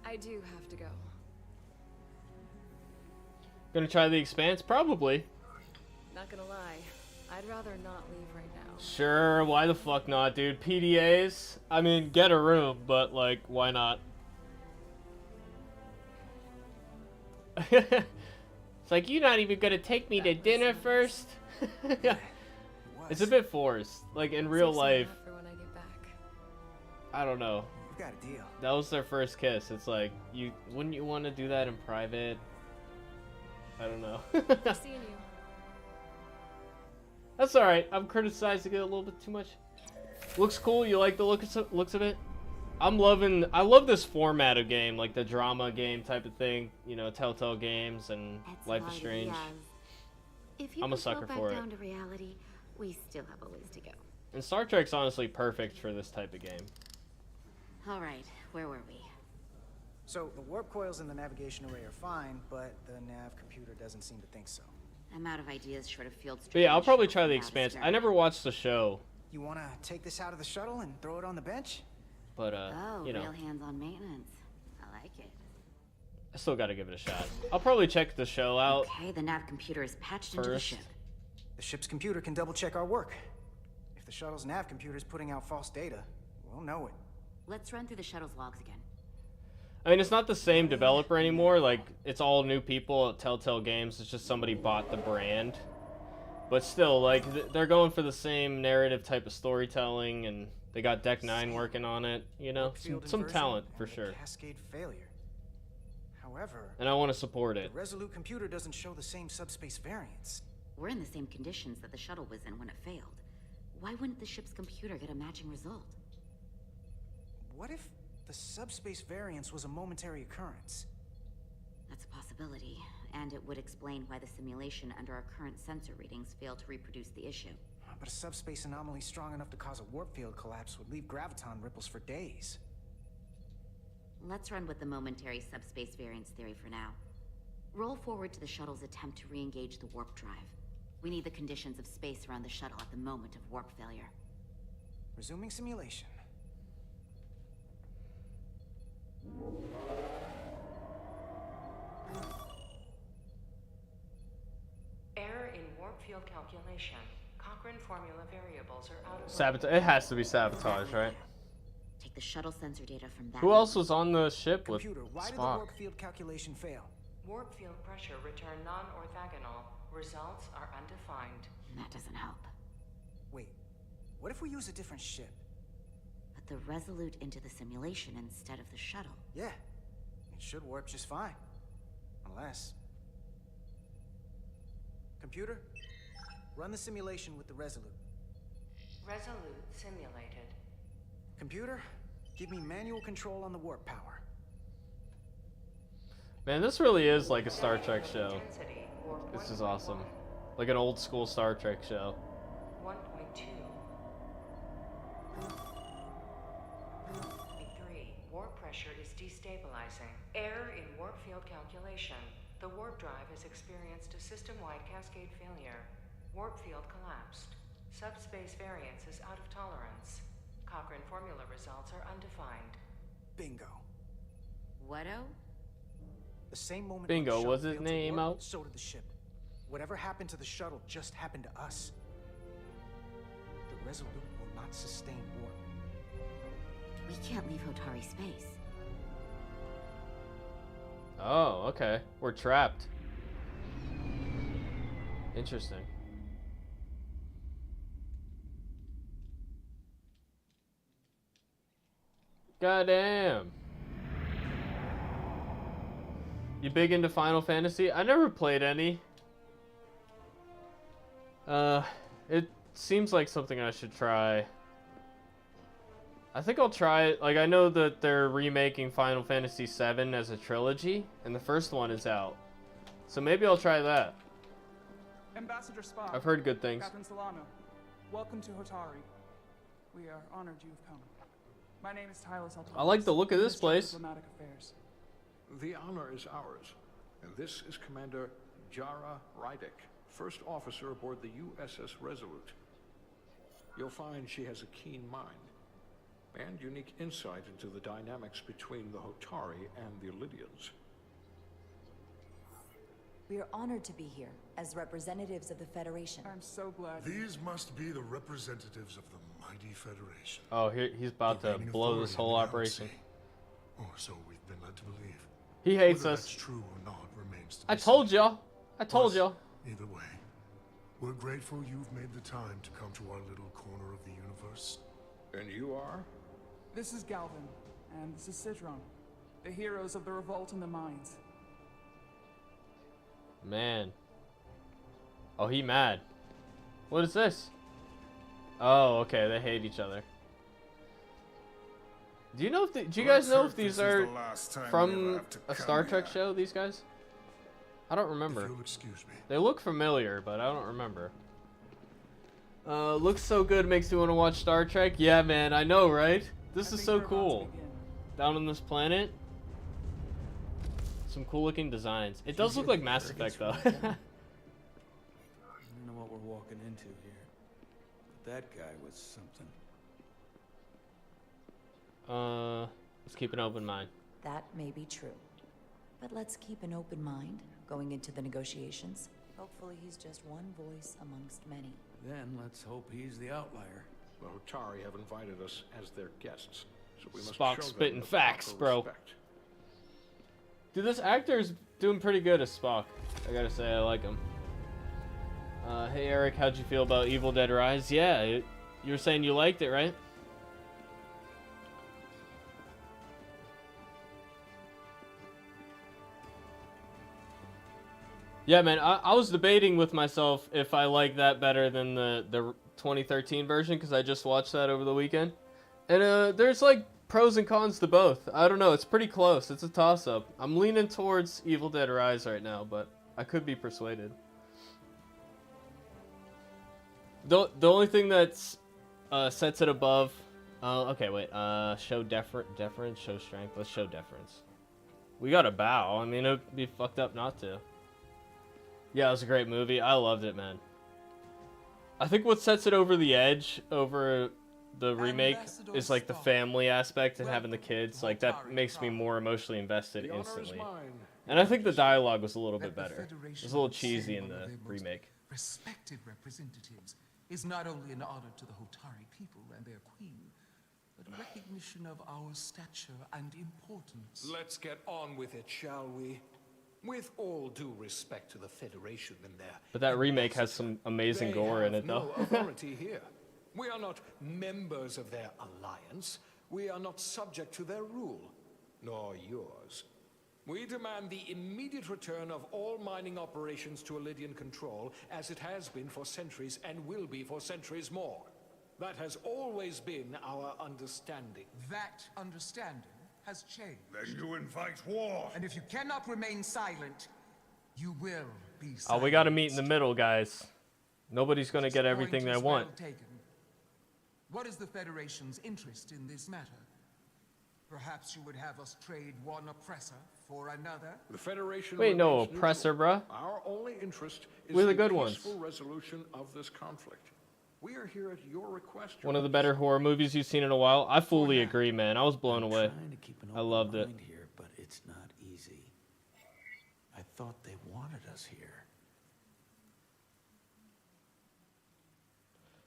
Speaker 11: I do have to go.
Speaker 1: Gonna try the Expanse? Probably.
Speaker 11: Not gonna lie, I'd rather not leave right now.
Speaker 1: Sure, why the fuck not, dude? PDAs? I mean, get a room, but, like, why not? It's like, you're not even gonna take me to dinner first? It's a bit forced. Like, in real life,
Speaker 11: For when I get back.
Speaker 1: I don't know.
Speaker 9: We've got a deal.
Speaker 1: That was their first kiss. It's like, wouldn't you want to do that in private? I don't know.
Speaker 11: Seeing you.
Speaker 1: That's alright. I'm criticizing it a little bit too much. Looks cool. You like the looks of it? I love this format of game, like the drama game type of thing. You know, Telltale games and Life is Strange.
Speaker 10: If you
Speaker 1: I'm a
Speaker 10: can float
Speaker 1: sucker
Speaker 10: back
Speaker 1: for it.
Speaker 10: down to reality, we still have a ways to go.
Speaker 1: And Star Trek's honestly perfect for this type of game.
Speaker 10: All right, where were we?
Speaker 9: So, the warp coils in the navigation array are fine, but the nav computer doesn't seem to think so.
Speaker 10: I'm out of ideas short of field
Speaker 1: But yeah, I'll probably
Speaker 10: shuttles
Speaker 1: try
Speaker 10: and
Speaker 1: the
Speaker 10: out of
Speaker 1: Expanse. I
Speaker 10: experiment.
Speaker 1: never watched the show,
Speaker 9: You wanna take this out of the shuttle and throw it on the bench?
Speaker 1: but
Speaker 10: Oh,
Speaker 1: you know,
Speaker 10: real hands-on maintenance. I like it.
Speaker 1: I still gotta give it a shot. I'll probably check the show out.
Speaker 10: Okay, the nav computer is patched into the
Speaker 1: First.
Speaker 10: ship.
Speaker 9: The ship's computer can double-check our work. If the shuttle's nav computer is putting out false data, we'll know it.
Speaker 10: Let's run through the shuttle's logs again.
Speaker 1: I mean, it's not the same developer anymore. Like, it's all new people at Telltale Games. It's just somebody bought the brand. But still, like, they're going for the same narrative type of storytelling, and they got Deck 9 working on it, you know? Some talent, for sure.
Speaker 9: Cascade failure. However,
Speaker 1: And I want to support
Speaker 9: the
Speaker 1: it.
Speaker 9: Resolute computer doesn't show the same subspace variance.
Speaker 10: We're in the same conditions that the shuttle was in when it failed. Why wouldn't the ship's computer get a matching result?
Speaker 9: What if the subspace variance was a momentary occurrence?
Speaker 10: That's a possibility, and it would explain why the simulation under our current sensor readings failed to reproduce the issue.
Speaker 9: But a subspace anomaly strong enough to cause a warp field collapse would leave graviton ripples for days.
Speaker 10: Let's run with the momentary subspace variance theory for now. Roll forward to the shuttle's attempt to re-engage the warp drive. We need the conditions of space around the shuttle at the moment of warp failure.
Speaker 9: Resuming simulation.
Speaker 13: Error in warp field calculation. Cochrane formula variables are out of
Speaker 1: Sabotage. It has to be sabotage, right?
Speaker 10: Take the shuttle sensor data from that.
Speaker 1: Who else was on the ship with
Speaker 9: Computer, why did the
Speaker 1: Spock?
Speaker 9: warp field calculation fail?
Speaker 13: Warp field pressure return non-orthogonal. Results are undefined.
Speaker 10: That doesn't help.
Speaker 9: Wait, what if we use a different ship?
Speaker 10: Put the Resolute into the simulation instead of the shuttle.
Speaker 9: Yeah, it should warp just fine. Unless... Computer, run the simulation with the Resolute.
Speaker 13: Resolute simulated.
Speaker 9: Computer, give me manual control on the warp power.
Speaker 1: Man, this really is like a Star Trek show. This is awesome. Like an old school Star Trek show.
Speaker 13: 1.2. 3. Warp pressure is destabilizing. Error in warp field calculation. The warp drive has experienced a system-wide cascade failure. Warp field collapsed. Subspace variance is out of tolerance. Cochrane formula results are undefined.
Speaker 9: Bingo.
Speaker 10: What-o?
Speaker 9: The same moment
Speaker 1: Bingo,
Speaker 9: the shuttle
Speaker 1: was his
Speaker 9: failed to
Speaker 1: name
Speaker 9: warp,
Speaker 1: out?
Speaker 9: so did the ship. Whatever happened to the shuttle just happened to us. The Resolute will not sustain warp.
Speaker 10: We can't leave Hotari space.
Speaker 1: Oh, okay. We're trapped. Interesting. Goddamn. You big into Final Fantasy? I never played any. It seems like something I should try. I think I'll try it. Like, I know that they're remaking Final Fantasy VII as a trilogy, and the first one is out. So maybe I'll try that.
Speaker 17: Ambassador Spock.
Speaker 1: I've heard good things.
Speaker 17: Captain Solano, welcome to Hotari. We are honored you have come. My name is Tyler Salton.
Speaker 1: I like the look of this place.
Speaker 17: Diplomatic affairs.
Speaker 15: The honor is ours, and this is Commander Jara Rydick, first officer aboard the USS Resolute. You'll find she has a keen mind and unique insight into the dynamics between the Hotari and the Illidians.
Speaker 4: We are honored to be here as representatives of the Federation.
Speaker 17: I'm so glad.
Speaker 18: These must be the representatives of the mighty Federation.
Speaker 1: Oh, he's about to blow this whole operation.
Speaker 18: Or so we've been led to believe.
Speaker 1: He hates
Speaker 18: Whether
Speaker 1: us.
Speaker 18: that's true or not remains to be
Speaker 1: I told y'all. I told
Speaker 18: But
Speaker 1: y'all.
Speaker 18: Either way, we're grateful you've made the time to come to our little corner of the universe.
Speaker 15: And you are?
Speaker 17: This is Galvin, and this is Sidron, the heroes of the revolt in the mines.
Speaker 1: Man. Oh, he mad. What is this? Oh, okay. They hate each other. Do you know if do you guys know if these are from a Star Trek show? These guys? I don't remember.
Speaker 18: If you'll excuse me.
Speaker 1: They look familiar, but I don't remember. Looks so good, makes me want to watch Star Trek. Yeah, man, I know, right? This is so cool. Down on this planet. Some cool looking designs. It does look like Mass Effect, though.
Speaker 2: I don't know what we're walking into here. But that guy was something.
Speaker 1: Let's keep an open mind.
Speaker 4: That may be true. But let's keep an open mind going into the negotiations. Hopefully he's just one voice amongst many.
Speaker 2: Then let's hope he's the outlier.
Speaker 15: The Hotari have invited us as their guests, so we must
Speaker 1: Spock
Speaker 15: show them
Speaker 1: spitting
Speaker 15: the
Speaker 1: facts,
Speaker 15: proper
Speaker 1: bro.
Speaker 15: respect.
Speaker 1: Dude, this actor's doing pretty good as Spock. I gotta say, I like him. Hey Eric, how'd you feel about Evil Dead Rise? Yeah, you were saying you liked it, right? Yeah, man, I was debating with myself if I like that better than the 2013 version, because I just watched that over the weekend. And there's like pros and cons to both. I don't know, it's pretty close. It's a toss-up. I'm leaning towards Evil Dead Rise right now, but I could be persuaded. The only thing that's sets it above... okay, wait. Show deference, show strength. Let's show deference. We gotta bow. I mean, it'd be fucked up not to. Yeah, it was a great movie. I loved it, man. I think what sets it over the edge over the remake is like the family aspect and having the kids. Like, that makes me more emotionally invested instantly. And I think the dialogue was a little bit better. It was a little cheesy in the remake.
Speaker 19: Respected representatives, is not only an honor to the Hotari people and their queen, but a recognition of our stature and importance.
Speaker 15: Let's get on with it, shall we? With all due respect to the Federation and their...
Speaker 1: But that remake has some amazing gore in it, though.
Speaker 15: No authority here. We are not members of their alliance. We are not subject to their rule, nor yours. We demand the immediate return of all mining operations to Elydian control, as it has been for centuries and will be for centuries more. That has always been our understanding.
Speaker 19: That understanding has changed.
Speaker 18: Then you invite war.
Speaker 19: And if you cannot remain silent, you will be
Speaker 1: Oh, we gotta meet in the middle, guys. Nobody's gonna get everything they want.
Speaker 19: Well taken. What is the Federation's interest in this matter? Perhaps you would have us trade one oppressor for another?
Speaker 15: The Federation...
Speaker 1: Wait, no
Speaker 15: remains
Speaker 1: oppressor,
Speaker 15: neutral.
Speaker 1: bruh.
Speaker 15: Our only interest is
Speaker 1: We're the
Speaker 15: the
Speaker 1: good ones.
Speaker 15: peaceful resolution of this conflict. We are here at your request.
Speaker 1: One of the better horror movies you've seen in a while. I fully agree, man. I was blown away.
Speaker 2: Trying to keep an
Speaker 1: I
Speaker 2: open
Speaker 1: loved it.
Speaker 2: mind here, but it's not easy. I thought they wanted us here.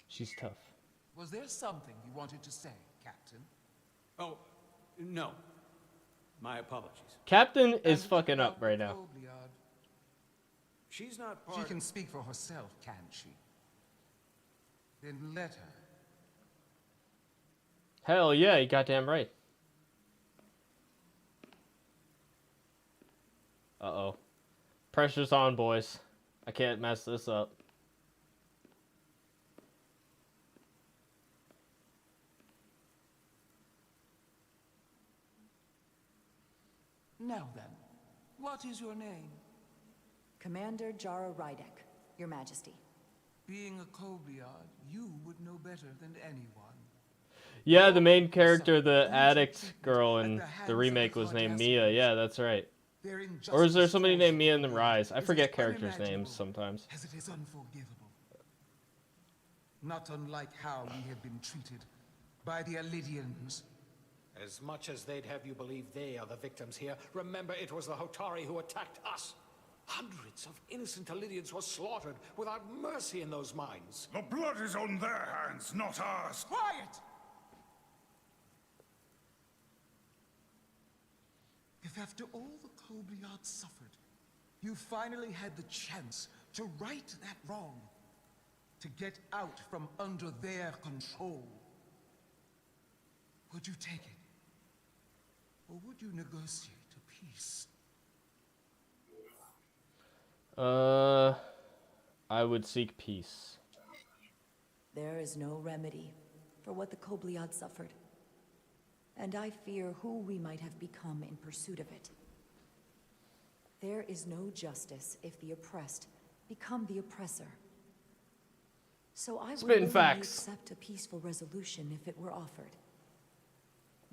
Speaker 1: She's tough.
Speaker 19: Was there something you wanted to say, Captain?
Speaker 2: Oh, no. My apologies.
Speaker 1: Captain is fucking up right now.
Speaker 2: She's not part
Speaker 19: She can speak for herself, can't she? Then let her.
Speaker 1: Hell yeah, you goddamn right. Uh-oh. Pressure's on, boys. I can't mess this up.
Speaker 19: Now then, what is your name?
Speaker 4: Commander Jara Rydek, Your Majesty.
Speaker 19: Being a Kobliad, you would know better than anyone.
Speaker 1: Yeah, the main character, the addict girl in the remake was named Mia. Yeah, that's right. Or is there somebody named Mia in the Rise? I forget characters' names sometimes.
Speaker 19: As it is unforgivable. Not unlike how we have been treated by the Elydians.
Speaker 3: As much as they'd have you believe they are the victims here, remember it was the Hotari who attacked us. Hundreds of innocent Elydians were slaughtered without mercy in those mines.
Speaker 18: The blood is on their hands, not ours.
Speaker 19: Quiet! If after all the Kobliad suffered, you finally had the chance to right that wrong, to get out from under their control, would you take it? Or would you negotiate a peace?
Speaker 1: I would seek peace.
Speaker 4: There is no remedy for what the Kobliad suffered. And I fear who we might have become in pursuit of it. There is no justice if the oppressed become the oppressor. So I would
Speaker 1: Spitting
Speaker 4: willingly
Speaker 1: facts.
Speaker 4: accept a peaceful resolution if it were offered.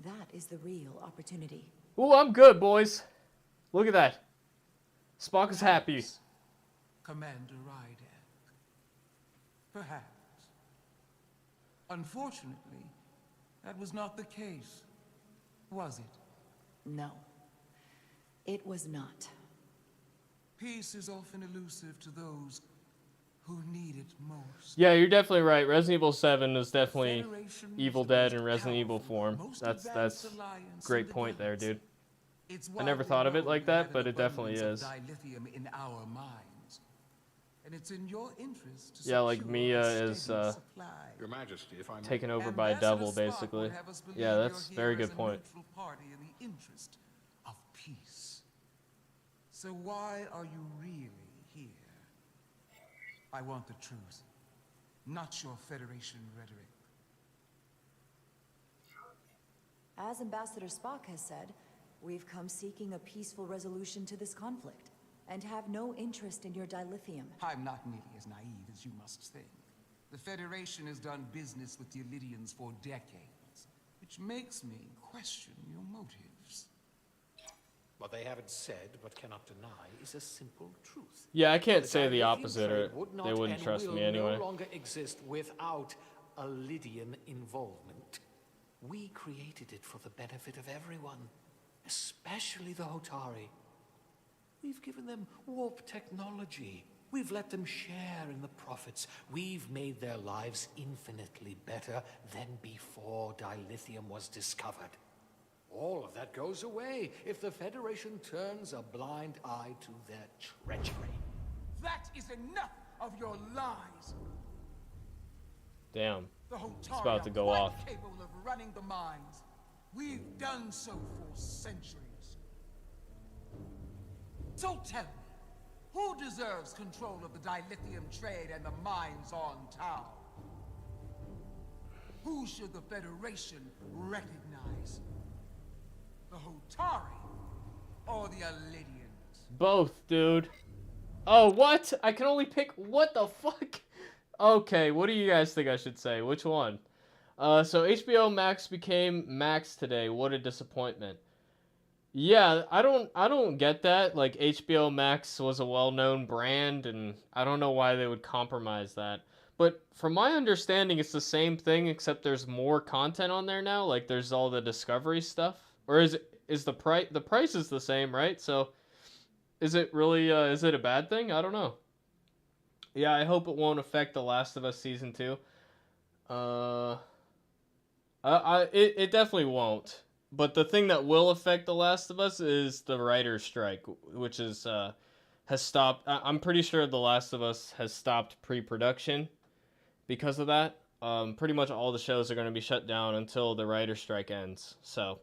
Speaker 4: That is the real opportunity.
Speaker 1: Ooh, I'm good, boys. Look at that. Spock is happy.
Speaker 19: Commander Rydek. Perhaps. Unfortunately, that was not the case, was it?
Speaker 4: No. It was not.
Speaker 19: Peace is often elusive to those who need it most.
Speaker 1: Yeah, you're definitely right. Resident Evil 7 is definitely Evil Dead in Resident Evil form. That's great point there, dude. I never thought of it like that, but it definitely is.
Speaker 19: Dilithium in our minds. And it's in your interest to
Speaker 1: Yeah, like Mia is
Speaker 15: Your Majesty, if I'm
Speaker 1: taken over by a devil, basically. Yeah, that's a very good point.
Speaker 19: Party in the interest of peace. So why are you really here? I want the truth, not your Federation rhetoric.
Speaker 4: As Ambassador Spock has said, we've come seeking a peaceful resolution to this conflict, and have no interest in your dilithium.
Speaker 19: I'm not nearly as naive as you must think. The Federation has done business with the Elydians for decades, which makes me question your motives.
Speaker 3: What they haven't said, but cannot deny, is a simple truth.
Speaker 1: Yeah, I can't
Speaker 3: The
Speaker 1: say the
Speaker 3: Dilithium
Speaker 1: opposite, or
Speaker 3: trade would not
Speaker 1: they wouldn't
Speaker 3: and
Speaker 1: trust
Speaker 3: will
Speaker 1: me anyway.
Speaker 3: no longer exist without Elydian involvement. We created it for the benefit of everyone, especially the Hotari. We've given them warp technology,
Speaker 20: We've let them share in the profits. We've made their lives infinitely better than before dilithium was discovered. All of that goes away if the Federation turns a blind eye to their treachery.
Speaker 19: That is enough of your lies.
Speaker 1: Damn.
Speaker 19: The
Speaker 1: It's about to go
Speaker 19: quite
Speaker 1: off.
Speaker 19: capable of running the mines. We've done so for centuries. So tell me, who deserves control of the dilithium trade and the mines on Tau? Who should the Federation recognize? The Hotari or the Alidians?
Speaker 1: Both, dude. Oh, what? I can only pick... What the fuck? Okay, what do you guys think I should say? Which one? So HBO Max became Max today. What a disappointment. Yeah, I don't get that. Like, HBO Max was a well-known brand, and I don't know why they would compromise that. But from my understanding, it's the same thing, except there's more content on there now. Like, there's all the Discovery stuff. Or is the price... The price is the same, right? So, is it really... is it a bad thing? I don't know. Yeah, I hope it won't affect The Last of Us Season 2. It definitely won't. But the thing that will affect The Last of Us is the writer's strike, which is has stopped. I'm pretty sure The Last of Us has stopped pre-production because of that. Pretty much all the shows are going to be shut down until the writer's strike ends. So,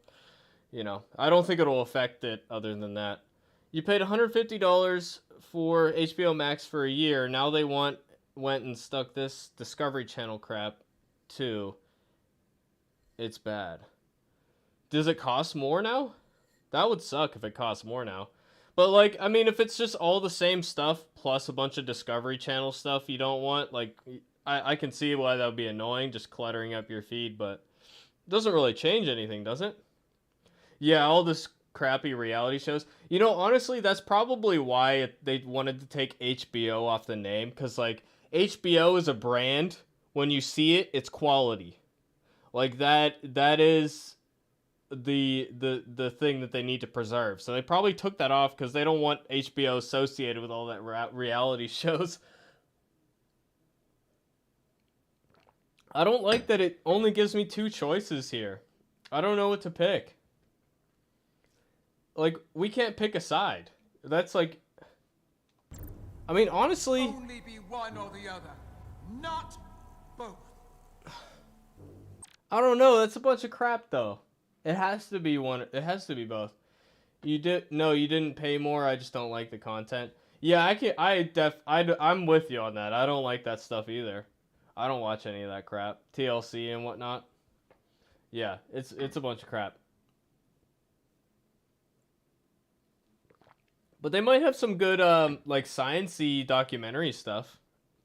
Speaker 1: you know, I don't think it'll affect it other than that. You paid $150 for HBO Max for a year. Now they went and stuck this Discovery Channel crap too. It's bad. Does it cost more now? That would suck if it costs more now. But, like, I mean, if it's just all the same stuff plus a bunch of Discovery Channel stuff you don't want, like, I can see why that would be annoying, just cluttering up your feed, but it doesn't really change anything, does it? Yeah, all this crappy reality shows. You know, honestly, that's probably why they wanted to take HBO off the name, because, like, HBO is a brand. When you see it, it's quality. Like, that is... the thing that they need to preserve. So they probably took that off because they don't want HBO associated with all that reality shows. I don't like that it only gives me 2 choices here. I don't know what to pick. Like, we can't pick a side. That's like... I mean, honestly...
Speaker 19: Only be one or the other, not both.
Speaker 1: I don't know. That's a bunch of crap, though. It has to be one. It has to be both. You didn't pay more. I just don't like the content. Yeah, I'm with you on that. I don't like that stuff either. I don't watch any of that crap. TLC and whatnot. Yeah, it's a bunch of crap. But they might have some good like science-y documentary stuff,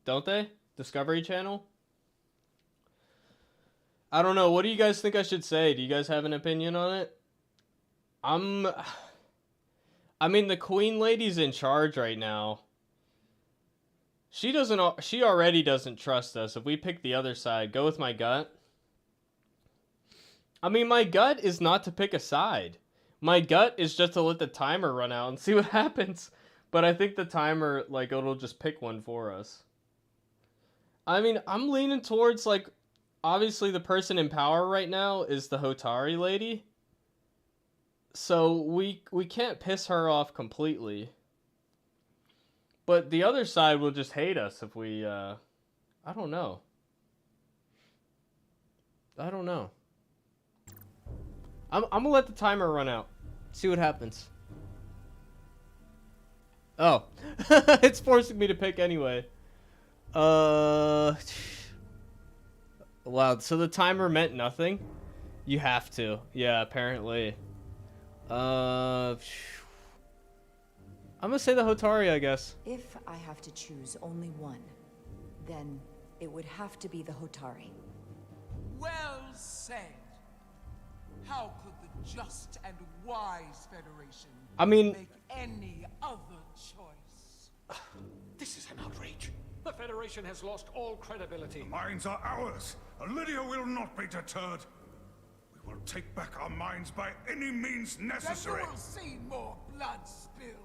Speaker 1: don't they? Discovery Channel. I don't know. What do you guys think I should say? Do you guys have an opinion on it? I mean, the Queen Lady's in charge right now. She already doesn't trust us. If we pick the other side, go with my gut. I mean, my gut is not to pick a side. My gut is just to let the timer run out and see what happens. But I think the timer, like, it'll just pick one for us. I mean, I'm leaning towards, like... Obviously, the person in power right now is the Hotari lady. So, we can't piss her off completely. But the other side will just hate us if we, I don't know. I don't know. I'm gonna let the timer run out. See what happens. Oh. It's forcing me to pick anyway. Wow, so the timer meant nothing? You have to. Yeah, apparently. I'm gonna say the Hotari, I guess.
Speaker 4: If I have to choose only one, then it would have to be the Hotari.
Speaker 19: Well said. How could the just and wise Federation make any other choice?
Speaker 20: This is an outrage. The Federation has lost all credibility.
Speaker 18: The mines are ours. Lydia will not be deterred. We will take back our mines by any means necessary.
Speaker 19: Then you will see more blood spilled.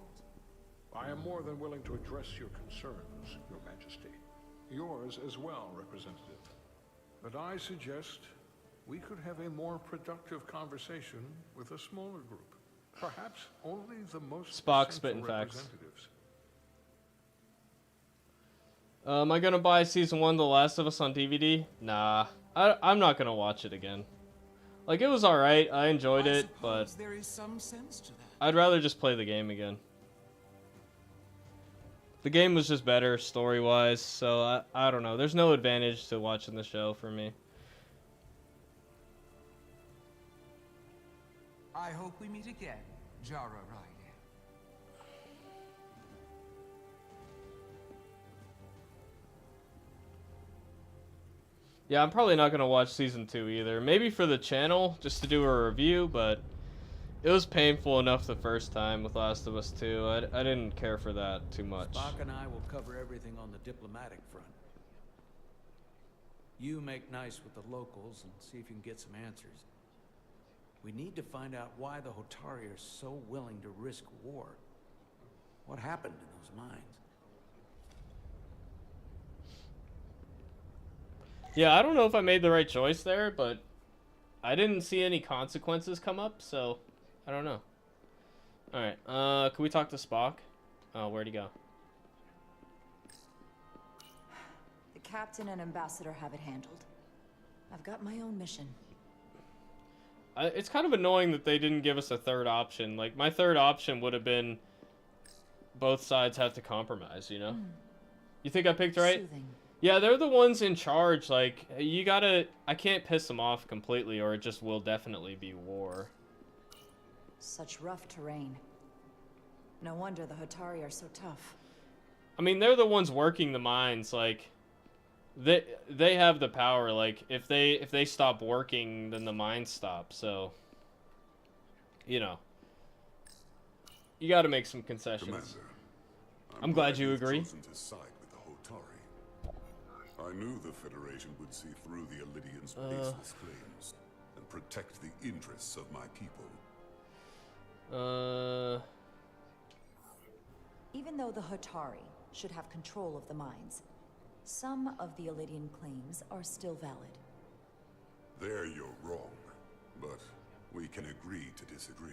Speaker 15: I am more than willing to address your concerns, Your Majesty. Yours as well, Representative. But I suggest we could have a more productive conversation with a smaller group. Perhaps only the most
Speaker 1: Spock
Speaker 15: essential
Speaker 1: spitting facts.
Speaker 15: representatives.
Speaker 1: Am I gonna buy season 1 of The Last of Us on DVD? Nah. I'm not gonna watch it again. Like, it was alright, I enjoyed it, but
Speaker 19: There is some sense to that.
Speaker 1: I'd rather just play the game again. The game was just better story-wise, so I don't know. There's no advantage to watching the show for me.
Speaker 19: I hope we meet again, Jara Ryder.
Speaker 1: Yeah, I'm probably not going to watch Season 2 either. Maybe for the channel, just to do a review, but it was painful enough the first time with Last of Us 2. I didn't care for that too much.
Speaker 2: Spock and I will cover everything on the diplomatic front. You make nice with the locals and see if you can get some answers. We need to find out why the Hotari are so willing to risk war. What happened in those mines?
Speaker 1: Yeah, I don't know if I made the right choice there, but I didn't see any consequences come up, so I don't know. Alright, can we talk to Spock? Oh, where'd he go?
Speaker 4: The captain and ambassador have it handled. I've got my own mission.
Speaker 1: It's kind of annoying that they didn't give us a third option. Like, my third option would have been both sides have to compromise, you know? You think I picked right?
Speaker 4: Soothing.
Speaker 1: Yeah, they're the ones in charge. Like, you gotta... I can't piss them off completely, or it just will definitely be war.
Speaker 4: Such rough terrain. No wonder the Hotari are so tough.
Speaker 1: I mean, they're the ones working the mines. Like, they have the power. Like, if they stop working, then the mines stop. So, you know, you got to make some concessions.
Speaker 21: Commander,
Speaker 1: I'm glad you agree.
Speaker 21: Chosen to side with the Hotari. I knew the Federation would see through the Illidians' baseless claims and protect the interests of my people.
Speaker 4: Even though the Hotari should have control of the mines, some of the Illidian claims are still valid.
Speaker 21: There you're wrong, but we can agree to disagree.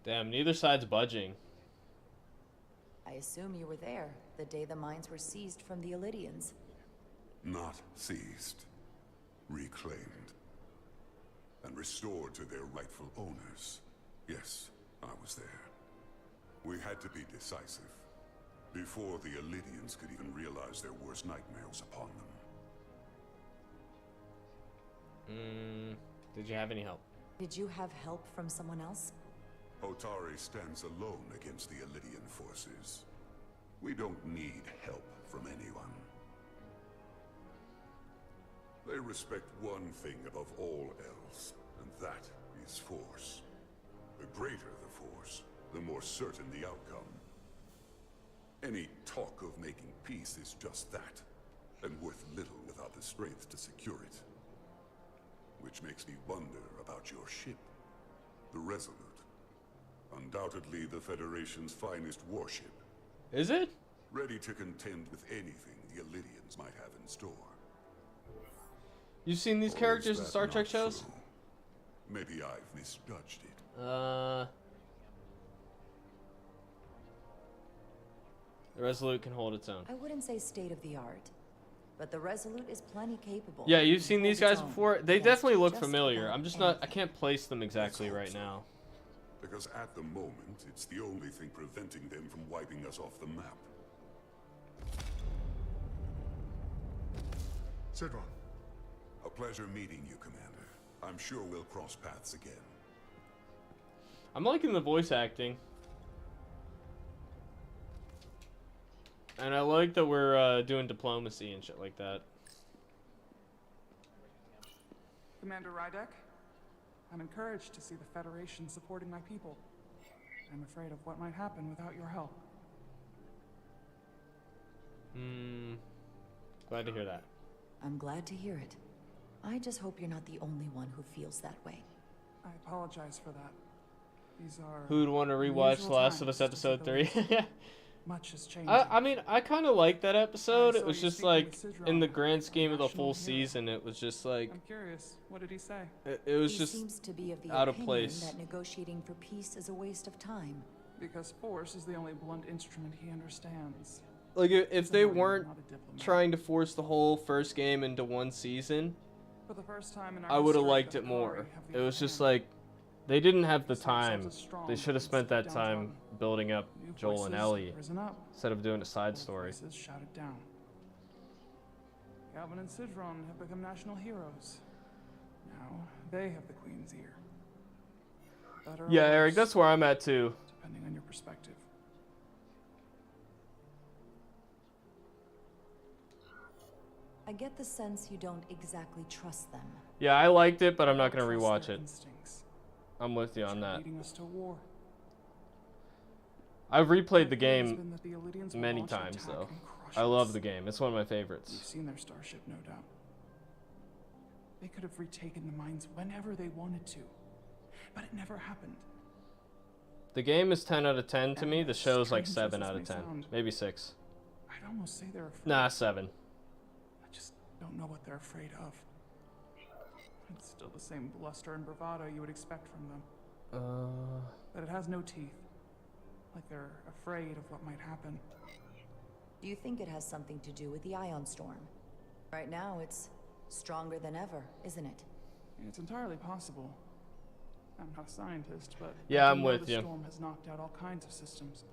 Speaker 1: Damn, neither side's budging.
Speaker 4: I assume you were there the day the mines were seized from the Illidians.
Speaker 21: Not seized, reclaimed, and restored to their rightful owners. Yes, I was there. We had to be decisive, before the Illidians could even realize their worst nightmares upon them.
Speaker 1: Did you have any help?
Speaker 4: Did you have help from someone else?
Speaker 21: Hotari stands alone against the Illidian forces. We don't need help from anyone. They respect one thing above all else, and that is force. The greater the force, the more certain the outcome. Any talk of making peace is just that, and worth little without the strength to secure it. Which makes me wonder about your ship, the Resolute. Undoubtedly the Federation's finest warship.
Speaker 1: Is it?
Speaker 21: Ready to contend with anything the Illidians might have in store.
Speaker 1: You've seen these
Speaker 21: Or
Speaker 1: characters
Speaker 21: is
Speaker 1: in
Speaker 21: that
Speaker 1: Star Trek
Speaker 21: not
Speaker 1: shows?
Speaker 21: true? Maybe I've misjudged it.
Speaker 1: The Resolute can hold its own.
Speaker 4: I wouldn't say state of the art, but the Resolute is plenty capable.
Speaker 1: Yeah, you've seen these guys
Speaker 4: Hold its own
Speaker 1: before. They
Speaker 4: against
Speaker 1: definitely look
Speaker 4: just
Speaker 1: familiar.
Speaker 4: about
Speaker 1: I'm just not. I
Speaker 4: anything.
Speaker 1: can't place them exactly right now.
Speaker 21: Because at the moment, it's the only thing preventing them from wiping us off the map.
Speaker 18: Sidron.
Speaker 21: A pleasure meeting you, Commander. I'm sure we'll cross paths again.
Speaker 1: I'm liking the voice acting. And I like that we're doing diplomacy and shit like that.
Speaker 17: Commander Rydek, I'm encouraged to see the Federation supporting my people. I'm afraid of what might happen without your help.
Speaker 1: Glad to hear that.
Speaker 4: I'm glad to hear it. I just hope you're not the only one who feels that way.
Speaker 17: I apologize for that. These are
Speaker 1: Who'd want to rewatch
Speaker 17: unusual
Speaker 1: Last of
Speaker 17: times,
Speaker 1: Us
Speaker 17: to say
Speaker 1: episode
Speaker 17: the
Speaker 1: 3?
Speaker 17: least. Much has changed.
Speaker 1: I mean, I kind of liked that episode.
Speaker 17: I
Speaker 1: It
Speaker 17: saw
Speaker 1: was
Speaker 17: you
Speaker 1: just
Speaker 17: speaking
Speaker 1: like,
Speaker 17: with Sidron,
Speaker 1: in the grand
Speaker 17: a
Speaker 1: scheme of the
Speaker 17: national
Speaker 1: full
Speaker 17: hero.
Speaker 1: season, it was just like,
Speaker 17: I'm curious. What did he say?
Speaker 1: it was
Speaker 4: He
Speaker 1: just
Speaker 4: seems to be of the
Speaker 1: out of
Speaker 4: opinion
Speaker 1: place.
Speaker 4: that negotiating for peace is a waste of time.
Speaker 17: Because force is the only blunt instrument he understands.
Speaker 1: Like, if they
Speaker 17: Someone
Speaker 1: weren't
Speaker 17: not a diplomat.
Speaker 1: trying to force the whole first game into one season,
Speaker 17: For the first time in our
Speaker 1: I would have
Speaker 17: history,
Speaker 1: liked
Speaker 17: the
Speaker 1: it more.
Speaker 17: Hikari have the
Speaker 1: It was
Speaker 17: upper
Speaker 1: just
Speaker 17: hand.
Speaker 1: like, they didn't have the
Speaker 17: They see themselves
Speaker 1: time.
Speaker 17: as strong
Speaker 1: They should have spent that
Speaker 17: and
Speaker 1: time
Speaker 17: downtrodden.
Speaker 1: building up
Speaker 17: New
Speaker 1: Joel and
Speaker 17: voices
Speaker 1: Ellie
Speaker 17: have risen up.
Speaker 1: instead of doing a side
Speaker 17: Old
Speaker 1: story.
Speaker 17: voices shouted down. Calvin and Sidron have become national heroes. Now they have the Queen's ear. Better or
Speaker 1: Yeah, Eric,
Speaker 17: worse,
Speaker 1: that's where I'm at too.
Speaker 17: depending on your perspective.
Speaker 4: I get the sense you don't exactly trust them.
Speaker 1: Yeah, I liked it, but I'm not gonna
Speaker 17: Trust
Speaker 1: rewatch
Speaker 17: their
Speaker 1: it.
Speaker 17: instincts,
Speaker 1: I'm with you on
Speaker 17: which are
Speaker 1: that.
Speaker 17: leading us to war.
Speaker 1: I've replayed
Speaker 17: My
Speaker 1: the
Speaker 17: fear has
Speaker 1: game
Speaker 17: been that the Illyrians will
Speaker 1: many
Speaker 17: launch an
Speaker 1: times
Speaker 17: attack
Speaker 1: though.
Speaker 17: and crush
Speaker 1: I love
Speaker 17: us.
Speaker 1: the game. It's one of my
Speaker 17: You've
Speaker 1: favorites.
Speaker 17: seen their starship, no doubt. They could have retaken the mines whenever they wanted to, but it never happened.
Speaker 1: The game is 10 out of 10 to
Speaker 17: And
Speaker 1: me. The
Speaker 17: as
Speaker 1: show's like
Speaker 17: strange as
Speaker 1: 7
Speaker 17: this
Speaker 1: out
Speaker 17: may
Speaker 1: of 10.
Speaker 17: sound,
Speaker 1: Maybe 6.
Speaker 17: I'd almost say they're afraid.
Speaker 1: Nah, 7.
Speaker 17: I just don't know what they're afraid of. It's still the same bluster and bravado you would expect from them. But it has no teeth. Like they're afraid of what might happen.
Speaker 4: Do you think it has something to do with the ion storm? Right now, it's stronger than ever, isn't it?
Speaker 17: It's entirely possible. I'm not a scientist, but
Speaker 1: Yeah,
Speaker 17: I
Speaker 1: I'm
Speaker 17: do know
Speaker 1: with
Speaker 17: the
Speaker 1: you.
Speaker 17: storm has knocked out all kinds of systems.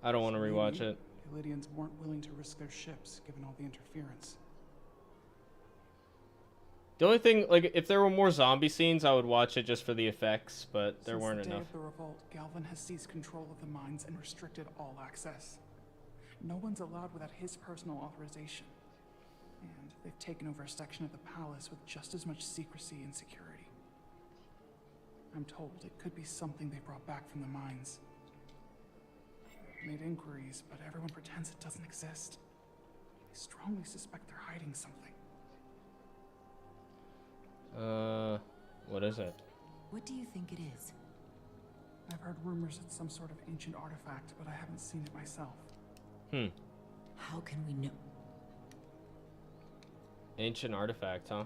Speaker 1: I don't want to
Speaker 17: So
Speaker 1: rewatch
Speaker 17: maybe
Speaker 1: it.
Speaker 17: The Illyrians weren't willing to risk their ships, given all the interference.
Speaker 1: The only thing, like, if there were more zombie scenes, I would watch it just for the effects, but there
Speaker 17: Since
Speaker 1: weren't
Speaker 17: the day
Speaker 1: enough.
Speaker 17: of the revolt, Galvin has seized control of the mines and restricted all access. No one's allowed without his personal authorization. And they've taken over a section of the palace with just as much secrecy and security. I'm told it could be something they brought back from the mines. I've made inquiries, but everyone pretends it doesn't exist. I strongly suspect they're hiding something.
Speaker 1: What is it?
Speaker 4: What do you think it is?
Speaker 17: I've heard rumors it's some sort of ancient artifact, but I haven't seen it myself.
Speaker 4: How can we know?
Speaker 1: Ancient artifact, huh?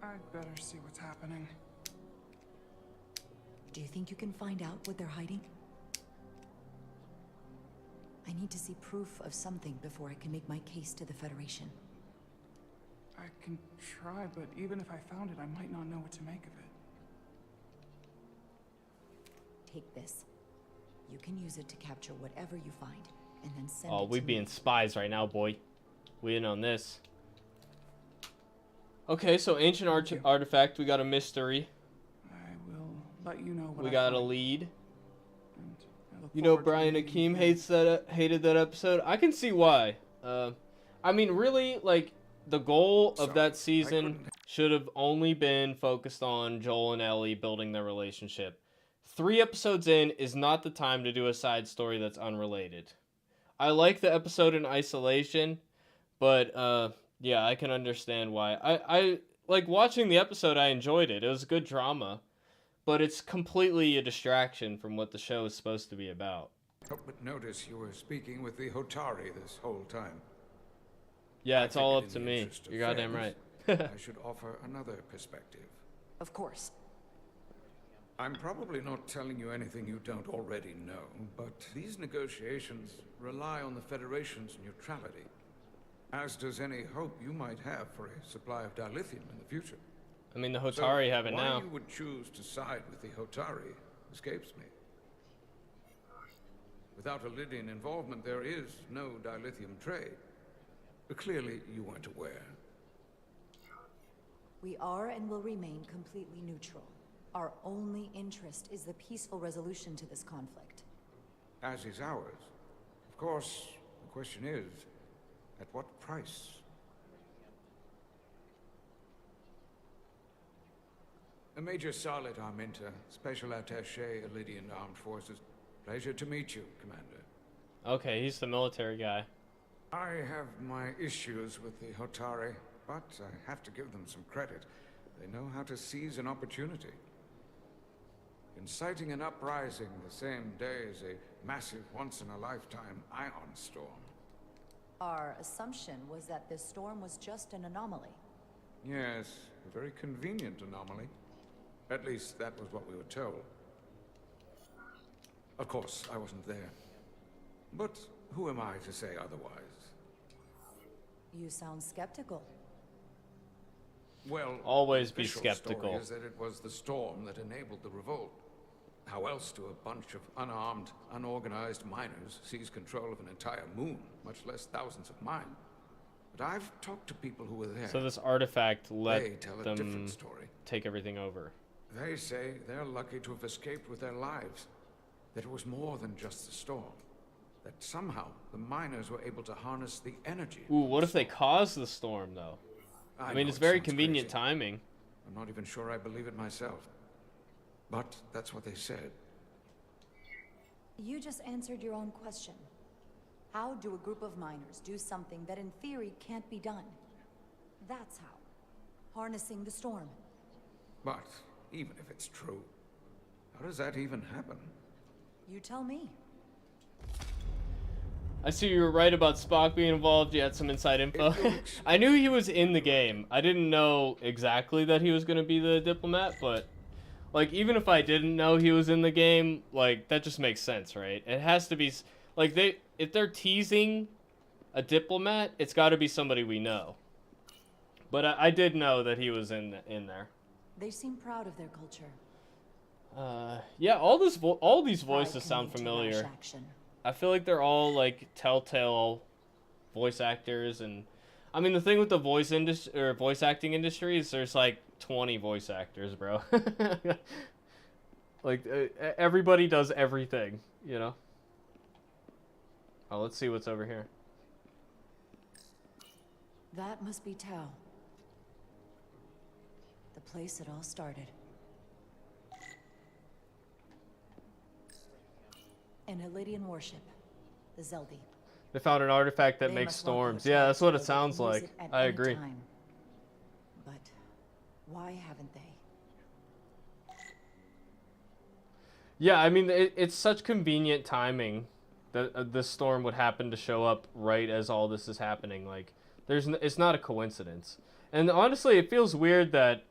Speaker 17: I'd better see what's happening.
Speaker 4: Do you think you can find out what they're hiding? I need to see proof of something before I can make my case to the Federation.
Speaker 17: I can try, but even if I found it, I might not know what to make of it.
Speaker 4: Take this. You can use it to capture whatever you find, and then send
Speaker 1: Oh,
Speaker 4: it
Speaker 1: we
Speaker 4: to
Speaker 1: being
Speaker 4: me.
Speaker 1: spies right now, boy. We in on this. Okay, so ancient artifact. We got a mystery.
Speaker 17: I will let you know what
Speaker 1: We
Speaker 17: I
Speaker 1: got a
Speaker 17: find.
Speaker 1: lead.
Speaker 17: And I look
Speaker 1: You know,
Speaker 17: forward to
Speaker 1: Brian
Speaker 17: meeting
Speaker 1: Akeem hated that episode. I can see why. I mean, really, like, the goal of that season should have only been focused on Joel and Ellie building their relationship. 3 episodes in is not the time to do a side story that's unrelated. I like the episode in isolation, but yeah, I can understand why. I like watching the episode. I enjoyed it. It was good drama, but it's completely a distraction from what the show is supposed to be about.
Speaker 7: Oh, but notice you were speaking with the Hotari this whole time.
Speaker 1: Yeah,
Speaker 7: I
Speaker 1: it's all
Speaker 7: figured
Speaker 1: up to
Speaker 7: in the
Speaker 1: me.
Speaker 7: interest of
Speaker 1: You're goddamn right.
Speaker 7: fairness, I should offer another perspective.
Speaker 4: Of course.
Speaker 7: I'm probably not telling you anything you don't already know, but these negotiations rely on the Federation's neutrality, as does any hope you might have for a supply of dilithium in the future.
Speaker 1: I mean, the Hotari
Speaker 7: So
Speaker 1: have it
Speaker 7: why
Speaker 1: now.
Speaker 7: you would choose to side with the Hotari escapes me. Without Illyrian involvement, there is no dilithium trade. But clearly, you weren't aware.
Speaker 4: We are and will remain completely neutral. Our only interest is the peaceful resolution to this conflict.
Speaker 7: As is ours. Of course, the question is, at what price? Major Salit Arminta, Special Attaché, Illyrian Armed Forces. Pleasure to meet you, Commander.
Speaker 1: Okay, he's the military guy.
Speaker 7: I have my issues with the Hotari, but I have to give them some credit. They know how to seize an opportunity. inciting an uprising the same day as a massive once-in-a-lifetime ion storm.
Speaker 4: Our assumption was that this storm was just an anomaly.
Speaker 7: Yes, a very convenient anomaly. At least that was what we were told. Of course, I wasn't there. But who am I to say otherwise?
Speaker 4: You sound skeptical.
Speaker 7: Well,
Speaker 1: always
Speaker 7: the
Speaker 1: be
Speaker 7: official
Speaker 1: skeptical.
Speaker 7: story is that it was the storm that enabled the revolt. How else do a bunch of unarmed, unorganized miners seize control of an entire moon, much less thousands of mine? But I've talked to people who were there.
Speaker 1: So this artifact
Speaker 7: They
Speaker 1: let
Speaker 7: tell a
Speaker 1: them
Speaker 7: different story.
Speaker 1: take everything over.
Speaker 7: They say they're lucky to have escaped with their lives. That it was more than just the storm. That somehow the miners were able to harness the energy.
Speaker 1: Ooh, what if they caused the storm, though? I mean,
Speaker 7: know
Speaker 1: it's
Speaker 7: it
Speaker 1: very
Speaker 7: sounds
Speaker 1: convenient
Speaker 7: crazy.
Speaker 1: timing.
Speaker 7: I'm not even sure I believe it myself. But that's what they said.
Speaker 4: You just answered your own question. How do a group of miners do something that in theory can't be done? That's how. Harnessing the storm.
Speaker 7: But even if it's true, how does that even happen?
Speaker 4: You tell me.
Speaker 1: I see you were right about Spock being involved. You had some inside info. I knew he was in the game. I didn't know exactly that he was going to be the diplomat, but like even if I didn't know he was in the game, like that just makes sense, right? It has to be like if they're teasing a diplomat, it's got to be somebody we know. But I did know that he was in there.
Speaker 4: They seem proud of their culture.
Speaker 1: Yeah, all these
Speaker 4: Pride
Speaker 1: voices
Speaker 4: can
Speaker 1: sound
Speaker 4: lead to
Speaker 1: familiar.
Speaker 4: rash action.
Speaker 1: I feel like they're all like Telltale voice actors, and I mean the thing with the voice acting industry is there's like 20 voice actors, bro. Like everybody does everything, you know. Oh, let's see what's over here.
Speaker 4: That must be Tau. The place it all started. An Elydian warship, the Zeldi.
Speaker 1: They found an artifact that
Speaker 4: They
Speaker 1: makes
Speaker 4: must want the
Speaker 1: storms. Yeah, that's what it
Speaker 4: so they
Speaker 1: sounds
Speaker 4: can use
Speaker 1: like.
Speaker 4: it at
Speaker 1: I
Speaker 4: any
Speaker 1: agree.
Speaker 4: time. But why haven't they?
Speaker 1: Yeah, I mean it's such convenient timing that this storm would happen to show up right as all this is happening. Like it's not a coincidence. And honestly, it feels weird that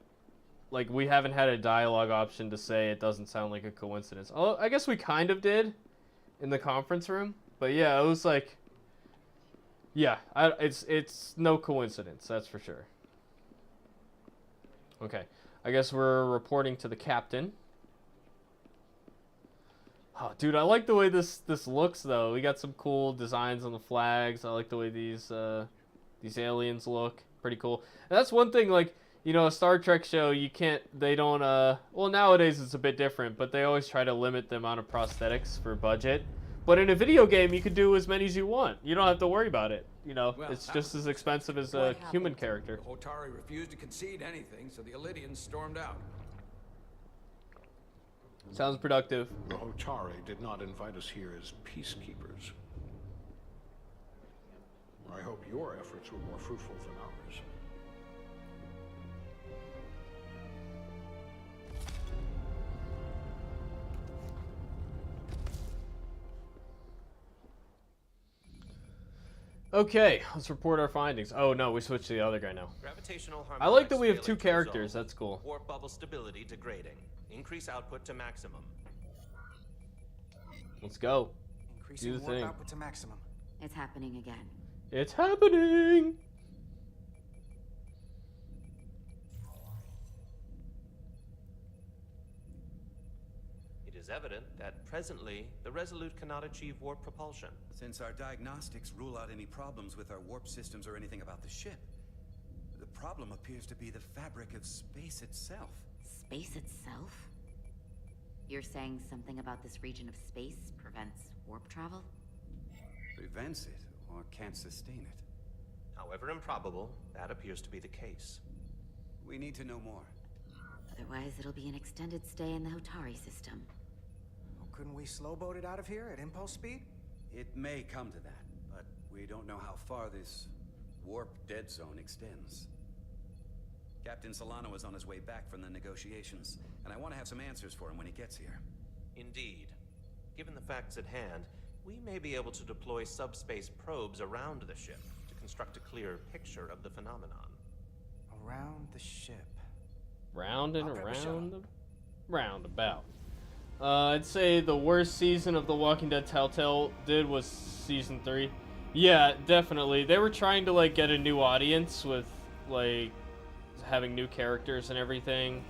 Speaker 1: like we haven't had a dialogue option to say it doesn't sound like a coincidence. Oh, I guess we kind of did in the conference room, but yeah, it was like, yeah, it's no coincidence, that's for sure. Okay, I guess we're reporting to the captain. Oh, dude, I like the way this looks though. We got some cool designs on the flags. I like the way these aliens look. Pretty cool. And that's one thing, like, you know, a Star Trek show, well, nowadays it's a bit different, but they always try to limit the amount of prosthetics for budget. But in a video game, you can do as many as you want. You don't have to worry about it. You know,
Speaker 7: Well,
Speaker 1: it's
Speaker 7: that
Speaker 1: just
Speaker 7: was
Speaker 1: as expensive as
Speaker 7: what
Speaker 1: a human character.
Speaker 7: The Hotari refused to concede anything, so the Elydians stormed out.
Speaker 1: Sounds productive.
Speaker 15: The Hotari did not invite us here as peacekeepers. I hope your efforts were more fruitful than ours.
Speaker 1: Okay, let's report our findings. Oh no, we switched to the other guy now.
Speaker 5: Gravitational
Speaker 1: I like that we have
Speaker 5: harmonics
Speaker 1: two
Speaker 5: failing to
Speaker 1: characters.
Speaker 5: resolve.
Speaker 1: That's cool.
Speaker 5: Warp bubble stability degrading. Increase output to maximum.
Speaker 1: Let's go.
Speaker 9: Increasing
Speaker 1: Do the
Speaker 9: warp
Speaker 1: thing.
Speaker 9: output to maximum.
Speaker 10: It's happening again.
Speaker 1: It's happening.
Speaker 5: It is evident that presently the Resolute cannot achieve warp propulsion.
Speaker 16: Since our diagnostics rule out any problems with our warp systems or anything about the ship, the problem appears to be the fabric of space itself.
Speaker 10: Space itself? You're saying something about this region of space prevents warp travel?
Speaker 16: Prevents it, or can't sustain it.
Speaker 5: However improbable, that appears to be the case.
Speaker 16: We need to know more.
Speaker 10: Otherwise, it'll be an extended stay in the Hotari system.
Speaker 9: Well, couldn't we slowboat it out of here at impulse speed?
Speaker 16: It may come to that, but we don't know how far this warp dead zone extends. Captain Solano is on his way back from the negotiations, and I want to have some answers for him when he gets here.
Speaker 5: Indeed. Given the facts at hand, we may be able to deploy subspace probes around the ship to construct a clearer picture of the phenomenon.
Speaker 9: Around the ship.
Speaker 1: Round and around the roundabout. I'd say the worst season of The Walking Dead Telltale did was season 3. Yeah, definitely. They were trying to like get a new audience with like having new characters and everything,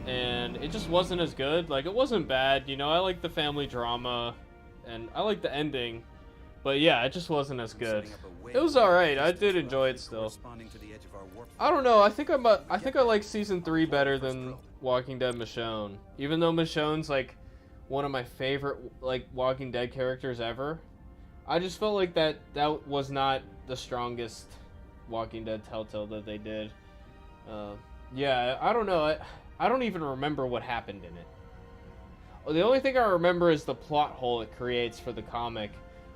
Speaker 1: and it just wasn't as good. Like, it wasn't bad, you know. I like the family drama and I like the ending, but yeah, it just wasn't as good. It was alright. I did enjoy it still. I don't know. I think I like season 3 better than Walking Dead Michonne. Even though Michonne's like one of my favorite like Walking Dead characters ever, I just felt like that was not the strongest Walking Dead Telltale that they did. Yeah, I don't know. I don't even remember what happened in it. The only thing I remember is the plot hole it creates for the comic,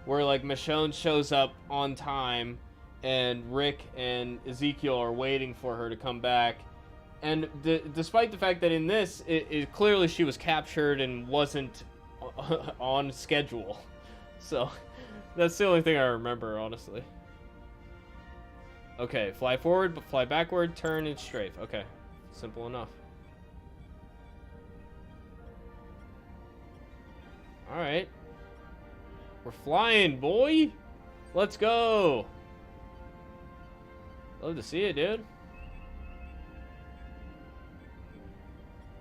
Speaker 1: where like Michonne shows up on time and Rick and Ezekiel are waiting for her to come back, and despite the fact that in this it clearly she was captured and wasn't on schedule. So that's the only thing I remember, honestly. Okay, fly forward, but fly backward, turn, and strafe. Okay, simple enough. Alright. We're flying, boy! Let's go! Love to see it, dude.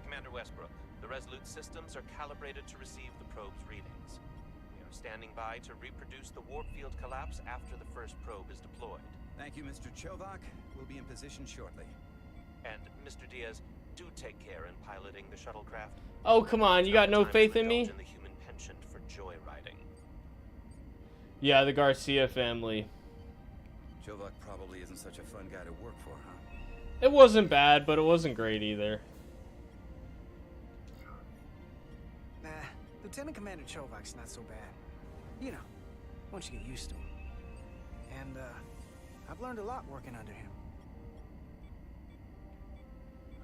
Speaker 5: Commander Westbrook, the Resolute systems are calibrated to receive the probe's readings. We are standing by to reproduce the warp field collapse after the first probe is deployed.
Speaker 16: Thank you, Mr. Chovak. We'll be in position shortly.
Speaker 5: And, Mr. Diaz, do take care in piloting the shuttlecraft.
Speaker 1: Oh, come on, you got no faith in me?
Speaker 5: In the human penchant for joyriding.
Speaker 1: Yeah, the Garcia family.
Speaker 16: Chovak probably isn't such a fun guy to work for, huh?
Speaker 1: It wasn't bad, but it wasn't great either.
Speaker 9: Nah, Lieutenant Commander Chovak's not so bad. You know, once you get used to him. And, I've learned a lot working under him.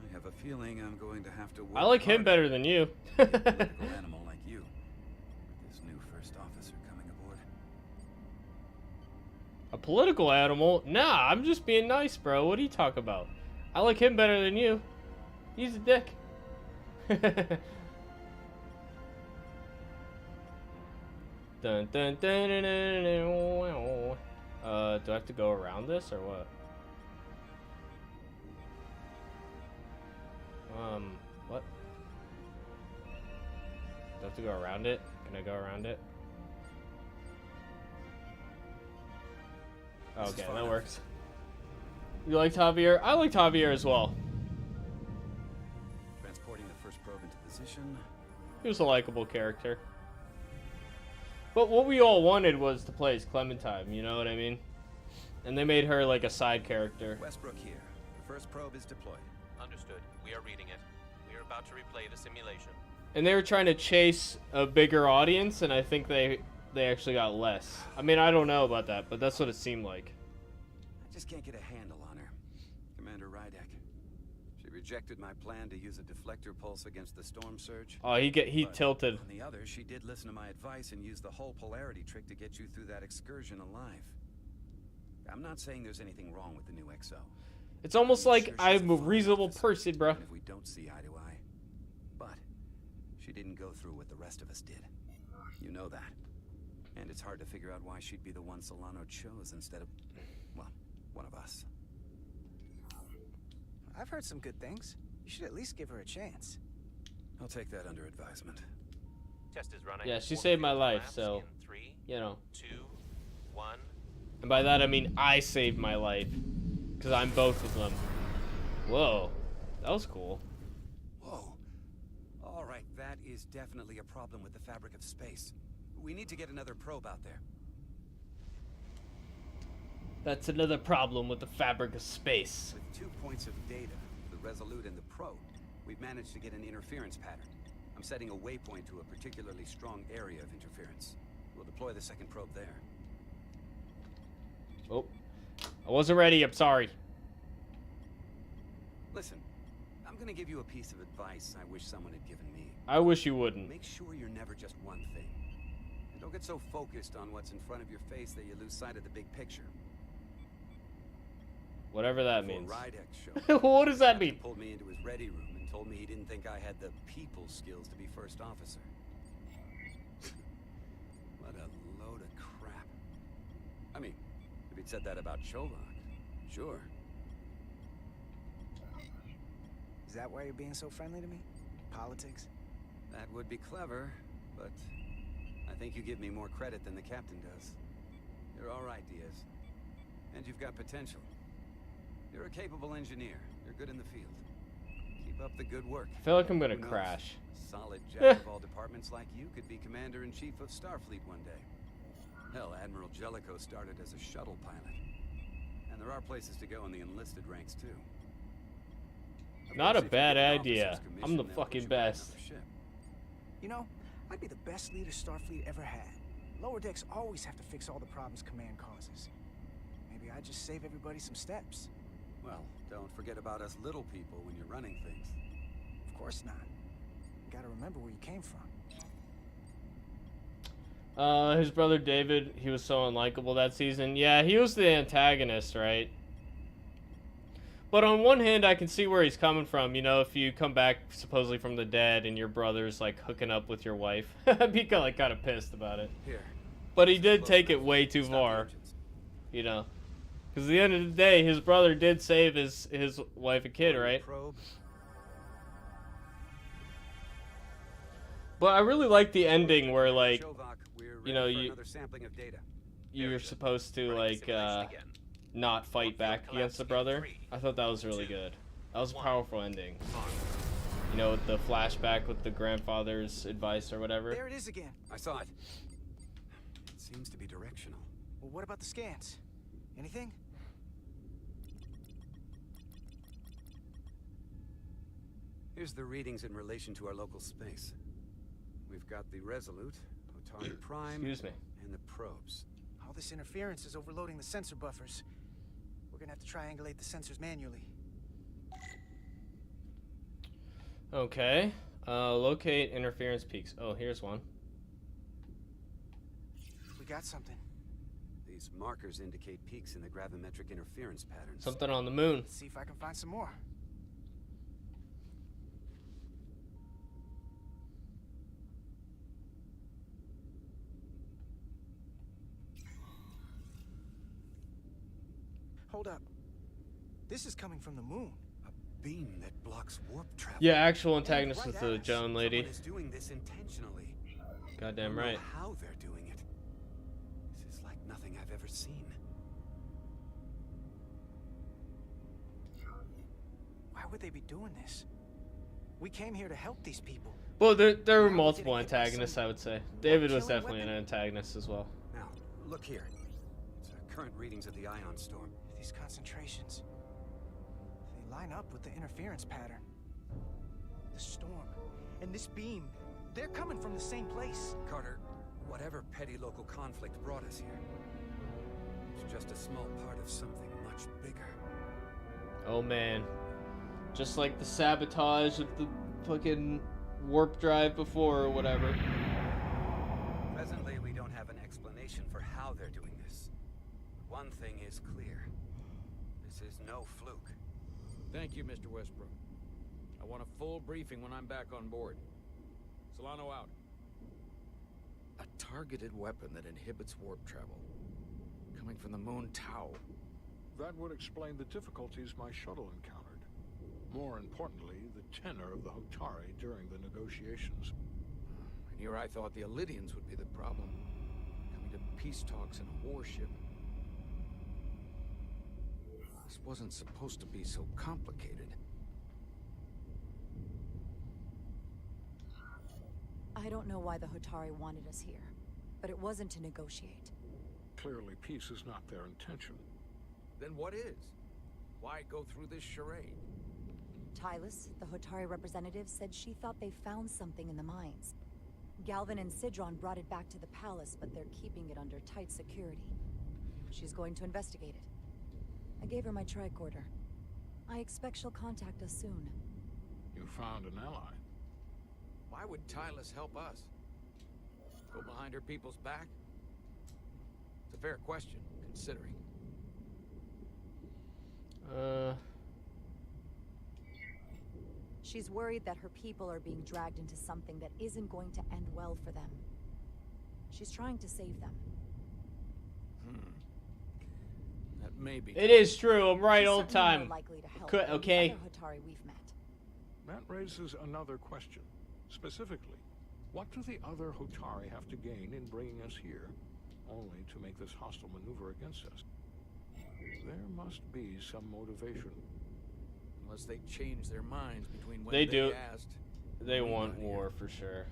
Speaker 16: I have a feeling I'm going to have to work
Speaker 1: I like him better than you.
Speaker 16: a political animal like you. With this new first officer coming aboard.
Speaker 1: A political animal? Nah, I'm just being nice, bro. What do you talk about? I like him better than you. He's a dick. Dun, dun, dun, dun, dun, dun. Do I have to go around this or what? What? Do I have to go around it? Can I go around it? Okay, that works. You like Javier? I like Javier as well.
Speaker 16: Transporting the first probe into position.
Speaker 1: He was a likable character. But what we all wanted was to play as Clementine, you know what I mean? And they made her like a side character.
Speaker 16: Westbrook here. The first probe is deployed.
Speaker 5: Understood. We are reading it. We are about to replay the simulation.
Speaker 1: And they were trying to chase a bigger audience, and I think they actually got less. I mean, I don't know about that, but that's what it seemed like.
Speaker 16: I just can't get a handle on her. Commander Rydek. She rejected my plan to use a deflector pulse against the storm surge.
Speaker 1: Oh, he tilted.
Speaker 16: On the other, she did listen to my advice and used the whole polarity trick to get you through that excursion alive. I'm not saying there's anything wrong with the new XO.
Speaker 1: It's almost like I'm a reasonable person, bro.
Speaker 16: If we don't see eye to eye. But she didn't go through what the rest of us did. You know that. And it's hard to figure out why she'd be the one Solano chose instead of, well, one of us.
Speaker 9: I've heard some good things. You should at least give her a chance.
Speaker 16: I'll take that under advisement.
Speaker 5: Test is running.
Speaker 1: Yeah, she saved my life, so, you know. 2, 1. And by that I mean I saved my life. Because I'm both of them. Whoa. That was cool.
Speaker 16: Whoa. All right, that is definitely a problem with the fabric of space. We need to get another probe out there.
Speaker 1: That's another problem with the fabric of space.
Speaker 16: With 2 points of data, the Resolute and the probe, we've managed to get an interference pattern. I'm setting a waypoint to a particularly strong area of interference. We'll deploy the second probe there.
Speaker 1: Oh. I wasn't ready, I'm sorry.
Speaker 16: Listen, I'm gonna give you a piece of advice I wish someone had given me.
Speaker 1: I wish you wouldn't.
Speaker 16: Make sure you're never just one thing. And don't get so focused on what's in front of your face that you lose sight of the big picture.
Speaker 1: Whatever that
Speaker 16: Before
Speaker 1: means.
Speaker 16: Rydex showed up,
Speaker 1: What does that
Speaker 16: Captain
Speaker 1: mean?
Speaker 16: pulled me into his ready room and told me he didn't think I had the people skills to be first officer. What a load of crap. I mean, if he'd said that about Chovak, sure.
Speaker 9: Is that why you're being so friendly to me? Politics?
Speaker 16: That would be clever, but I think you give me more credit than the captain does. You're all right, Diaz. And you've got potential. You're a capable engineer. You're good in the field. Keep up the good work.
Speaker 1: I feel like I'm gonna
Speaker 16: Who knows?
Speaker 1: crash.
Speaker 16: Solid jack of all departments like you could be commander-in-chief of Starfleet one day. Hell, Admiral Jellicoe started as a shuttle pilot. And there are places to go in the enlisted ranks, too. Of
Speaker 1: Not a
Speaker 16: course, if you
Speaker 1: bad
Speaker 16: get an
Speaker 1: idea.
Speaker 16: officer's
Speaker 1: I'm
Speaker 16: commission,
Speaker 1: the
Speaker 16: they'll
Speaker 1: fucking
Speaker 16: put you back on
Speaker 1: best.
Speaker 16: the ship.
Speaker 9: You know, I'd be the best leader Starfleet ever had. Lower decks always have to fix all the problems command causes. Maybe I'd just save everybody some steps.
Speaker 16: Well, don't forget about us little people when you're running things.
Speaker 9: Of course not. You gotta remember where you came from.
Speaker 1: His brother David, he was so unlikable that season. Yeah, he was the antagonist, right? But on one hand, I can see where he's coming from. You know, if you come back supposedly from the dead and your brother's like hooking up with your wife, I'd be kind of pissed about it.
Speaker 16: Here.
Speaker 1: But he did take it way too far. You know, because at the end of the day, his brother did save his wife and kid, right? But I really like the ending where like, you know, you're supposed to like not fight back against the brother. I thought that was really good. That was a powerful ending. You know, with the flashback with the grandfather's advice or whatever.
Speaker 9: There it is again.
Speaker 16: I saw it. It seems to be directional.
Speaker 9: Well, what about the scans? Anything?
Speaker 16: Here's the readings in relation to our local space. We've got the Resolute, Otari Prime,
Speaker 1: Excuse me.
Speaker 16: and the probes.
Speaker 9: All this interference is overloading the sensor buffers. We're gonna have to triangulate the sensors manually.
Speaker 1: Okay. Locate interference peaks. Oh, here's one.
Speaker 9: We got something.
Speaker 16: These markers indicate peaks in the gravimetric interference patterns.
Speaker 1: Something on the moon.
Speaker 9: Let's see if I can find some more. Hold up. This is coming from the moon.
Speaker 16: A beam that blocks warp travel.
Speaker 1: Yeah, actual antagonist
Speaker 16: Right
Speaker 1: with the
Speaker 16: at us.
Speaker 1: Joan lady.
Speaker 16: Someone is doing this intentionally.
Speaker 1: Goddamn
Speaker 16: I don't know
Speaker 1: right.
Speaker 16: how they're doing it. This is like nothing I've ever seen.
Speaker 9: Why would they be doing this? We came here to help these people.
Speaker 1: Well, there were multiple antagonists, I would say. David was definitely an antagonist as well.
Speaker 16: Now, look here. It's our current readings of the ion storm.
Speaker 9: These concentrations, they line up with the interference pattern. The storm and this beam, they're coming from the same place.
Speaker 16: Carter, whatever petty local conflict brought us here, it's just a small part of something much bigger.
Speaker 1: Oh man. Just like the sabotage of the fucking warp drive before or whatever.
Speaker 16: Presently, we don't have an explanation for how they're doing this. One thing is clear. This is no fluke.
Speaker 2: Thank you, Mr. Westbrook. I want a full briefing when I'm back on board. Solano out. A targeted weapon that inhibits warp travel. Coming from the moon Tau.
Speaker 15: That would explain the difficulties my shuttle encountered. More importantly, the tenor of the Hotari during the negotiations.
Speaker 2: And here I thought the Elydians would be the problem. Coming to peace talks in a warship. This wasn't supposed to be so complicated.
Speaker 4: I don't know why the Hotari wanted us here, but it wasn't to negotiate.
Speaker 15: Clearly, peace is not their intention.
Speaker 2: Then what is? Why go through this charade?
Speaker 4: Tylus, the Hotari representative, said she thought they found something in the mines. Galvin and Sidron brought it back to the palace, but they're keeping it under tight security. She's going to investigate it. I gave her my tricorder. I expect she'll contact us soon.
Speaker 15: You found an ally.
Speaker 2: Why would Tylus help us? Go behind her people's back? It's a fair question, considering.
Speaker 4: She's worried that her people are being dragged into something that isn't going to end well for them. She's trying to save them.
Speaker 2: That may be.
Speaker 1: It is true. I'm right
Speaker 4: She's
Speaker 1: all the
Speaker 4: certainly more
Speaker 1: time.
Speaker 4: likely to help
Speaker 1: Could,
Speaker 4: than
Speaker 1: okay.
Speaker 4: the other Hotari we've met.
Speaker 15: That raises another question. Specifically, what do the other Hotari have to gain in bringing us here, only to make this hostile maneuver against us? There must be some motivation.
Speaker 2: Unless they change their minds between when
Speaker 1: They do.
Speaker 2: asked.
Speaker 1: They want war for sure.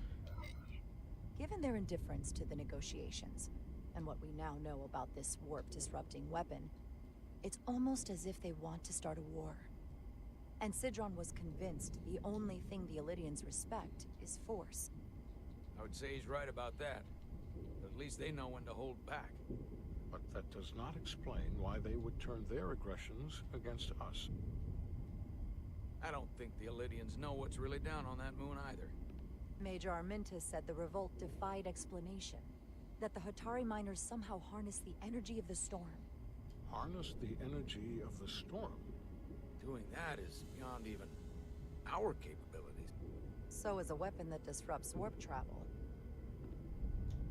Speaker 4: Given their indifference to the negotiations, and what we now know about this warp-disrupting weapon, it's almost as if they want to start a war. And Sidron was convinced the only thing the Illidians respect is force.
Speaker 2: I would say he's right about that. But at least they know when to hold back.
Speaker 15: But that does not explain why they would turn their aggressions against us.
Speaker 2: I don't think the Illidians know what's really down on that moon either.
Speaker 4: Major Armintas said the revolt defied explanation. That the Hotari miners somehow harnessed the energy of the storm.
Speaker 15: Harness the energy of the storm?
Speaker 2: Doing that is beyond even our capabilities.
Speaker 4: So is a weapon that disrupts warp travel.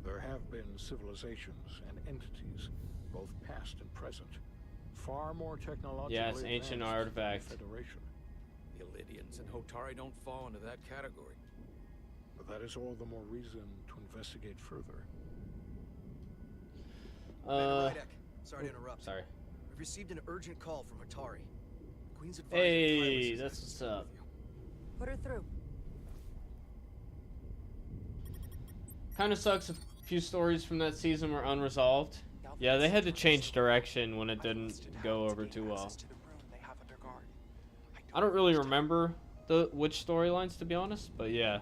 Speaker 15: There have been civilizations and entities, both past and present, far more technologically
Speaker 1: Yes, ancient
Speaker 15: advanced
Speaker 1: artifact.
Speaker 15: than the Federation.
Speaker 2: The Illidians and Hotari don't fall into that category.
Speaker 15: But that is all the more reason to investigate further.
Speaker 6: Sorry to interrupt.
Speaker 1: Sorry.
Speaker 6: We've received an urgent call from Hotari. The Queen's advisor
Speaker 1: Hey,
Speaker 6: Tylus is
Speaker 1: that's what's up.
Speaker 4: Put her through.
Speaker 1: Kind of sucks a few stories from that season were unresolved. Yeah, they had to change direction when it didn't go over too well. I don't really remember which storylines, to be honest, but yeah.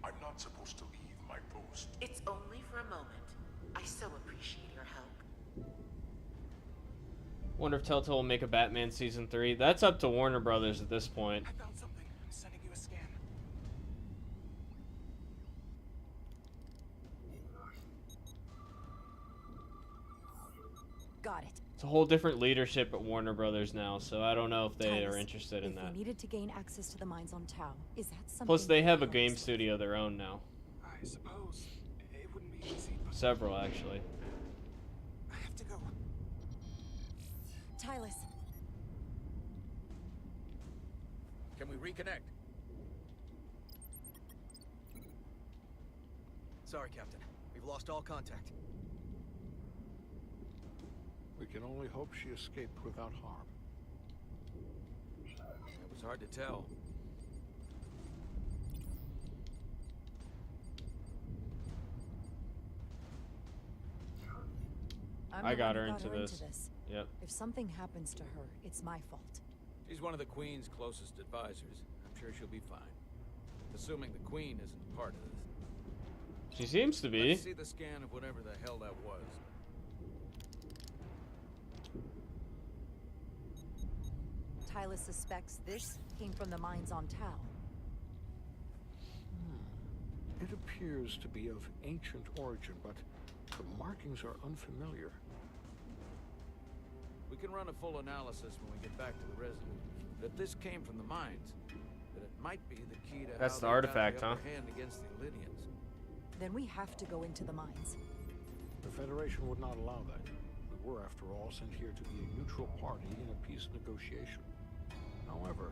Speaker 18: I'm not supposed to leave my post.
Speaker 13: It's only for a moment. I so appreciate your help.
Speaker 1: Wonder if Telltale will make a Batman season 3. That's up to Warner Brothers at this point.
Speaker 17: I found something. I'm sending you a scan.
Speaker 4: Got it.
Speaker 1: It's a whole different leadership at Warner Brothers now, so I don't know if they are
Speaker 4: Tylus,
Speaker 1: interested in
Speaker 4: if
Speaker 1: that.
Speaker 4: we needed to gain access to the mines on Tau, is that something?
Speaker 1: Plus, they have a
Speaker 4: help
Speaker 1: game
Speaker 4: us?
Speaker 1: studio of their own now.
Speaker 17: I suppose it wouldn't be easy, but
Speaker 1: Several, actually.
Speaker 17: I have to go.
Speaker 4: Tylus.
Speaker 2: Can we reconnect?
Speaker 6: Sorry, Captain. We've lost all contact.
Speaker 15: We can only hope she escaped without harm.
Speaker 2: It was hard to tell.
Speaker 4: I'm
Speaker 1: I
Speaker 4: the
Speaker 1: got
Speaker 4: one
Speaker 1: her
Speaker 4: who
Speaker 1: into this. Yep.
Speaker 4: If something happens to her, it's my fault.
Speaker 2: She's one of the Queen's closest advisors. I'm sure she'll be fine. Assuming the Queen isn't part of this.
Speaker 1: She seems to be.
Speaker 2: Let's see the scan of whatever the hell that was.
Speaker 4: Tylus suspects this came from the mines on Tau.
Speaker 15: It appears to be of ancient origin, but the markings are unfamiliar.
Speaker 2: We can run a full analysis when we get back to the Resolute. But if this came from the mines, then it might be the key to
Speaker 1: That's
Speaker 2: how
Speaker 1: the
Speaker 2: they
Speaker 1: artifact,
Speaker 2: got the
Speaker 1: huh?
Speaker 2: upper hand against the Illidians.
Speaker 4: Then we have to go into the mines.
Speaker 15: The Federation would not allow that. We were, after all, sent here to be a neutral party in a peace negotiation. However,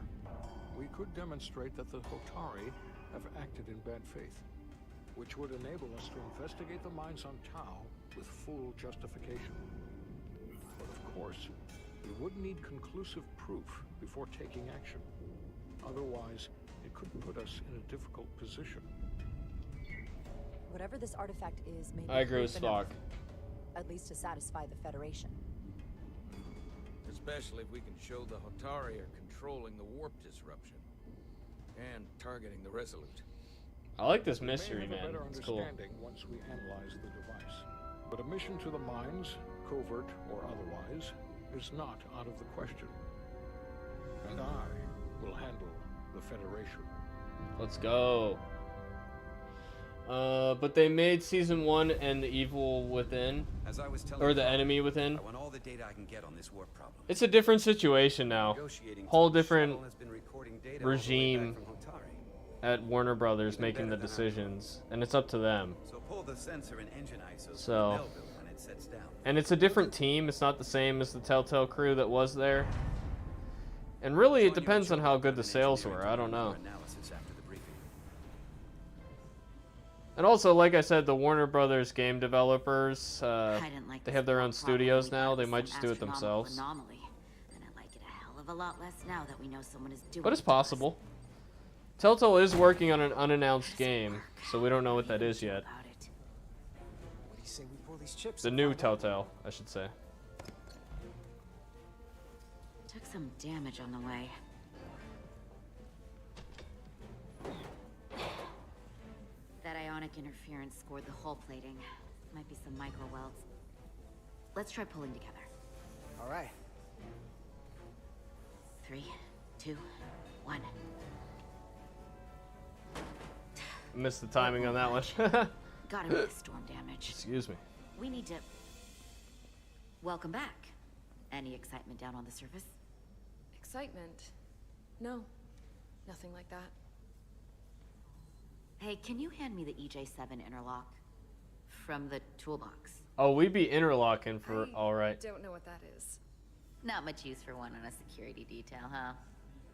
Speaker 15: we could demonstrate that the Hotari have acted in bad faith, which would enable us to investigate the mines on Tau with full justification. But of course, we would need conclusive proof before taking action. Otherwise, it could put us in a difficult position.
Speaker 4: Whatever this artifact is, may be
Speaker 1: I agree with
Speaker 4: proof enough,
Speaker 1: Spock.
Speaker 4: at least to satisfy the Federation.
Speaker 2: Especially if we can show the Hotari are controlling the warp disruption. And targeting the Resolute.
Speaker 1: I like this
Speaker 15: We may
Speaker 1: mystery,
Speaker 15: have a
Speaker 1: man.
Speaker 15: better
Speaker 1: It's cool.
Speaker 15: understanding once we analyze the device. But a mission to the mines, covert or otherwise, is not out of the question. and I will handle the Federation.
Speaker 1: Let's go. But they made season 1 and the Evil Within,
Speaker 16: As I was telling
Speaker 1: or the
Speaker 16: Father,
Speaker 1: Enemy Within.
Speaker 16: I want all the data I can get on this warp problem.
Speaker 1: It's a different situation now. Whole different
Speaker 16: Shuttle has been recording data all the way
Speaker 1: regime
Speaker 16: back from Hotari.
Speaker 1: at Warner Brothers making the decisions, and it's up to them.
Speaker 16: So pull the sensor and engine ISOs
Speaker 1: So,
Speaker 16: from Melville when it sets down.
Speaker 1: and it's a different team. It's not the same as the Telltale crew that was there. And really, it depends on how good the sales were. I don't know.
Speaker 16: Analysis after the briefing.
Speaker 1: And also, like I said, the Warner Brothers game developers,
Speaker 10: didn't like
Speaker 1: they
Speaker 10: this
Speaker 1: have their own
Speaker 10: warp problem.
Speaker 1: studios
Speaker 10: We
Speaker 1: now.
Speaker 10: thought it
Speaker 1: They
Speaker 10: was
Speaker 1: might
Speaker 10: some
Speaker 1: just do it
Speaker 10: astronomical
Speaker 1: themselves.
Speaker 10: Anomaly. And I like it a hell of a lot less now that we know someone is doing
Speaker 1: But it's
Speaker 10: it to us.
Speaker 1: possible. Telltale is working on an unannounced game, so we don't know what that is yet.
Speaker 9: What do you say we pull these chips?
Speaker 1: The
Speaker 9: and
Speaker 1: new
Speaker 9: find out?
Speaker 1: Telltale, I should say.
Speaker 10: Took some damage on the way. That ionic interference scored the hull plating. Might be some micro welds. Let's try pulling together.
Speaker 9: All right.
Speaker 10: 3, 2, 1.
Speaker 1: Missed the timing on that one.
Speaker 10: Gotta be the storm damage.
Speaker 1: Excuse me.
Speaker 10: We need to... Welcome back. Any excitement down on the surface?
Speaker 11: Excitement? No. Nothing like that.
Speaker 10: Hey, can you hand me the EJ7 interlock? From the toolbox.
Speaker 1: Oh, we be interlocking for alright.
Speaker 11: Don't know what that is.
Speaker 10: Not much use for one on a security detail, huh?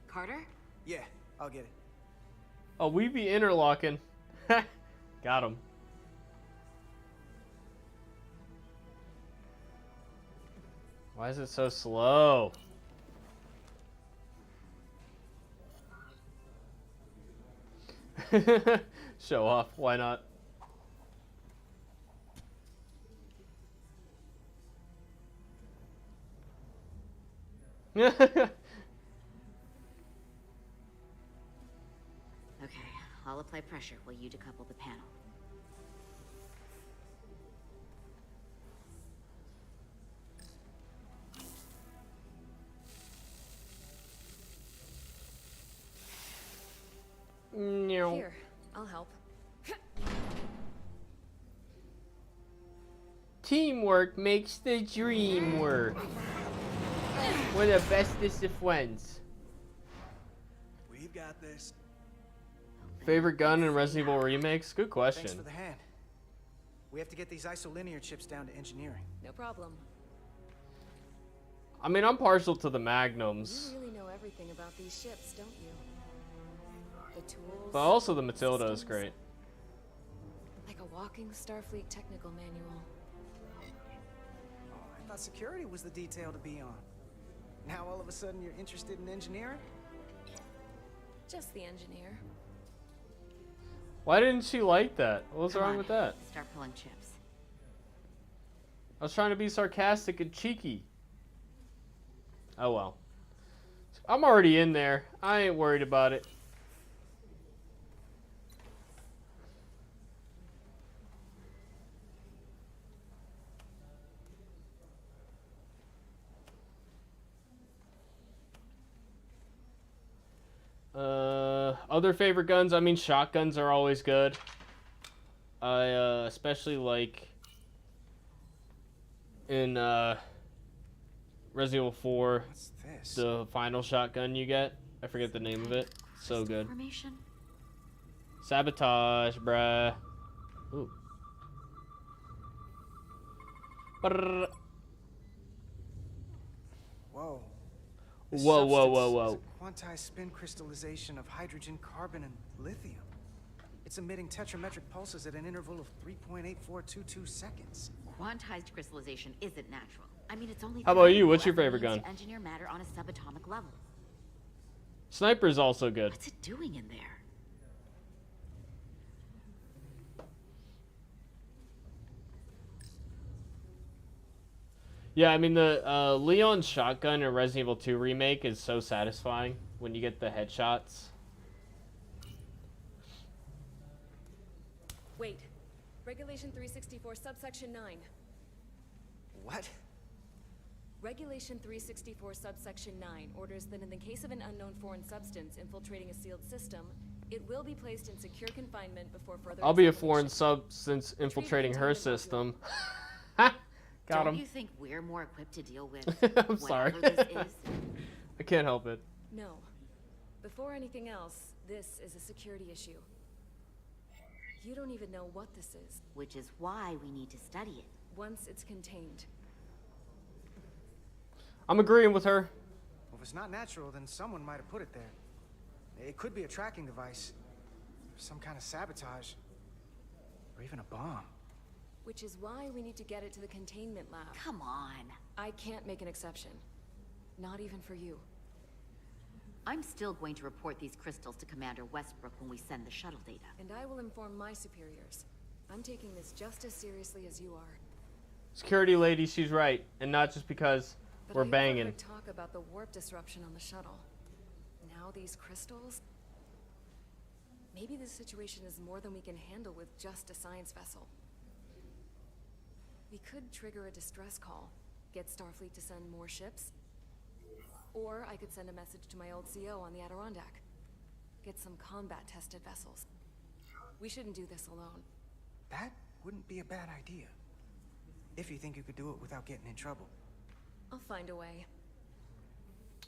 Speaker 10: Carter?
Speaker 9: Yeah, I'll get it.
Speaker 1: Oh, we be interlocking. Got him. Why is it so slow? Show off. Why not?
Speaker 10: Okay, I'll apply pressure while you decouple the panel.
Speaker 1: No.
Speaker 11: Here, I'll help.
Speaker 1: Teamwork makes the dream work. We're the bestest of friends.
Speaker 6: We've got this.
Speaker 1: Favorite gun in Resident Evil remakes? Good question.
Speaker 9: Thanks for the hand. We have to get these isolinear chips down to engineering.
Speaker 11: No problem.
Speaker 1: I mean, I'm partial to the Magnums,
Speaker 11: You really know everything about these ships, don't you? The tools.
Speaker 1: but also the Matilda is
Speaker 11: systems.
Speaker 1: great.
Speaker 11: Like a walking Starfleet technical manual.
Speaker 9: Oh, I thought security was the detail to be on. Now all of a sudden you're interested in engineering?
Speaker 11: Just the engineer.
Speaker 1: Why didn't she like that? What was
Speaker 10: Come
Speaker 1: wrong
Speaker 10: on,
Speaker 1: with that?
Speaker 10: Start pulling chips.
Speaker 1: I was trying to be sarcastic and cheeky. Oh well. I'm already in there. I ain't worried about it. Other favorite guns, I mean, shotguns are always good. I especially like in Resident Evil 4, the final shotgun you get. I forget the name of it. So good.
Speaker 10: Formation?
Speaker 1: Sabotage, bruh. Ooh. Brrr.
Speaker 9: Whoa.
Speaker 1: Whoa, whoa, whoa, whoa.
Speaker 9: Quantized spin crystallization of hydrogen, carbon, and lithium. It's emitting tetrametric pulses at an interval of 3.8422 seconds.
Speaker 10: Quantized crystallization isn't natural. I mean, it's only...
Speaker 1: How about you? What's your
Speaker 10: theoretical
Speaker 1: favorite
Speaker 10: means
Speaker 1: gun?
Speaker 10: to engineer matter on a subatomic level.
Speaker 1: Sniper's also good.
Speaker 10: What's it doing in there?
Speaker 1: Yeah, I mean, the Leon's shotgun in Resident Evil 2 remake is so satisfying when you get the headshots.
Speaker 11: Wait. Regulation 364, subsection 9.
Speaker 9: What?
Speaker 11: Regulation 364 subsection 9 orders that in the case of an unknown foreign substance infiltrating a sealed system, it will be placed in secure confinement before further
Speaker 1: I'll be a
Speaker 11: examination.
Speaker 1: foreign substance infiltrating her system. Got
Speaker 10: Don't
Speaker 1: him.
Speaker 10: you think we're more equipped to deal with
Speaker 1: I'm sorry.
Speaker 10: whatever this is?
Speaker 1: I can't help it.
Speaker 11: No. Before anything else, this is a security issue. You don't even know what this is.
Speaker 10: Which is why we need to study it.
Speaker 11: Once it's contained.
Speaker 1: I'm agreeing with her.
Speaker 9: Well, if it's not natural, then someone might have put it there. It could be a tracking device, some kind of sabotage, or even a bomb.
Speaker 11: Which is why we need to get it to the containment lab.
Speaker 10: Come on.
Speaker 11: I can't make an exception. Not even for you.
Speaker 10: I'm still going to report these crystals to Commander Westbrook when we send the shuttle data.
Speaker 11: And I will inform my superiors. I'm taking this just as seriously as you are.
Speaker 1: Security lady, she's right. And not just because
Speaker 11: But
Speaker 1: we're
Speaker 11: I
Speaker 1: banging.
Speaker 11: overheard talk about the warp disruption on the shuttle. Now these crystals? Maybe this situation is more than we can handle with just a science vessel. We could trigger a distress call, get Starfleet to send more ships. Or I could send a message to my old CO on the Adirondack. Get some combat-tested vessels. We shouldn't do this alone.
Speaker 9: That wouldn't be a bad idea. If you think you could do it without getting in trouble.
Speaker 11: I'll find a way.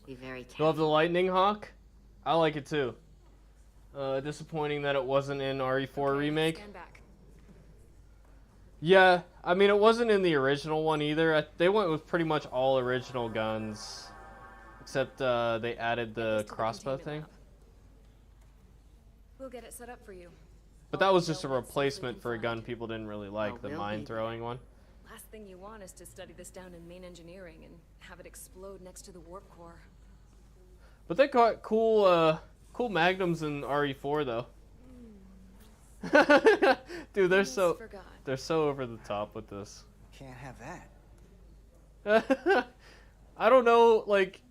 Speaker 10: Be very careful.
Speaker 1: You love the Lightning Hawk? I like it too. Disappointing that it wasn't in RE4 remake.
Speaker 11: Stand back.
Speaker 1: Yeah, I mean it wasn't in the original one either. They went with pretty much all original guns, except they added the crossbow thing.
Speaker 11: We'll get it set up for you.
Speaker 1: But that was just a replacement for a gun people didn't really like,
Speaker 10: Oh,
Speaker 1: the
Speaker 10: we'll
Speaker 1: mine
Speaker 10: be
Speaker 1: throwing one.
Speaker 11: Last thing you want is to study this down in main engineering and have it explode next to the warp core.
Speaker 1: But they got cool cool magnums in RE4 though. Dude, they're so over the top with this.
Speaker 9: Can't have that.
Speaker 1: I don't know, like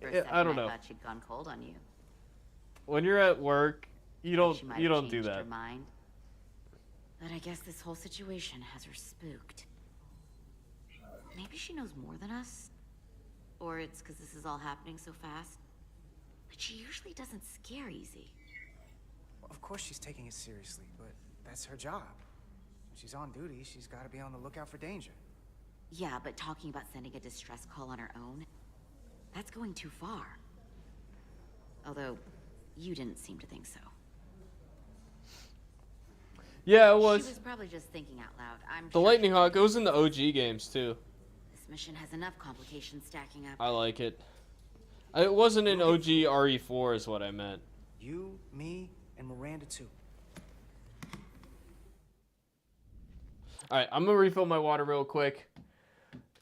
Speaker 10: For a second,
Speaker 1: I don't know.
Speaker 10: I thought she'd gone cold on you.
Speaker 1: When you're at work, you don't
Speaker 10: She might
Speaker 1: you
Speaker 10: have
Speaker 1: don't do
Speaker 10: changed her
Speaker 1: that.
Speaker 10: mind. But I guess this whole situation has her spooked. Maybe she knows more than us. Or it's because this is all happening so fast. But she usually doesn't scare easy.
Speaker 9: Well, of course she's taking it seriously, but that's her job. When she's on duty, she's got to be on the lookout for danger.
Speaker 10: Yeah, but talking about sending a distress call on her own, that's going too far. Although, you didn't seem to think so.
Speaker 1: Yeah, it was.
Speaker 10: She was probably just thinking out loud. I'm
Speaker 1: The
Speaker 10: sure
Speaker 1: Lightning Hawk goes in the OG games too.
Speaker 10: this mission has enough complications stacking up.
Speaker 1: I like it. It wasn't in OG RE4 is what I meant.
Speaker 9: You, me, and Miranda too.
Speaker 1: Alright, I'm gonna refill my water real quick.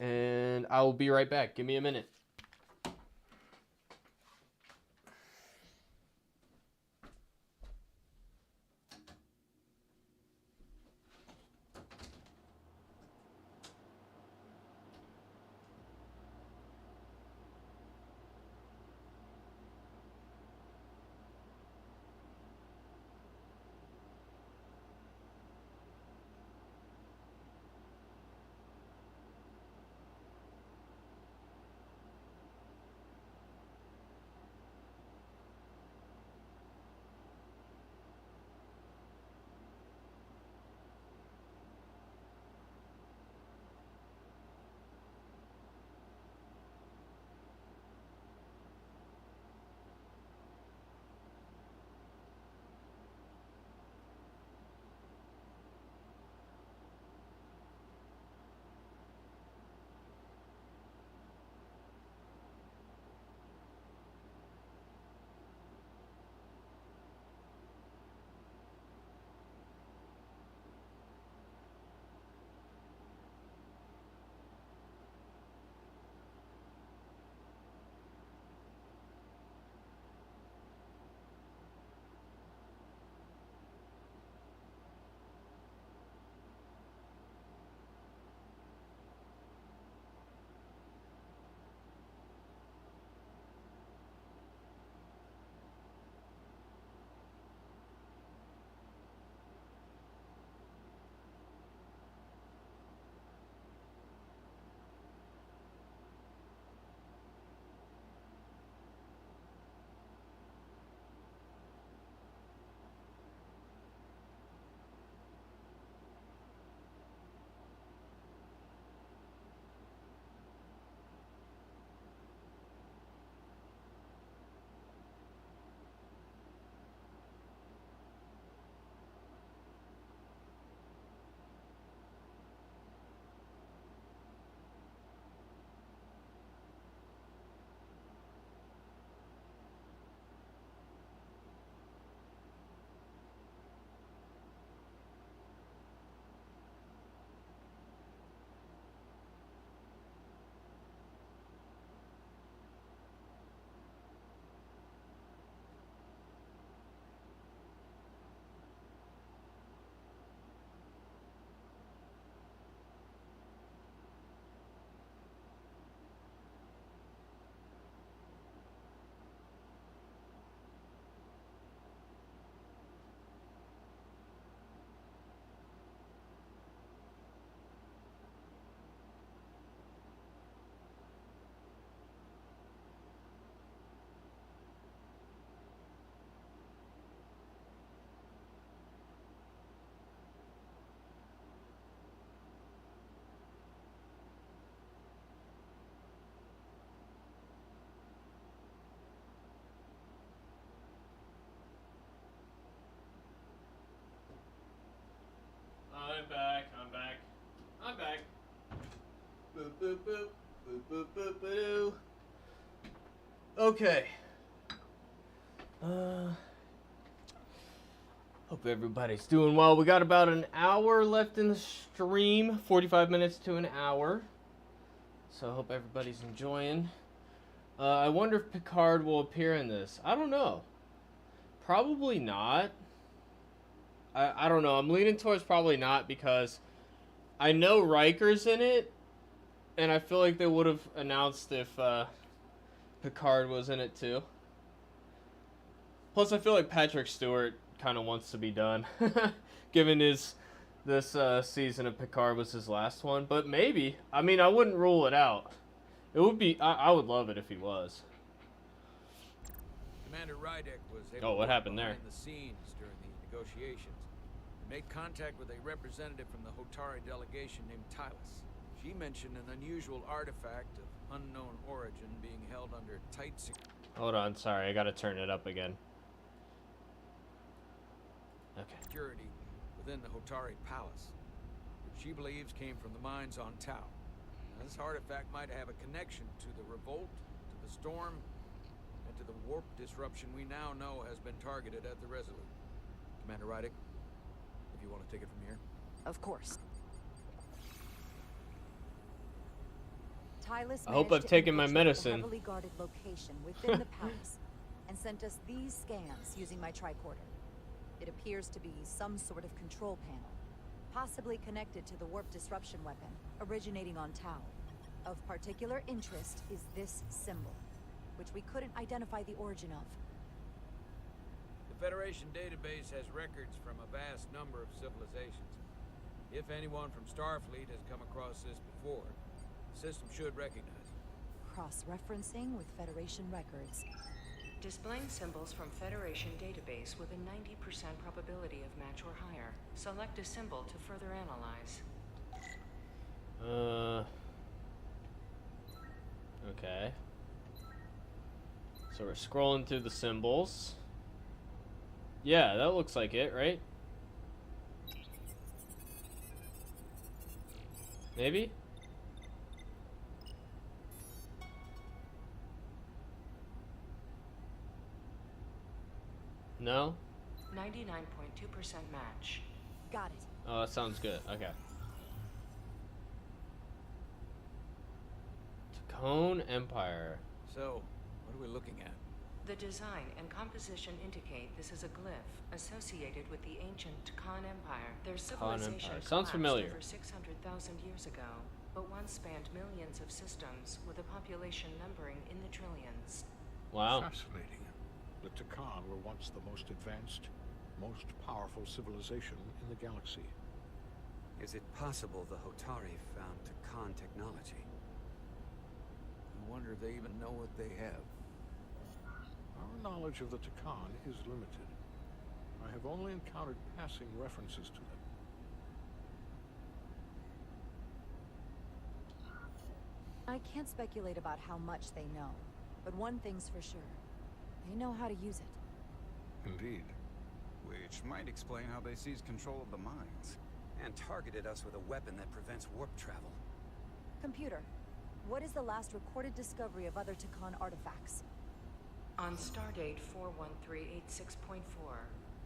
Speaker 1: And I will be right back. Give me a minute. boop, boop, boop, boop, boop, boop. Okay. Hope everybody's doing well. We got about an hour left in the stream. 45 minutes to an hour. So I hope everybody's enjoying. I wonder if Picard will appear in this. I don't know. Probably not. I don't know. I'm leaning towards probably not because I know Riker's in it, and I feel like they would have announced if Picard was in it too. Plus, I feel like Patrick Stewart kind of wants to be done, given this season of Picard was his last one. But maybe. I mean, I wouldn't rule it out. It would be. I would love it if he was.
Speaker 2: Commander Rydek was able
Speaker 1: Oh, what
Speaker 2: to
Speaker 1: happened
Speaker 2: behind
Speaker 1: there?
Speaker 2: the scenes during the negotiations. He made contact with a representative from the Hotari delegation named Tylus. She mentioned an unusual artifact of unknown origin being held under tight
Speaker 1: Hold on, sorry, I gotta turn it up again. Okay.
Speaker 2: security within the Hotari palace, which she believes came from the mines on Tau. Now, this artifact might have a connection to the revolt, to the storm, and to the warp disruption we now know has been targeted at the Resolute. Commander Rydek, if you want to take it from here.
Speaker 4: Of course. Tylus
Speaker 1: I hope
Speaker 4: managed
Speaker 1: I've
Speaker 4: to
Speaker 1: taken my
Speaker 4: infiltrate
Speaker 1: medicine.
Speaker 4: a heavily guarded location within the palace and sent us these scans using my tricorder. It appears to be some sort of control panel, possibly connected to the warp disruption weapon originating on Tau. Of particular interest is this symbol, which we couldn't identify the origin of.
Speaker 2: The Federation database has records from a vast number of civilizations. If anyone from Starfleet has come across this before, the system should recognize it.
Speaker 4: Cross-referencing with Federation records.
Speaker 13: Displaying symbols from Federation database with a 90% probability of match or higher. Select a symbol to further analyze.
Speaker 1: Okay. So we're scrolling through the symbols. Yeah, that looks like it, right? Maybe? No?
Speaker 13: 99.2% match.
Speaker 4: Got it.
Speaker 1: Oh, that sounds good. Okay. Tacone Empire.
Speaker 2: So, what are we looking at?
Speaker 13: The design and composition indicate this is a glyph associated with the ancient Tacon Empire. Their civilization
Speaker 1: Empire. Sounds familiar.
Speaker 13: over 600,000 years ago, but once spanned millions of systems with a population numbering in the trillions.
Speaker 1: Wow.
Speaker 15: Fascinating. The Tacon were once the most advanced, most powerful civilization in the galaxy.
Speaker 16: Is it possible the Hotari found Tacon technology?
Speaker 2: I wonder if they even know what they have.
Speaker 15: Our knowledge of the Tacon is limited. I have only encountered passing references to them.
Speaker 4: I can't speculate about how much they know, but one thing's for sure. They know how to use it.
Speaker 15: Indeed.
Speaker 8: Which might explain how they seized control of the mines.
Speaker 16: And targeted us with a weapon that prevents warp travel.
Speaker 4: Computer, what is the last recorded discovery of other Tacon artifacts?
Speaker 13: On stardate 41386.4,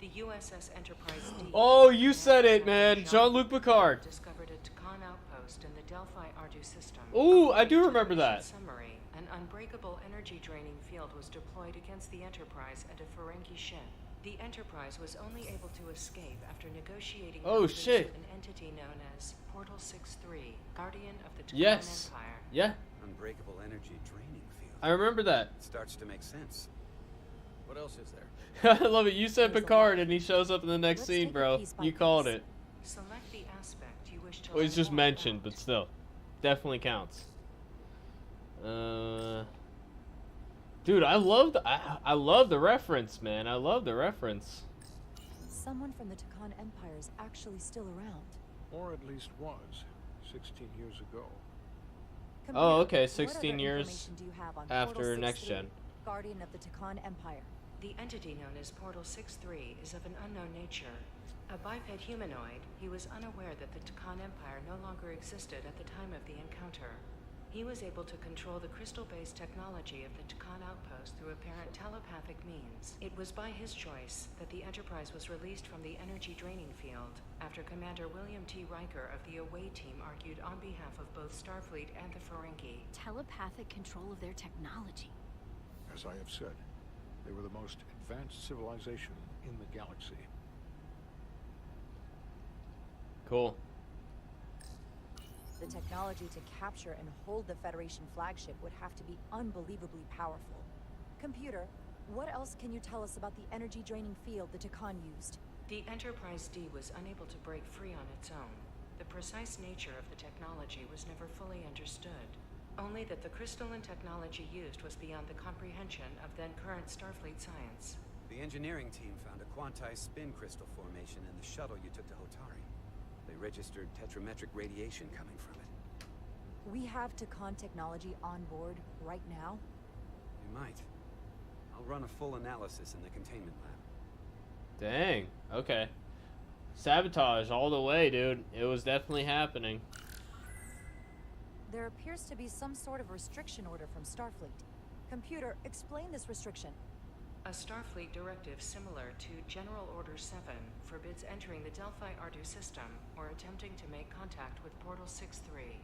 Speaker 13: the USS Enterprise D.
Speaker 1: Oh, you said it, man. Jean-Luc Picard.
Speaker 13: Discovered a Tacon outpost in the Delphi Ardu system.
Speaker 1: Ooh, I do remember that.
Speaker 13: Summary: an unbreakable energy-draining field was deployed against the Enterprise and a Ferengi ship. The Enterprise was only able to escape after negotiating with an entity known as Portal 6-3, Guardian of the Tacon Empire.
Speaker 1: Yeah.
Speaker 16: Unbreakable energy draining field.
Speaker 1: I remember that.
Speaker 16: It starts to make sense.
Speaker 2: What else is there?
Speaker 1: I love it. You said Picard and he shows up in the next scene, bro. You called it.
Speaker 13: Select the aspect you wish to
Speaker 1: Well, he's just
Speaker 13: learn more
Speaker 1: mentioned, but still. Definitely counts. Dude, I love the reference, man. I love the reference.
Speaker 4: Someone from the Tacon Empire is actually still around.
Speaker 15: Or at least was, 16 years ago.
Speaker 1: Oh, okay,
Speaker 4: What
Speaker 1: 16
Speaker 4: other
Speaker 1: years
Speaker 4: information do you have on
Speaker 1: after
Speaker 4: Portal
Speaker 1: next
Speaker 4: 6-3,
Speaker 1: gen.
Speaker 4: Guardian of the Tacon Empire.
Speaker 13: The entity known as Portal 6-3 is of an unknown nature. A biped humanoid, he was unaware that the Tacon Empire no longer existed at the time of the encounter. He was able to control the crystal-based technology of the Takan outpost through apparent telepathic means. It was by his choice that the Enterprise was released from the energy draining field after Commander William T. Riker of the away team argued on behalf of both Starfleet and the Ferengi.
Speaker 12: Telepathic control of their technology.
Speaker 15: As I have said, they were the most advanced civilization in the galaxy.
Speaker 1: Cool.
Speaker 4: The technology to capture and hold the Federation flagship would have to be unbelievably powerful. Computer, what else can you tell us about the energy-draining field the Takan used?
Speaker 13: The Enterprise D was unable to break free on its own. The precise nature of the technology was never fully understood. Only that the crystalline technology used was beyond the comprehension of then-current Starfleet science.
Speaker 16: The engineering team found a quantized spin crystal formation in the shuttle you took to Hotari. They registered tetrametric radiation coming from it.
Speaker 4: We have Takan technology on board right now?
Speaker 16: You might. I'll run a full analysis in the containment lab.
Speaker 1: Dang. Okay. Sabotage all the way, dude. It was definitely happening.
Speaker 4: There appears to be some sort of restriction order from Starfleet. Computer, explain this restriction.
Speaker 13: A Starfleet directive similar to General Order 7 forbids entering the Delphi Ardu system or attempting to make contact with Portal 6-3.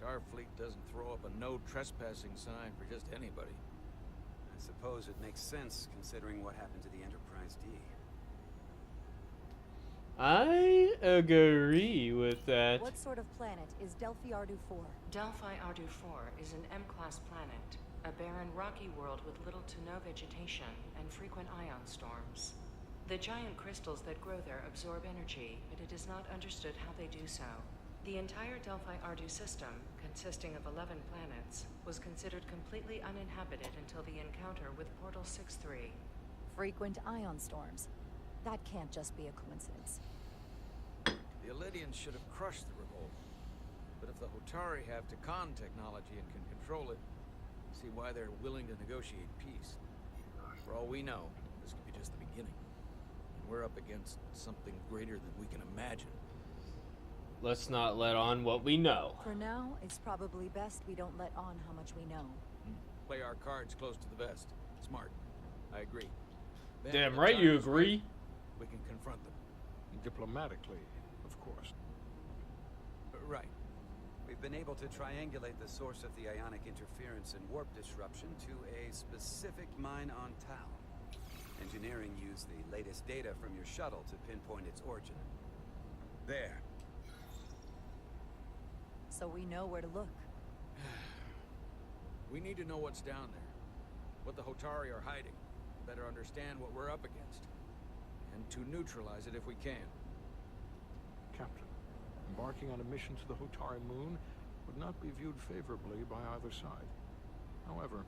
Speaker 2: Starfleet doesn't throw up a no trespassing sign for just anybody.
Speaker 16: I suppose it makes sense considering what happened to the Enterprise D.
Speaker 1: I agree with that.
Speaker 4: What sort of planet is Delphi Ardu 4?
Speaker 13: Delphi Ardu 4 is an M-class planet, a barren rocky world with little to no vegetation and frequent ion storms. The giant crystals that grow there absorb energy, but it is not understood how they do so. The entire Delphi Ardu system, consisting of 11 planets, was considered completely uninhabited until the encounter with Portal 6-3.
Speaker 4: Frequent ion storms. That can't just be a coincidence.
Speaker 2: The Elydians should have crushed the revolt. But if the Hotari have Takan technology and can control it, see why they're willing to negotiate peace. For all we know, this could be just the beginning. And we're up against something greater than we can imagine.
Speaker 1: Let's not let on what we know.
Speaker 4: For now, it's probably best we don't let on how much we know.
Speaker 2: Play our cards close to the vest. Smart. I agree. Then
Speaker 1: Damn
Speaker 2: when the
Speaker 1: right
Speaker 2: time
Speaker 1: you
Speaker 2: is
Speaker 1: agree.
Speaker 2: right, we can confront them.
Speaker 15: Diplomatically, of course.
Speaker 2: Right.
Speaker 16: We've been able to triangulate the source of the ionic interference and warp disruption to a specific mine on Tau. Engineering used the latest data from your shuttle to pinpoint its origin. There.
Speaker 4: So we know where to look.
Speaker 2: We need to know what's down there. What the Hotari are hiding. Better understand what we're up against. And to neutralize it if we can.
Speaker 15: Captain, embarking on a mission to the Hotari moon would not be viewed favorably by either side. However,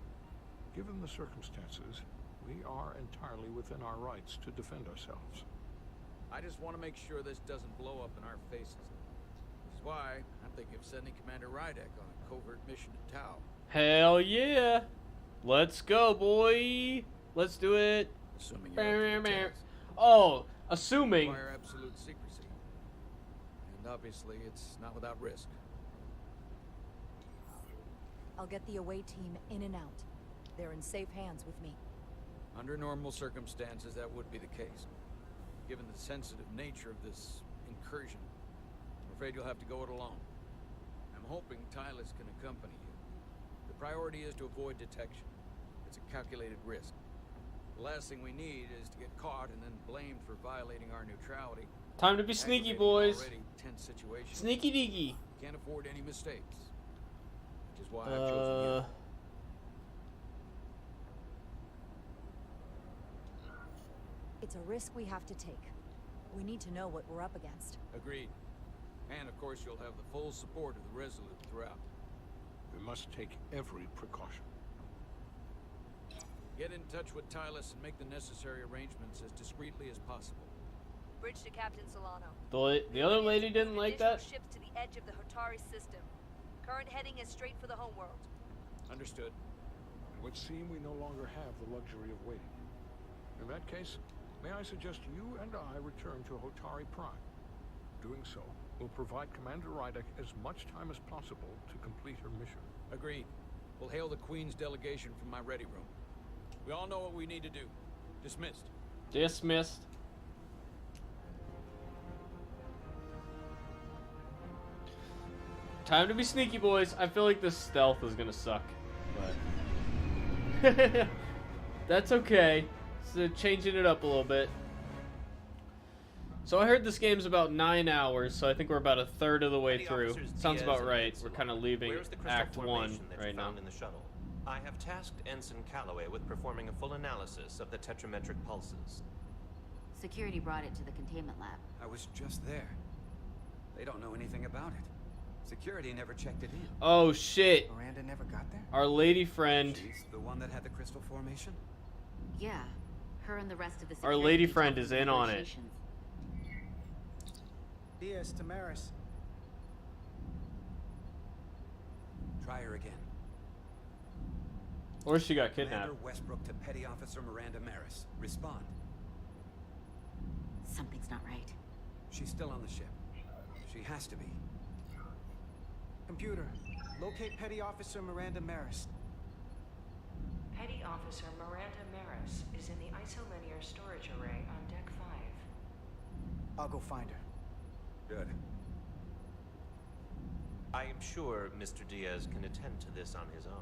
Speaker 15: given the circumstances, we are entirely within our rights to defend ourselves.
Speaker 2: I just want to make sure this doesn't blow up in our faces. Which is why I'm thinking of sending Commander Rydek on a covert mission to Tau.
Speaker 1: Hell yeah. Let's go, boy. Let's do it.
Speaker 2: Assuming you're up to the task.
Speaker 1: Oh, assuming.
Speaker 2: Require absolute secrecy. And obviously, it's not without risk.
Speaker 4: I'll get the away team in and out. They're in safe hands with me.
Speaker 2: Under normal circumstances, that would be the case. Given the sensitive nature of this incursion, I'm afraid you'll have to go it alone. I'm hoping Tylus can accompany you. The priority is to avoid detection. It's a calculated risk. The last thing we need is to get caught and then blamed for violating our neutrality.
Speaker 1: Time to be sneaky, boys.
Speaker 2: Already tense situation.
Speaker 1: Sneaky deaky.
Speaker 2: Can't afford any mistakes. Which is why I've chosen you.
Speaker 4: It's a risk we have to take. We need to know what we're up against.
Speaker 2: Agreed. And of course you'll have the full support of the Resolute throughout.
Speaker 15: We must take every precaution.
Speaker 2: Get in touch with Tylus and make the necessary arrangements as discreetly as possible.
Speaker 14: Bridge to Captain Solano.
Speaker 1: The other lady didn't like that?
Speaker 14: Ships to the edge of the Hotari system. Current heading is straight for the homeworld.
Speaker 2: Understood.
Speaker 15: It would seem we no longer have the luxury of waiting. In that case, may I suggest you and I return to Hotari Prime? Doing so will provide Commander Rydek as much time as possible to complete her mission.
Speaker 2: Agreed. We'll hail the Queen's delegation from my ready room. We all know what we need to do. Dismissed.
Speaker 1: Dismissed. Time to be sneaky, boys. I feel like this stealth is gonna suck, but that's okay. So changing it up a little bit. So I heard this game's about 9 hours, so I think we're about a third of the way through. Sounds about right. We're kind of leaving Act 1 right now.
Speaker 5: In the shuttle? I have tasked Ensign Calloway with performing a full analysis of the tetrametric pulses.
Speaker 10: Security brought it to the containment lab.
Speaker 16: I was just there. They don't know anything about it. Security never checked it in.
Speaker 1: Oh shit!
Speaker 9: Miranda never got there?
Speaker 1: Our lady friend.
Speaker 16: She's the one that had the crystal formation?
Speaker 10: Yeah, her and the rest of the
Speaker 1: Our lady friend is in on it.
Speaker 9: Diaz, Tamaris.
Speaker 16: Try her again.
Speaker 1: Or she got kidnapped.
Speaker 16: Commander Westbrook to Petty Officer Miranda Maris. Respond.
Speaker 10: Something's not right.
Speaker 16: She's still on the ship. She has to be.
Speaker 9: Computer, locate Petty Officer Miranda Maris.
Speaker 13: Petty Officer Miranda Maris is in the isolinear storage array on Deck 5.
Speaker 9: I'll go find her.
Speaker 16: Good.
Speaker 5: I am sure Mr. Diaz can attend to this on his own.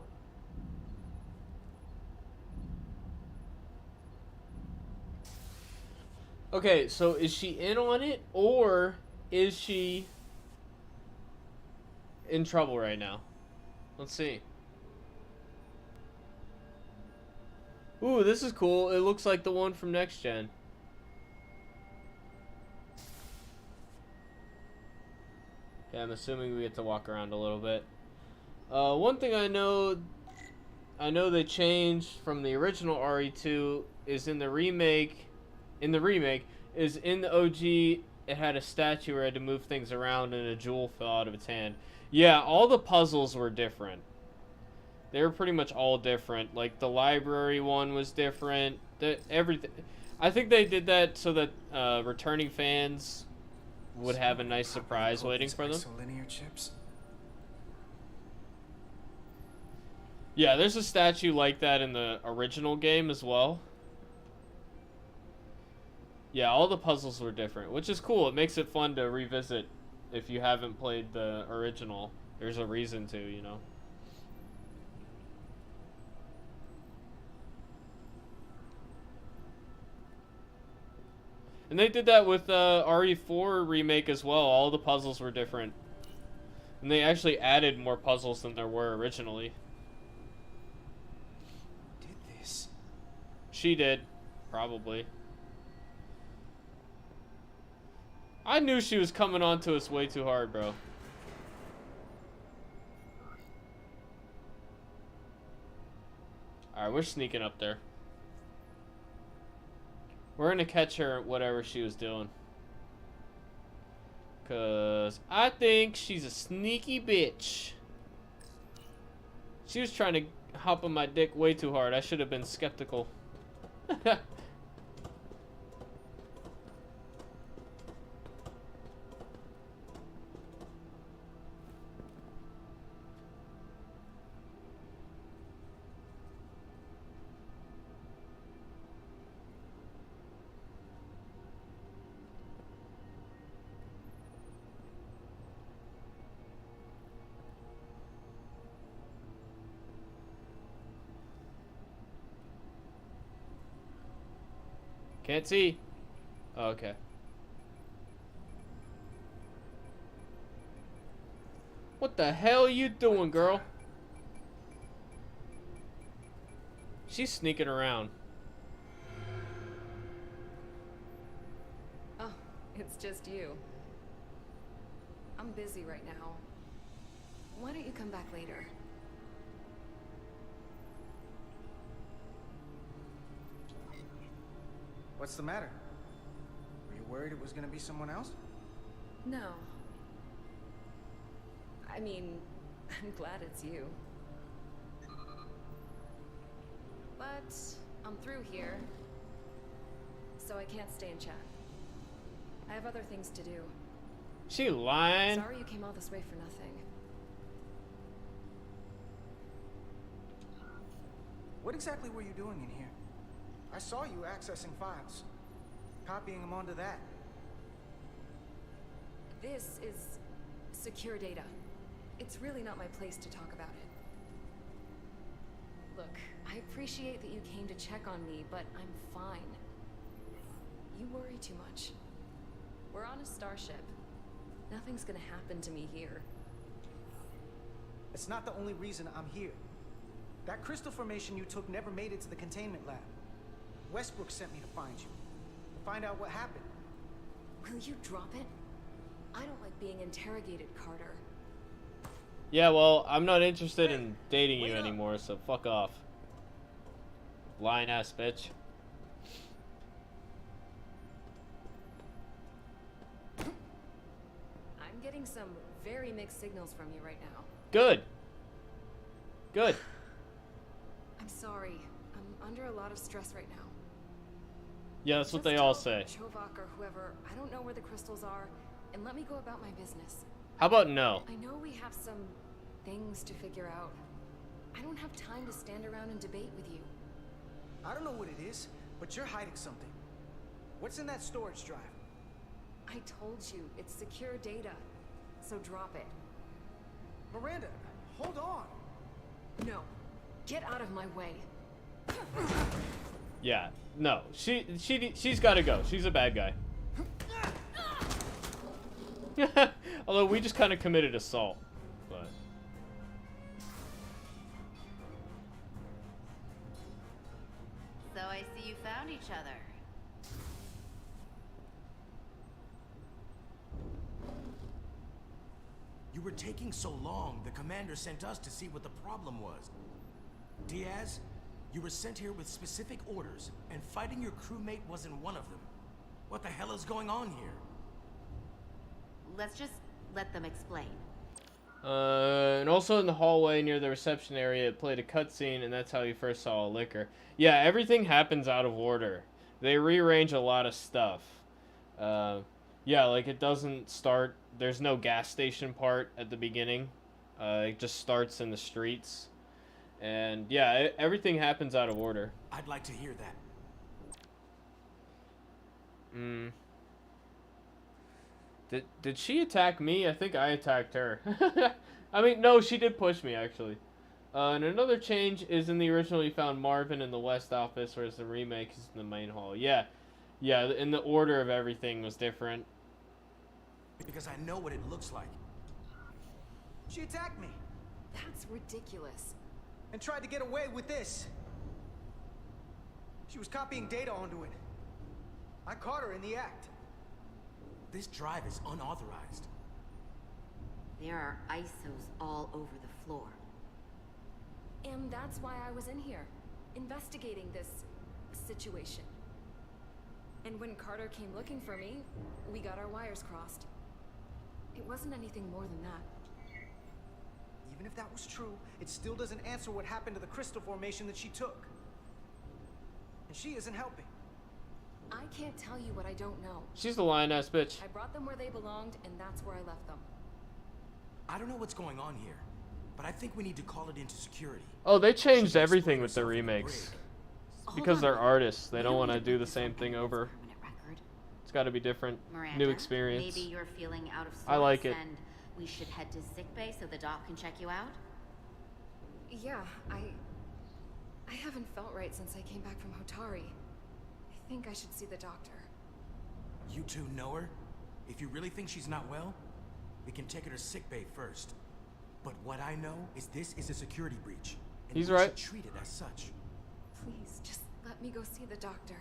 Speaker 1: Okay, so is she in on it, or is she in trouble right now? Let's see. Ooh, this is cool. It looks like the one from Next Gen. Yeah, I'm assuming we get to walk around a little bit. One thing I know they changed from the original RE2 is in the remake. In the OG, it had a statue where it had to move things around and a jewel fell out of its hand. Yeah, all the puzzles were different. They were pretty much all different. Like the library one was different. Everything. I think they did that so that returning fans would have a nice surprise waiting for them.
Speaker 9: Isolinear chips.
Speaker 1: Yeah, there's a statue like that in the original game as well. Yeah, all the puzzles were different, which is cool. It makes it fun to revisit if you haven't played the original. There's a reason to, you know. And they did that with RE4 remake as well. All the puzzles were different. And they actually added more puzzles than there were originally.
Speaker 9: Did this?
Speaker 1: She did. Probably. I knew she was coming onto us way too hard, bro. Alright, we're sneaking up there. We're gonna catch her whatever she was doing. Cause I think she's a sneaky bitch. She was trying to hop on my dick way too hard. I should have been skeptical. Can't see. Oh, okay. What the hell are you doing, girl? She's sneaking around.
Speaker 11: Oh, it's just you. I'm busy right now. Why don't you come back later?
Speaker 9: What's the matter? Were you worried it was gonna be someone else?
Speaker 11: No. I mean, I'm glad it's you. But I'm through here, so I can't stay and chat. I have other things to do.
Speaker 1: She lying.
Speaker 11: Sorry you came all this way for nothing.
Speaker 9: What exactly were you doing in here? I saw you accessing files, copying them onto that.
Speaker 11: This is secure data. It's really not my place to talk about it. Look, I appreciate that you came to check on me, but I'm fine. You worry too much. We're on a starship. Nothing's gonna happen to me here.
Speaker 9: It's not the only reason I'm here. That crystal formation you took never made it to the containment lab. Westbrook sent me to find you. To find out what happened.
Speaker 11: Will you drop it? I don't like being interrogated, Carter.
Speaker 1: Yeah, well, I'm not interested in dating you anymore, so fuck off. Lying ass bitch.
Speaker 11: I'm getting some very mixed signals from you right now.
Speaker 1: Good. Good.
Speaker 11: I'm sorry. I'm under a lot of stress right now.
Speaker 1: Yeah, that's what
Speaker 11: Just
Speaker 1: they all
Speaker 11: tell
Speaker 1: say.
Speaker 11: Chovak or whoever, I don't know where the crystals are, and let me go about my business.
Speaker 1: How about no?
Speaker 11: I know we have some things to figure out. I don't have time to stand around and debate with you.
Speaker 9: I don't know what it is, but you're hiding something. What's in that storage drive?
Speaker 11: I told you, it's secure data. So drop it.
Speaker 9: Miranda, hold on.
Speaker 11: No. Get out of my way.
Speaker 1: Yeah, no. She's got to go. She's a bad guy. Although we just kind of committed assault, but
Speaker 10: So I see you found each other.
Speaker 3: You were taking so long, the commander sent us to see what the problem was. Diaz, you were sent here with specific orders, and fighting your crewmate wasn't one of them. What the hell is going on here?
Speaker 10: Let's just let them explain.
Speaker 1: And also in the hallway near the reception area, it played a cutscene, and that's how you first saw a liquor. Yeah, everything happens out of order. They rearrange a lot of stuff. Yeah, like it doesn't start. There's no gas station part at the beginning. It just starts in the streets. And yeah, everything happens out of order.
Speaker 3: I'd like to hear that.
Speaker 1: Did she attack me? I think I attacked her. I mean, no, she did push me, actually. And another change is in the original you found Marvin in the West office, whereas the remake is in the main hall. Yeah, and the order of everything was different.
Speaker 3: Because I know what it looks like.
Speaker 9: She attacked me.
Speaker 11: That's ridiculous.
Speaker 9: And tried to get away with this. She was copying data onto it. I caught her in the act.
Speaker 3: This drive is unauthorized.
Speaker 10: There are ISOs all over the floor.
Speaker 11: And that's why I was in here, investigating this situation. And when Carter came looking for me, we got our wires crossed. It wasn't anything more than that.
Speaker 9: Even if that was true, it still doesn't answer what happened to the crystal formation that she took. And she isn't helping.
Speaker 11: I can't tell you what I don't know.
Speaker 1: She's the lying-ass bitch.
Speaker 11: I brought them where they belonged, and that's where I left them.
Speaker 3: I don't know what's going on here, but I think we need to call it into security.
Speaker 1: Oh, they changed everything with the remakes. Because they're artists. They don't want to do the same thing over. It's got to be different.
Speaker 10: Miranda,
Speaker 1: New experience.
Speaker 10: Maybe you're feeling out of sorts.
Speaker 1: I like it.
Speaker 10: And we should head to sickbay so the doc can check you out?
Speaker 11: Yeah, I haven't felt right since I came back from Hotari. I think I should see the doctor.
Speaker 3: You two know her? If you really think she's not well, we can take her to sickbay first. But what I know is this is a security breach. And
Speaker 1: He's
Speaker 3: we
Speaker 1: right.
Speaker 3: should treat it as such.
Speaker 11: Please, just let me go see the doctor.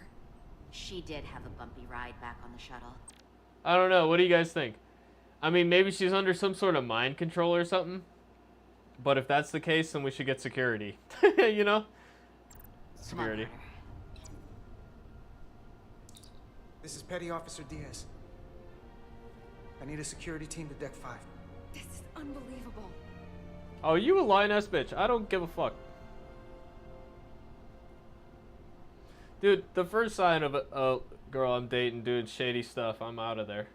Speaker 10: She did have a bumpy ride back on the shuttle.
Speaker 1: I don't know. What do you guys think? I mean, maybe she's under some sort of mind control or something. But if that's the case, then we should get security. You know? Security.
Speaker 9: This is Petty Officer Diaz. I need a security team to Deck 5.
Speaker 11: This is unbelievable.
Speaker 1: Oh, you a lying-ass bitch. I don't give a fuck. Dude, the first sign of a girl I'm dating doing shady stuff, I'm out of there.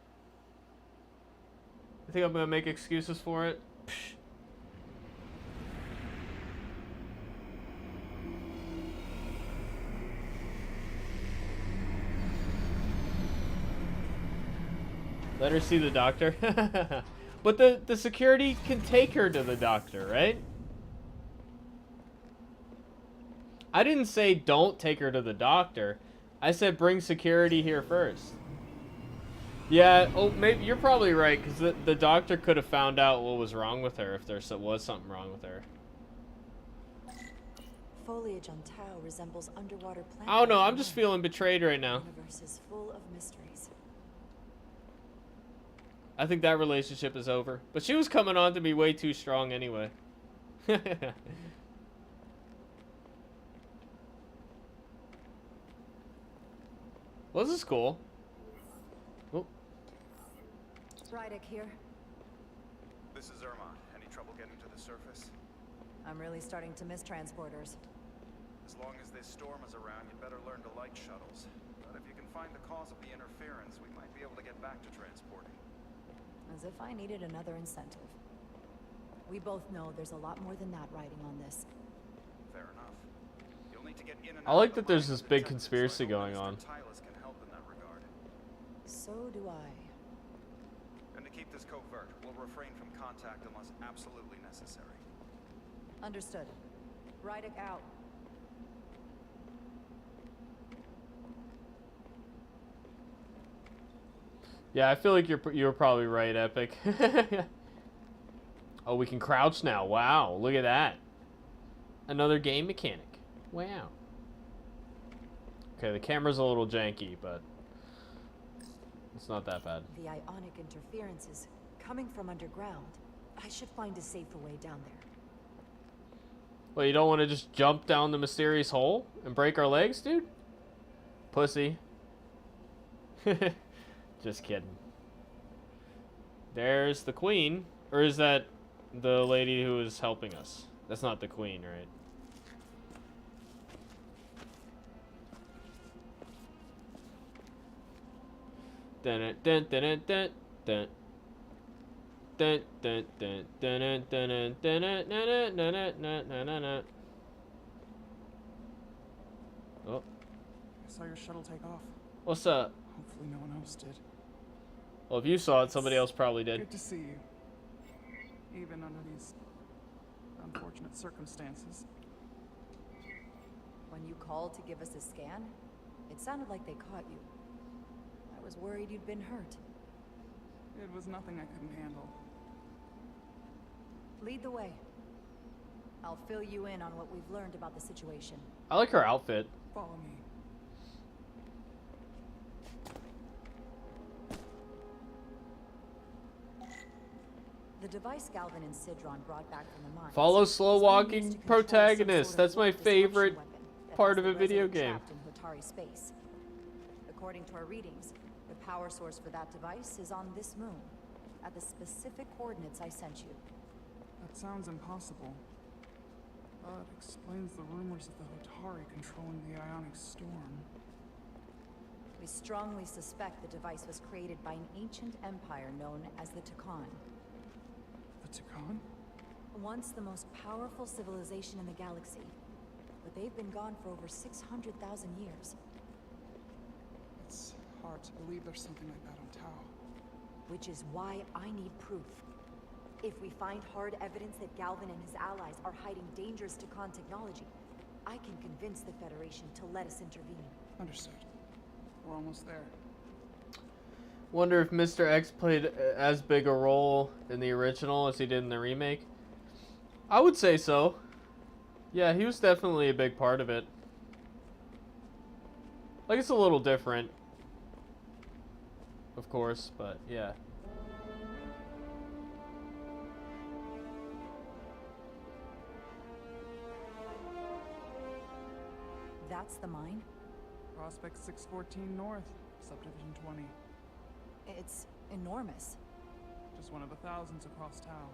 Speaker 1: I think I'm gonna make excuses for it. Psh. Let her see the doctor. But the security can take her to the doctor, right? I didn't say don't take her to the doctor. I said bring security here first. Yeah, oh, maybe you're probably right, because the doctor could have found out what was wrong with her if there was something wrong with her.
Speaker 4: Foliage on Tau resembles underwater plants.
Speaker 1: I don't know, I'm just feeling betrayed right now.
Speaker 4: The universe is full of mysteries.
Speaker 1: I think that relationship is over. But she was coming on to me way too strong anyway. Well, this is cool. Oh.
Speaker 4: Rydick here.
Speaker 8: This is Irma. Any trouble getting to the surface?
Speaker 4: I'm really starting to miss transporters.
Speaker 8: As long as this storm is around, you'd better learn to like shuttles. But if you can find the cause of the interference, we might be able to get back to transporting.
Speaker 4: As if I needed another incentive. We both know there's a lot more than that riding on this.
Speaker 8: Fair enough. You'll need to get in and
Speaker 1: I like that there's this big conspiracy going on.
Speaker 8: can help in that regard.
Speaker 4: So do I.
Speaker 8: And to keep this covert, we'll refrain from contact unless absolutely necessary.
Speaker 4: Understood. Rydick out.
Speaker 1: Yeah, I feel like you're probably right, Epic. Oh, we can crouch now. Wow, look at that. Another game mechanic. Wow. Okay, the camera's a little janky, but it's not that bad.
Speaker 4: The ionic interference is coming from underground. I should find a safer way down there.
Speaker 1: Well, you don't want to just jump down the mysterious hole and break our legs, dude? Pussy. Just kidding. There's the queen. Or is that the lady who is helping us? That's not the queen, right? Dun dun dun dun dun dun dun dun dun dun dun dun. Oh.
Speaker 17: I saw your shuttle take off.
Speaker 1: What's up?
Speaker 17: Hopefully no one else did.
Speaker 1: Well, if you saw it, somebody else probably did.
Speaker 17: Good to see you. Even under these unfortunate circumstances.
Speaker 4: When you called to give us a scan, it sounded like they caught you. I was worried you'd been hurt.
Speaker 17: It was nothing I couldn't handle.
Speaker 4: Lead the way. I'll fill you in on what we've learned about the situation.
Speaker 1: I like her outfit.
Speaker 17: Follow me.
Speaker 4: The device Galvin and Sidron brought back from the mines.
Speaker 1: Follow slow walking protagonist. That's my favorite part of a video game.
Speaker 4: In Hotari space. According to our readings, the power source for that device is on this moon, at the specific coordinates I sent you.
Speaker 17: That sounds impossible. But explains the rumors of the Hotari controlling the ionic storm.
Speaker 4: We strongly suspect the device was created by an ancient empire known as the Takan.
Speaker 17: The Takan?
Speaker 4: Once the most powerful civilization in the galaxy, but they've been gone for over 600,000 years.
Speaker 17: It's hard to believe there's something like that on Tau.
Speaker 4: Which is why I need proof. If we find hard evidence that Galvin and his allies are hiding dangerous Takan technology, I can convince the Federation to let us intervene.
Speaker 17: Understood. We're almost there.
Speaker 1: Wonder if Mr. X played as big a role in the original as he did in the remake. I would say so. Yeah, he was definitely a big part of it. Like, it's a little different, of course, but yeah.
Speaker 4: That's the mine?
Speaker 17: Prospect 614 North, Subdivision 20.
Speaker 4: It's enormous.
Speaker 17: Just one of the thousands across Tau.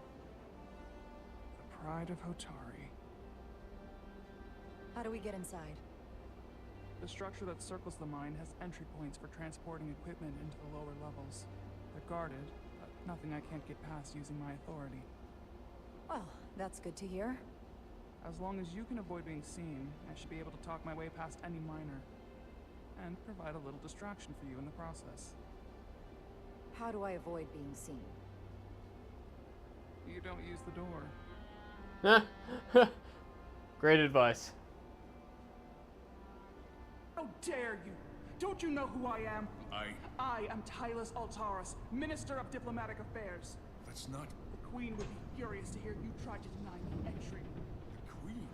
Speaker 17: The pride of Hotari.
Speaker 4: How do we get inside?
Speaker 17: The structure that circles the mine has entry points for transporting equipment into the lower levels. They're guarded, but nothing I can't get past using my authority.
Speaker 4: Well, that's good to hear.
Speaker 17: As long as you can avoid being seen, I should be able to talk my way past any minor. And provide a little distraction for you in the process.
Speaker 4: How do I avoid being seen?
Speaker 17: You don't use the door.
Speaker 1: Great advice.
Speaker 17: How dare you! Don't you know who I am? I am Tylus Altaris, Minister of Diplomatic Affairs.
Speaker 21: That's not...
Speaker 17: The Queen would be furious to hear you tried to deny me entry.
Speaker 21: the Queen.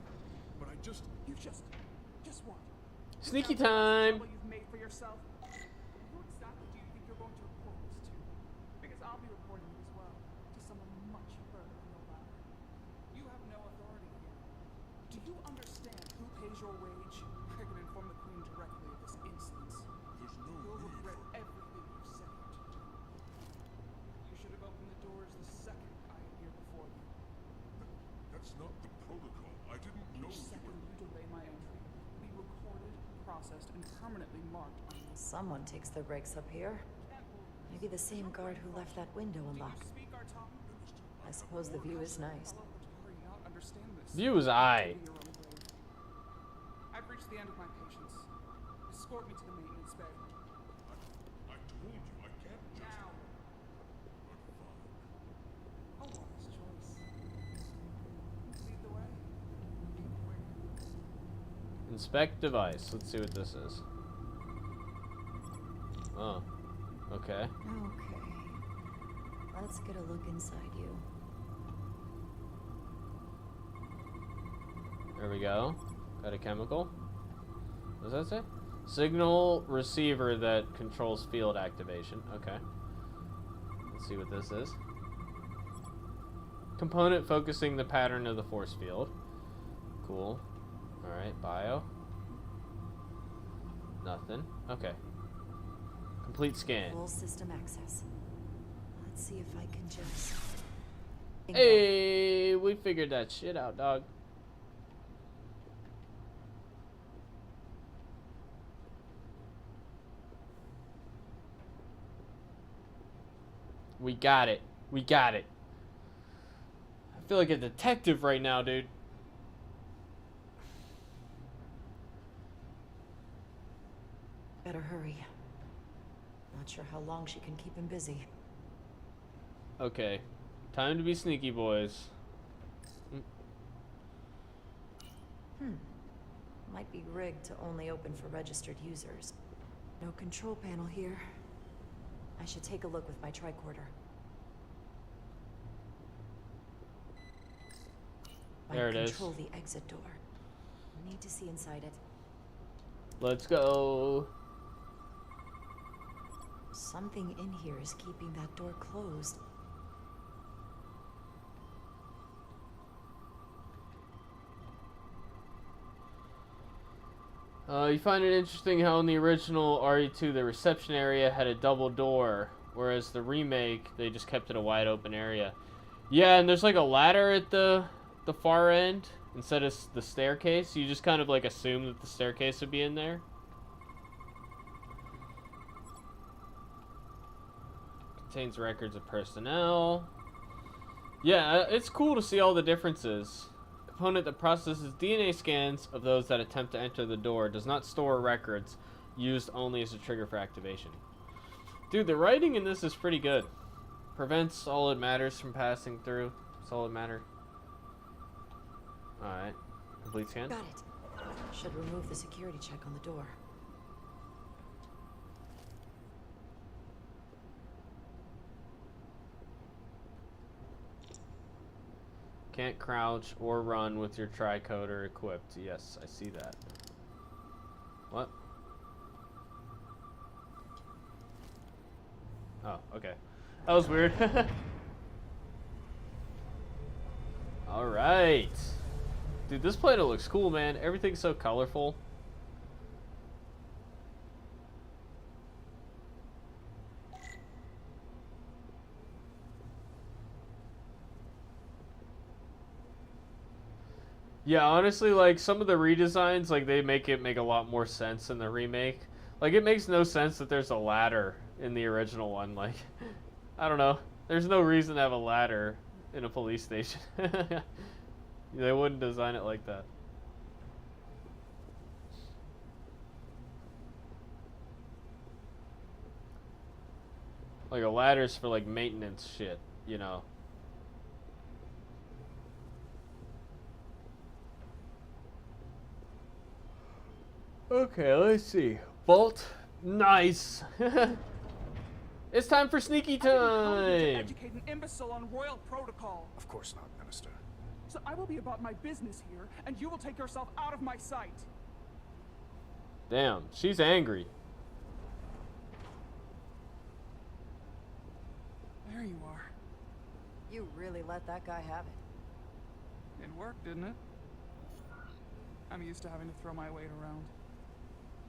Speaker 21: But I just...
Speaker 17: You just what?
Speaker 1: Sneaky time.
Speaker 17: What you've made for yourself? Who exactly do you think you're going to report this to? Because I'll be reporting it as well, to someone much further than your ladder. You have no authority here. Do you understand who pays your wage? I can inform the Queen directly of this incident.
Speaker 21: There's no
Speaker 17: You'll
Speaker 21: need
Speaker 17: regret
Speaker 21: for...
Speaker 17: everything you've set out to do. You should have opened the doors the second I appeared before you.
Speaker 21: That's not the protocol. I didn't know
Speaker 17: Each
Speaker 21: you
Speaker 17: second
Speaker 21: were...
Speaker 17: you delay my entry will be recorded, processed, and permanently marked on your...
Speaker 4: Someone takes their breaks up here. Maybe the same guard who left that window unlocked.
Speaker 17: Speak our tongue?
Speaker 4: I suppose the view is nice.
Speaker 17: Hurry, not understand this.
Speaker 1: View is eye.
Speaker 17: I've reached the end of my patience. Escort me to the maintenance bay.
Speaker 21: I told you, I can't just...
Speaker 17: Now. A wise choice. Lead the way.
Speaker 1: Inspect device. Let's see what this is. Oh. Okay.
Speaker 4: Okay. Let's get a look inside you.
Speaker 1: There we go. Got a chemical. What does that say? Signal receiver that controls field activation. Okay. Let's see what this is. Component focusing the pattern of the force field. Cool. Alright, bio. Nothing. Okay. Complete scan.
Speaker 4: Full system access. Let's see if I can just...
Speaker 1: Hey, we figured that shit out, dog. We got it. We got it. I feel like a detective right now, dude.
Speaker 4: Better hurry. Not sure how long she can keep him busy.
Speaker 1: Okay. Time to be sneaky, boys.
Speaker 4: Might be rigged to only open for registered users. No control panel here. I should take a look with my tricorder.
Speaker 1: There it is.
Speaker 4: Control the exit door. Need to see inside it.
Speaker 1: Let's go.
Speaker 4: Something in here is keeping that door closed.
Speaker 1: You find it interesting how in the original RE2 the reception area had a double door, whereas the remake they just kept it a wide open area. Yeah, and there's like a ladder at the far end instead of the staircase. You just kind of like assume that the staircase would be in there. Contains records of personnel. Yeah, it's cool to see all the differences. Component that processes DNA scans of those that attempt to enter the door does not store records, used only as a trigger for activation. Dude, the writing in this is pretty good. Prevents solid matters from passing through. Solid matter. Alright. Complete scan.
Speaker 4: Got it. Should remove the security check on the door.
Speaker 1: Can't crouch or run with your tricoder equipped. Yes, I see that. What? Oh, okay. That was weird. Alright. Dude, this planet looks cool, man. Everything's so colorful. Yeah, honestly, like, some of the redesigns, like, they make it make a lot more sense in the remake. Like, it makes no sense that there's a ladder in the original one. Like, I don't know. There's no reason to have a ladder in a police station. They wouldn't design it like that. Like a ladder's for like maintenance shit, you know. Okay, let's see. Vault. Nice. It's time for sneaky
Speaker 17: To
Speaker 1: time.
Speaker 17: educate an imbecile on royal protocol.
Speaker 15: Of course not, Minister.
Speaker 17: So I will be about my business here, and you will take yourself out of my sight.
Speaker 1: Damn, she's angry.
Speaker 17: There you are.
Speaker 4: You really let that guy have it.
Speaker 17: It worked, didn't it? I'm used to having to throw my weight around.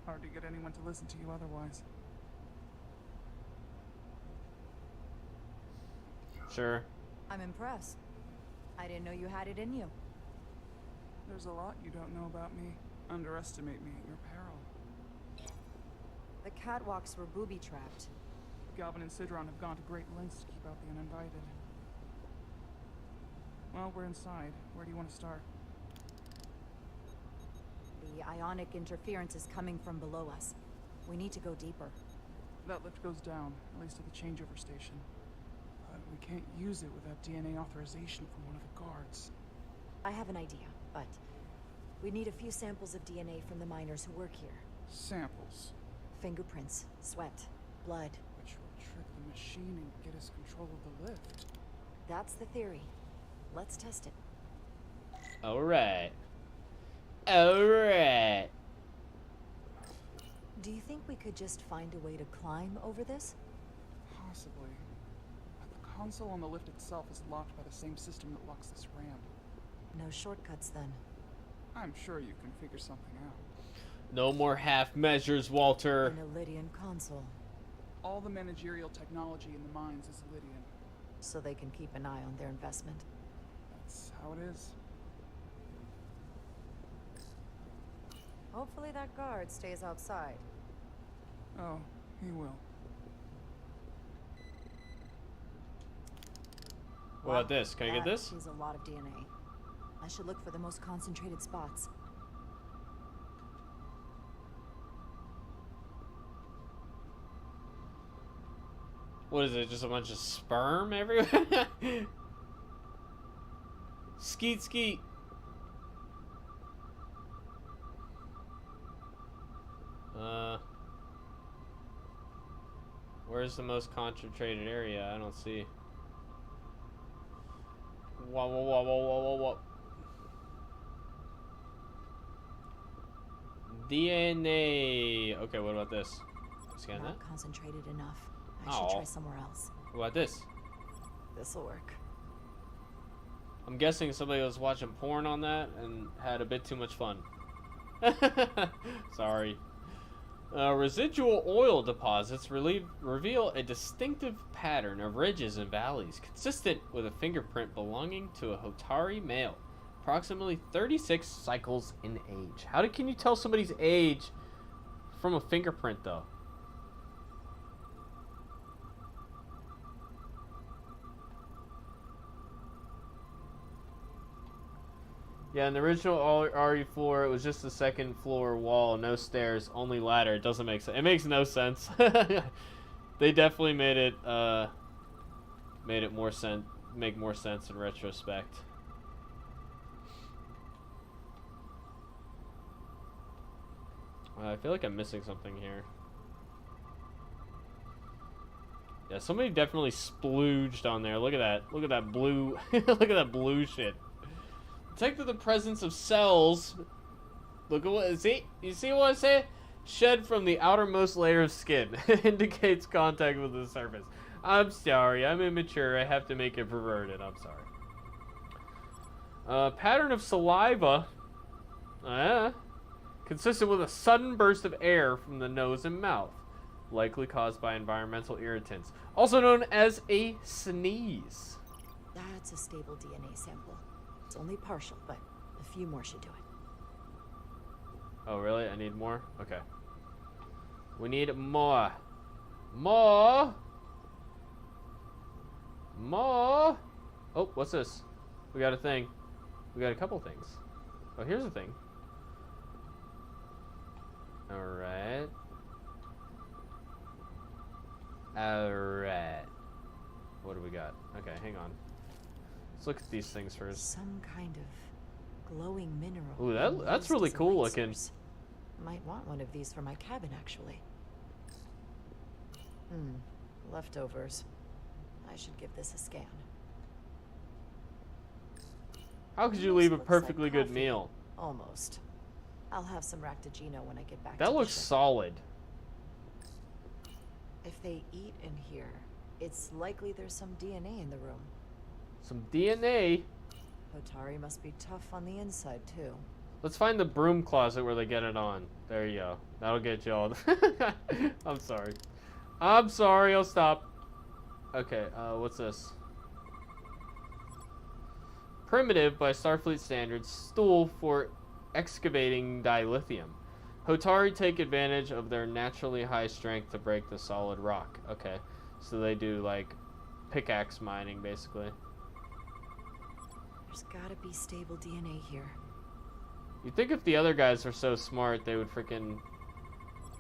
Speaker 17: Hard to get anyone to listen to you otherwise.
Speaker 1: Sure.
Speaker 4: I'm impressed. I didn't know you had it in you.
Speaker 17: There's a lot you don't know about me. Underestimate me at your peril.
Speaker 4: The catwalks were booby-trapped.
Speaker 17: Galvin and Sidron have gone to great lengths to keep out the uninvited. Well, we're inside. Where do you want to start?
Speaker 4: The ionic interference is coming from below us. We need to go deeper.
Speaker 17: That lift goes down, at least at the changeover station. But we can't use it without DNA authorization from one of the guards.
Speaker 4: I have an idea, but we need a few samples of DNA from the miners who work here.
Speaker 17: Samples?
Speaker 4: Fingerprints, sweat, blood.
Speaker 17: Which will trick the machine and get us control of the lift.
Speaker 4: That's the theory. Let's test it.
Speaker 1: Alright. Alright.
Speaker 4: Do you think we could just find a way to climb over this?
Speaker 17: Possibly. But the console on the lift itself is locked by the same system that locks this ramp.
Speaker 4: No shortcuts then.
Speaker 17: I'm sure you can figure something out.
Speaker 1: No more half measures, Walter.
Speaker 4: An Illydian console.
Speaker 17: All the managerial technology in the mines is Illydian.
Speaker 4: So they can keep an eye on their investment.
Speaker 17: That's how it is.
Speaker 4: Hopefully that guard stays outside.
Speaker 17: Oh, he will.
Speaker 1: What about this? Can I get this?
Speaker 4: That is a lot of DNA. I should look for the most concentrated spots.
Speaker 1: What is it? Just a bunch of sperm everywhere? Skeet skeet. Where's the most concentrated area? I don't see. Whoa, whoa, whoa, whoa, whoa, whoa, whoa. DNA. Okay, what about this? Scan
Speaker 4: Not
Speaker 1: that?
Speaker 4: concentrated enough. I should try somewhere else.
Speaker 1: What about this?
Speaker 4: This'll work.
Speaker 1: I'm guessing somebody was watching porn on that and had a bit too much fun. Sorry. Residual oil deposits reveal a distinctive pattern of ridges and valleys, consistent with a fingerprint belonging to a Hotari male, approximately 36 cycles in age. Can you tell somebody's age from a fingerprint, though? Yeah, in the original RE4, it was just the second floor wall, no stairs, only ladder. It doesn't make sense. It makes no sense. They definitely made it make more sense in retrospect. I feel like I'm missing something here. Yeah, somebody definitely splooged on there. Look at that. Look at that blue. Look at that blue shit. Detect the presence of cells. Look at what. See? You see what I say? Shed from the outermost layer of skin. Indicates contact with the surface. I'm sorry. I'm immature. I have to make it perverted. I'm sorry. Pattern of saliva. Consistent with a sudden burst of air from the nose and mouth. Likely caused by environmental irritants. Also known as a sneeze.
Speaker 4: That's a stable DNA sample. It's only partial, but a few more should do it.
Speaker 1: Oh, really? I need more? Okay. We need more. More! Ma! Oh, what's this? We got a thing. We got a couple things. Oh, here's a thing. Alright. Alright. What do we got? Okay, hang on. Let's look at these things first.
Speaker 4: Some kind of glowing mineral.
Speaker 1: Ooh, that's really cool looking.
Speaker 4: Might want one of these for my cabin, actually. Leftovers. I should give this a scan.
Speaker 1: How could you leave a perfectly good meal?
Speaker 4: Almost. I'll have some Ractigino when I get back.
Speaker 1: That looks solid.
Speaker 4: If they eat in here, it's likely there's some DNA in the room.
Speaker 1: Some DNA?
Speaker 4: Hotari must be tough on the inside, too.
Speaker 1: Let's find the broom closet where they get it on. There you go. That'll get you all. I'm sorry. I'm sorry. I'll stop. Okay, what's this? Primitive, by Starfleet standards, stool for excavating dilithium. Hotari take advantage of their naturally high strength to break the solid rock. Okay, so they do, like, pickaxe mining, basically.
Speaker 4: There's gotta be stable DNA here.
Speaker 1: You'd think if the other guys are so smart, they would freaking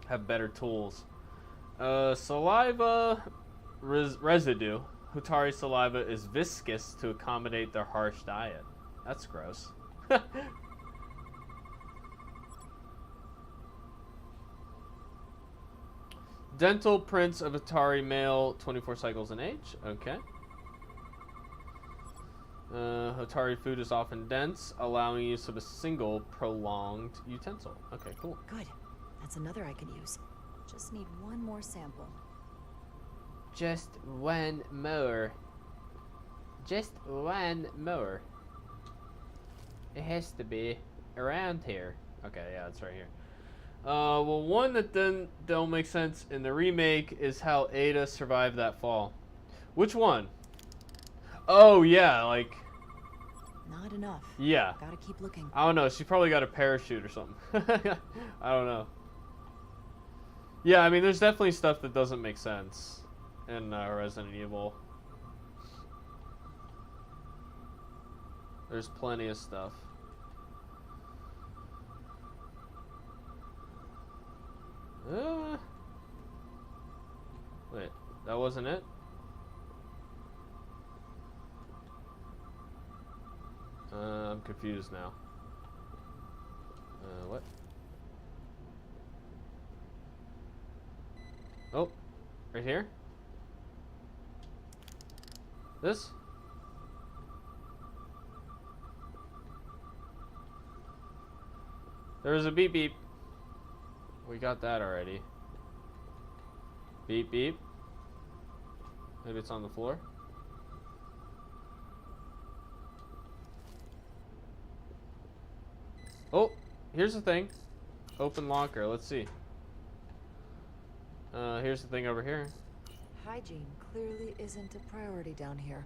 Speaker 1: have better tools. Saliva residue. Hotari saliva is viscous to accommodate their harsh diet. That's gross. Dental prints of Hotari male, 24 cycles in age. Okay. Hotari food is often dense, allowing use of a single prolonged utensil. Okay, cool.
Speaker 4: Good. That's another I can use. Just need one more sample.
Speaker 1: Just one more. Just one more. It has to be around here. Okay, yeah, it's right here. Well, one that then don't make sense in the remake is how Ada survived that fall. Which one? Oh, yeah, like...
Speaker 4: Not enough.
Speaker 1: Yeah.
Speaker 4: Gotta keep looking.
Speaker 1: I don't know. She probably got a parachute or something. I don't know. Yeah, I mean, there's definitely stuff that doesn't make sense in Resident Evil. There's plenty of stuff. Wait, that wasn't it? I'm confused now. What? Oh, right here? This? There's a beep beep. We got that already. Beep beep. Maybe it's on the floor. Oh, here's the thing. Open locker. Let's see. Here's the thing over here.
Speaker 4: Hygiene clearly isn't a priority down here.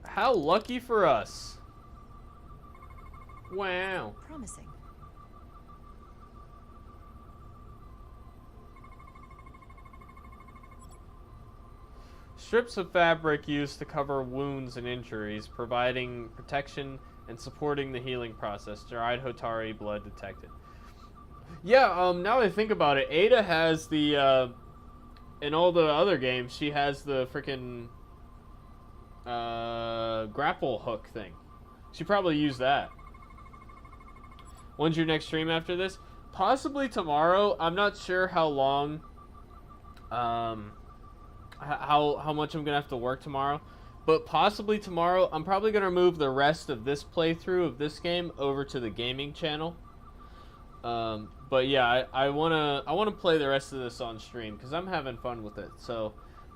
Speaker 1: How lucky for us. Wow.
Speaker 4: Promising.
Speaker 1: Strips of fabric used to cover wounds and injuries, providing protection and supporting the healing process. Dried Hotari blood detected. Yeah, now that I think about it, Ada has the, in all the other games, she has the freaking grapple hook thing. She probably used that. When's your next stream after this? Possibly tomorrow. I'm not sure how long, how much I'm gonna have to work tomorrow, but possibly tomorrow. I'm probably gonna move the rest of this playthrough of this game over to the gaming channel. But yeah, I wanna play the rest of this on stream because I'm having fun with it. So,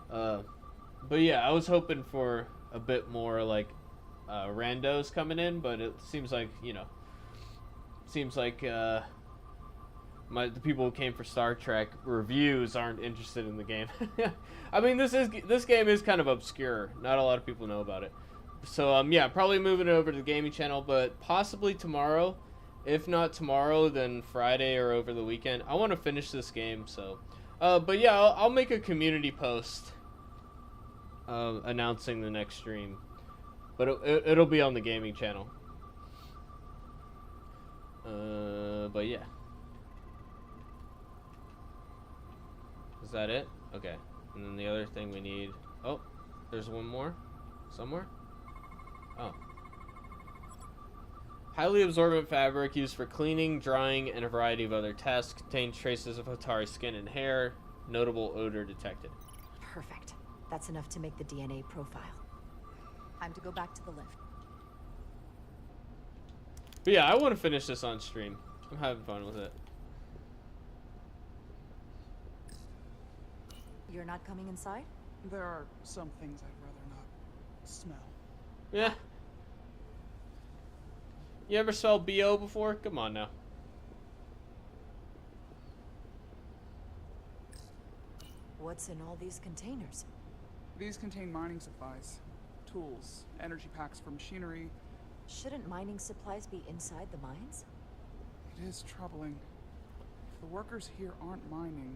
Speaker 1: but yeah, I was hoping for a bit more like randos coming in, but it seems like, you know, the people who came for Star Trek reviews aren't interested in the game. I mean, this game is kind of obscure. Not a lot of people know about it. So yeah, probably moving it over to the gaming channel, but possibly tomorrow. If not tomorrow, then Friday or over the weekend. I want to finish this game, so. But yeah, I'll make a community post announcing the next stream, but it'll be on the gaming channel. But yeah. Is that it? Okay. And then the other thing we need... Oh, there's one more. Somewhere? Oh. Highly absorbent fabric used for cleaning, drying, and a variety of other tasks. Contains traces of Hatari skin and hair. Notable odor detected.
Speaker 4: Perfect. That's enough to make the DNA profile. Time to go back to the lift.
Speaker 1: But yeah, I want to finish this on stream. I'm having fun with it.
Speaker 4: You're not coming inside?
Speaker 17: There are some things I'd rather not smell.
Speaker 1: Yeah. You ever smelled BO before? Come on now.
Speaker 4: What's in all these containers?
Speaker 17: These contain mining supplies, tools, energy packs for machinery.
Speaker 4: Shouldn't mining supplies be inside the mines?
Speaker 17: It is troubling. If the workers here aren't mining...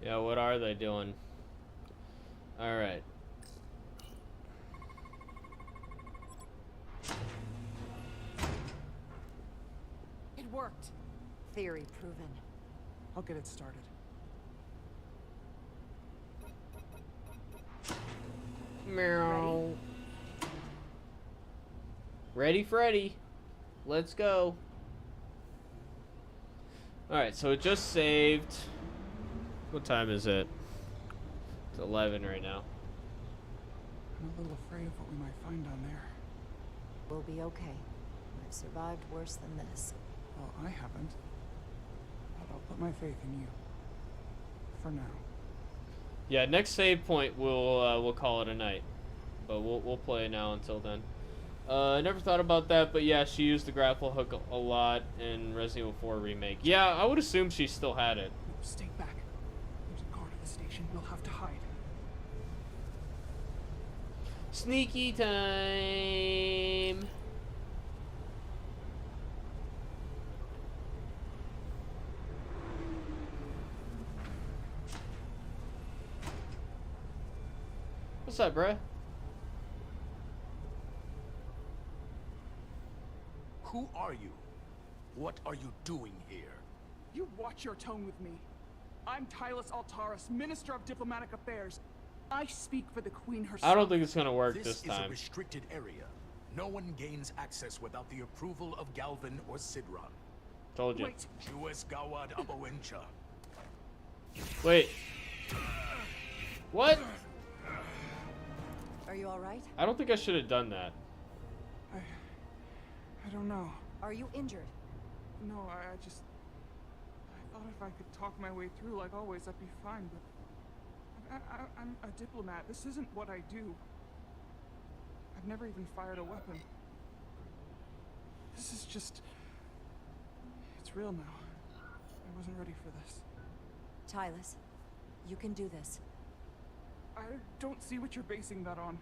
Speaker 1: Yeah, what are they doing? Alright.
Speaker 4: It worked. Theory proven.
Speaker 17: I'll get it started.
Speaker 1: Meow. Ready, Freddy? Let's go. Alright, so it just saved... What time is it? It's 11 right now.
Speaker 17: I'm a little afraid of what we might find down there.
Speaker 4: We'll be okay. I've survived worse than this.
Speaker 17: Well, I haven't. But I'll put my faith in you. For now.
Speaker 1: Yeah, next save point we'll call it a night. But we'll play now until then. I never thought about that, but yeah, she used the grapple hook a lot in Resident Evil 4 Remake. Yeah, I would assume she still had it.
Speaker 17: Stay back. There's a guard at the station. We'll have to hide.
Speaker 1: Sneaky time. What's up, bruh?
Speaker 3: Who are you? What are you doing here?
Speaker 17: You watch your tone with me. I'm Tylus Altaris, Minister of Diplomatic Affairs. I speak for the Queen herself.
Speaker 1: I don't think it's gonna work this
Speaker 3: This is
Speaker 1: time.
Speaker 3: a restricted area. No one gains access without the approval of Galvin or Sidron.
Speaker 1: Told you.
Speaker 3: Wait. Jues Gawad Abawincha.
Speaker 1: Wait. What?
Speaker 4: Are you alright?
Speaker 1: I don't think I should have done that.
Speaker 17: I don't know.
Speaker 4: Are you injured?
Speaker 17: No, I thought if I could talk my way through like always, I'd be fine, but... I'm a diplomat. This isn't what I do. I've never even fired a weapon. This is just... It's real now. I wasn't ready for this.
Speaker 4: Tylus, you can do this.
Speaker 17: I don't see what you're basing that on.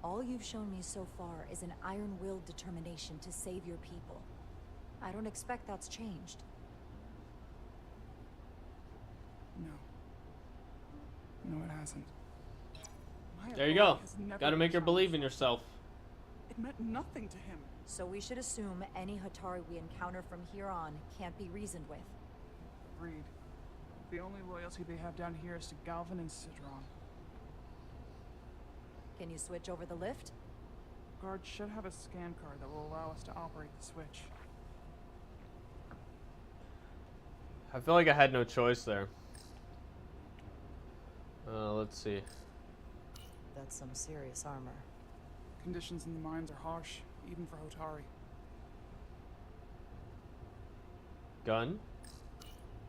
Speaker 4: All you've shown me so far is an iron-willed determination to save your people. I don't expect that's changed.
Speaker 17: No. No, it hasn't.
Speaker 1: There you go. Gotta make her believe in yourself.
Speaker 17: It meant nothing to him.
Speaker 4: So we should assume any Hatari we encounter from here on can't be reasoned with.
Speaker 17: Agreed. The only loyalty they have down here is to Galvin and Sidron.
Speaker 4: Can you switch over the lift?
Speaker 17: Guard should have a scan card that will allow us to operate the switch.
Speaker 1: I feel like I had no choice there. Let's see.
Speaker 4: That's some serious armor.
Speaker 17: Conditions in the mines are harsh, even for Hotari.
Speaker 1: Gun?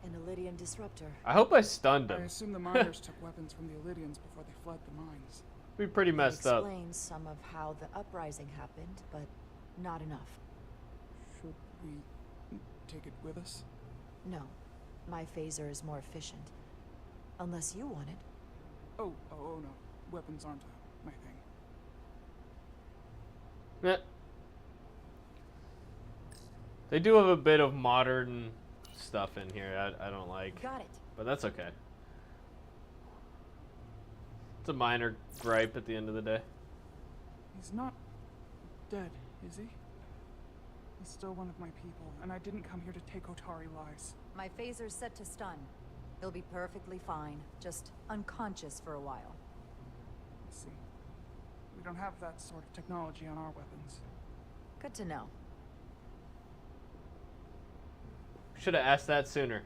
Speaker 4: An Illydian disruptor.
Speaker 1: I hope I stunned
Speaker 17: I
Speaker 1: him.
Speaker 17: assume the miners took weapons from the Illydians before they fled the mines.
Speaker 1: Be pretty messed up.
Speaker 4: Explains some of how the uprising happened, but not enough.
Speaker 17: Should we take it with us?
Speaker 4: No. My phaser is more efficient. Unless you want it.
Speaker 17: Oh no. Weapons aren't my thing.
Speaker 1: Yeah. They do have a bit of modern stuff in here I don't like.
Speaker 4: Got it.
Speaker 1: But that's okay. It's a minor gripe at the end of the day.
Speaker 17: He's not dead, is he? He's still one of my people, and I didn't come here to take Otari lives.
Speaker 4: My phaser's set to stun. He'll be perfectly fine, just unconscious for a while.
Speaker 17: I see. We don't have that sort of technology on our weapons.
Speaker 4: Good to know.
Speaker 1: Should have asked that sooner.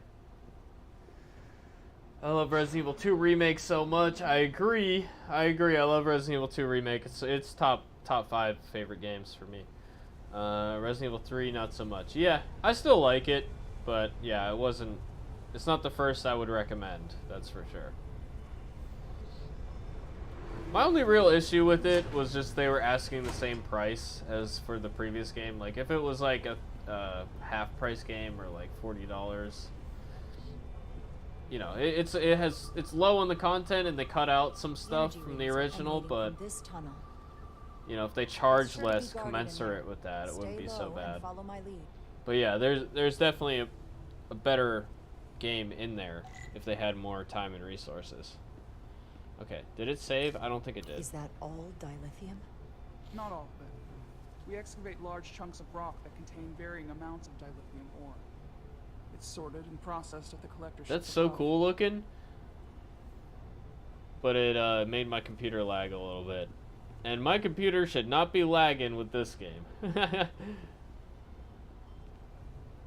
Speaker 1: I love Resident Evil 2 Remake so much. I agree. I love Resident Evil 2 Remake. It's top 5 favorite games for me. Resident Evil 3, not so much. Yeah, I still like it, but yeah, it's not the first I would recommend, that's for sure. My only real issue with it was just they were asking the same price as for the previous game. Like, if it was like a half price game or like $40, you know, it's low on the content and they cut out some stuff from the original, but you know, if they charge less commensurate with that, it wouldn't be so bad. But yeah, there's definitely a better game in there if they had more time and resources. Okay, did it save? I don't think it did.
Speaker 4: Is that all dilithium?
Speaker 17: Not all of it. We excavate large chunks of rock that contain varying amounts of dilithium ore. It's sorted and processed at the collector ship.
Speaker 1: That's so cool looking. But it made my computer lag a little bit. And my computer should not be lagging with this game.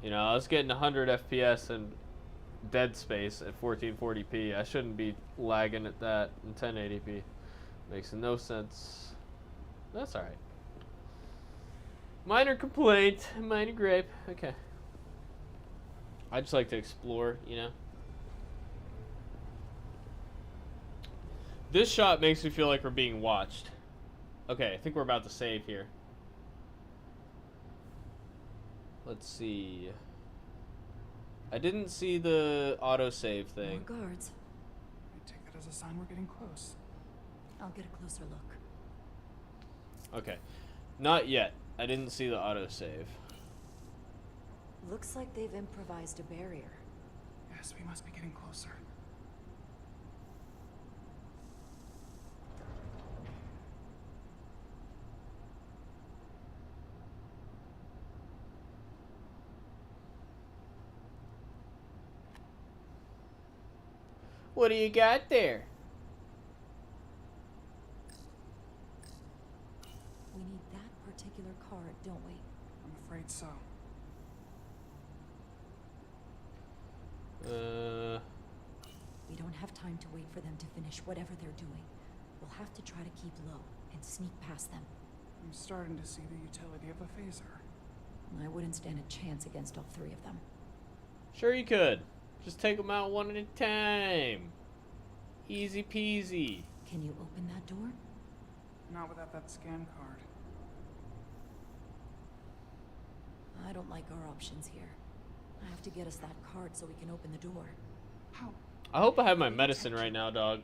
Speaker 1: You know, I was getting 100 FPS in Dead Space at 1440p. I shouldn't be lagging at that in 1080p. Makes no sense. That's alright. Minor complaint. Minor gripe. Okay. I just like to explore, you know. This shot makes me feel like we're being watched. Okay, I think we're about to save here. Let's see. I didn't see the autosave thing.
Speaker 4: More guards.
Speaker 17: I take that as a sign we're getting close.
Speaker 4: I'll get a closer look.
Speaker 1: Okay. Not yet. I didn't see the autosave.
Speaker 4: Looks like they've improvised a barrier.
Speaker 17: Yes, we must be getting closer.
Speaker 1: What do you got there?
Speaker 4: We need that particular card, don't we?
Speaker 17: I'm afraid so.
Speaker 4: We don't have time to wait for them to finish whatever they're doing. We'll have to try to keep low and sneak past them.
Speaker 17: I'm starting to see the utility of a phaser.
Speaker 4: I wouldn't stand a chance against all three of them.
Speaker 1: Sure you could. Just take them out one at a time. Easy peasy.
Speaker 4: Can you open that door?
Speaker 17: Not without that scan card.
Speaker 4: I don't like our options here. I have to get us that card so we can open the door.
Speaker 17: How?
Speaker 1: I hope I have my medicine right now, dog.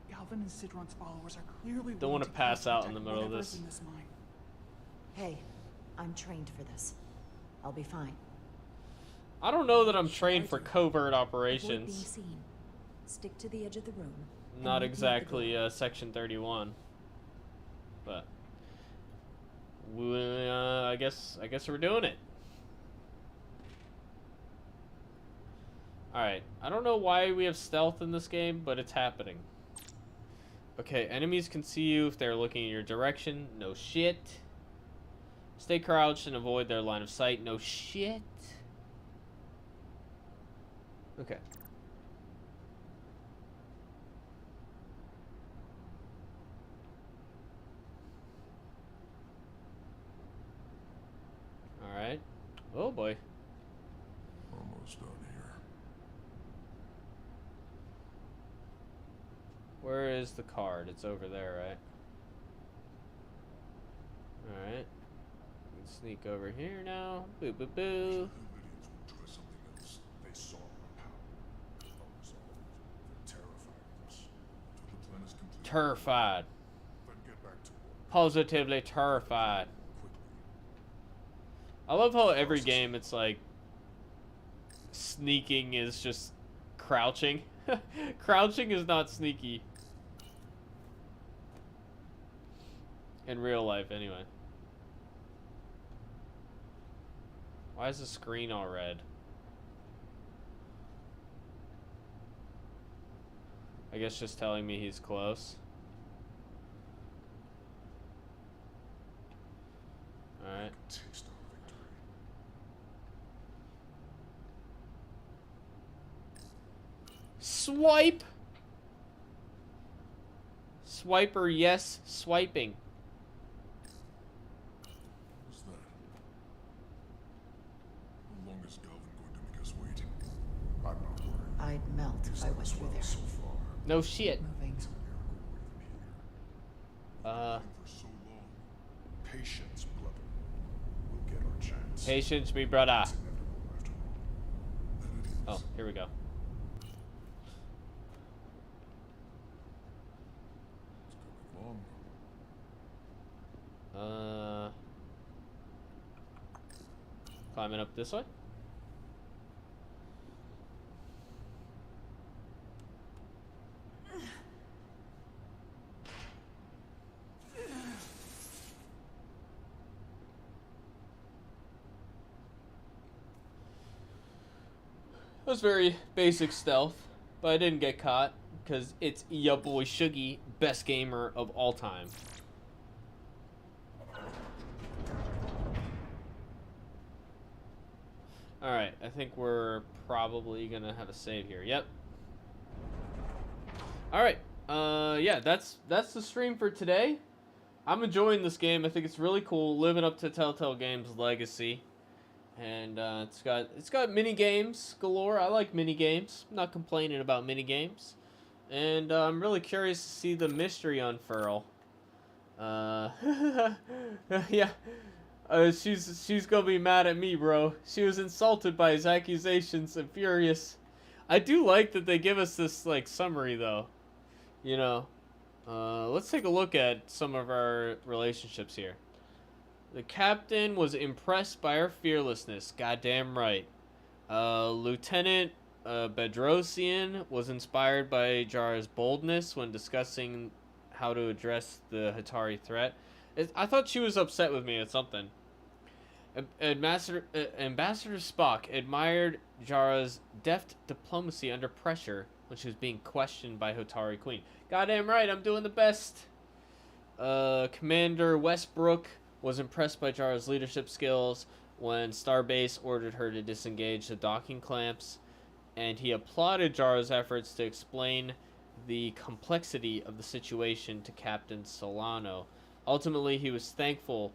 Speaker 17: Galvin and Sidron's followers are clearly
Speaker 1: Don't want to pass out in the middle of
Speaker 17: whatever's
Speaker 1: this.
Speaker 17: in this mine.
Speaker 4: Hey, I'm trained for this. I'll be fine.
Speaker 1: I don't know that I'm trained for covert
Speaker 4: Avoid being
Speaker 1: operations.
Speaker 4: seen. Stick to the edge of the room. and
Speaker 1: Not
Speaker 4: meet me at the
Speaker 1: exactly
Speaker 4: door.
Speaker 1: Section 31. But I guess we're doing it. Alright, I don't know why we have stealth in this game, but it's happening. Okay, enemies can see you if they're looking in your direction. No shit. Stay crouched and avoid their line of sight. No shit. Okay. Alright. Oh boy.
Speaker 18: Almost done here.
Speaker 1: Where is the card? It's over there, right? Alright. We can sneak over here now. Boo boo boo.
Speaker 18: Try something else. They saw our power. They're terrified of us. Until the plan is complete.
Speaker 1: Terrified.
Speaker 18: Then get back to work.
Speaker 1: Positively terrified. I love how every game it's like sneaking is just crouching. Crouching is not sneaky. In real life, anyway. Why is the screen all red? I guess just telling me he's close. Alright. Swipe! Swiper, yes, swiping.
Speaker 18: What's that? How long is Galvin going to make us wait? I'm not worried.
Speaker 4: I'd melt if I went through there.
Speaker 18: So far.
Speaker 1: No shit.
Speaker 4: Moving.
Speaker 18: For so long. Patience, brother. We'll get our chance.
Speaker 1: Patience, me brother.
Speaker 18: It's inevitable after all. Then it is.
Speaker 1: Oh, here we go.
Speaker 18: It's coming along.
Speaker 1: Climbing up this way. It was very basic stealth, but I didn't get caught because it's ya boy Shuggy, best gamer of all time. Alright, I think we're probably gonna have a save here. Yep. Alright, yeah, that's the stream for today. I'm enjoying this game. I think it's really cool, living up to Telltale Games' legacy. And it's got mini games galore. I like mini games. I'm not complaining about mini games. And I'm really curious to see the mystery unfurl. Yeah. She's gonna be mad at me, bro. She was insulted by his accusations and furious. I do like that they give us this like summary though. You know. Let's take a look at some of our relationships here. The captain was impressed by our fearlessness. Goddamn right. Lieutenant Bedrosian was inspired by Jara's boldness when discussing how to address the Hatari threat. I thought she was upset with me at something. Ambassador Spock admired Jara's deft diplomacy under pressure when she was being questioned by Hatari Queen. Goddamn right, I'm doing the best. Commander Westbrook was impressed by Jara's leadership skills when Starbase ordered her to disengage the docking clamps, and he applauded Jara's efforts to explain the complexity of the situation to Captain Solano. Ultimately, he was thankful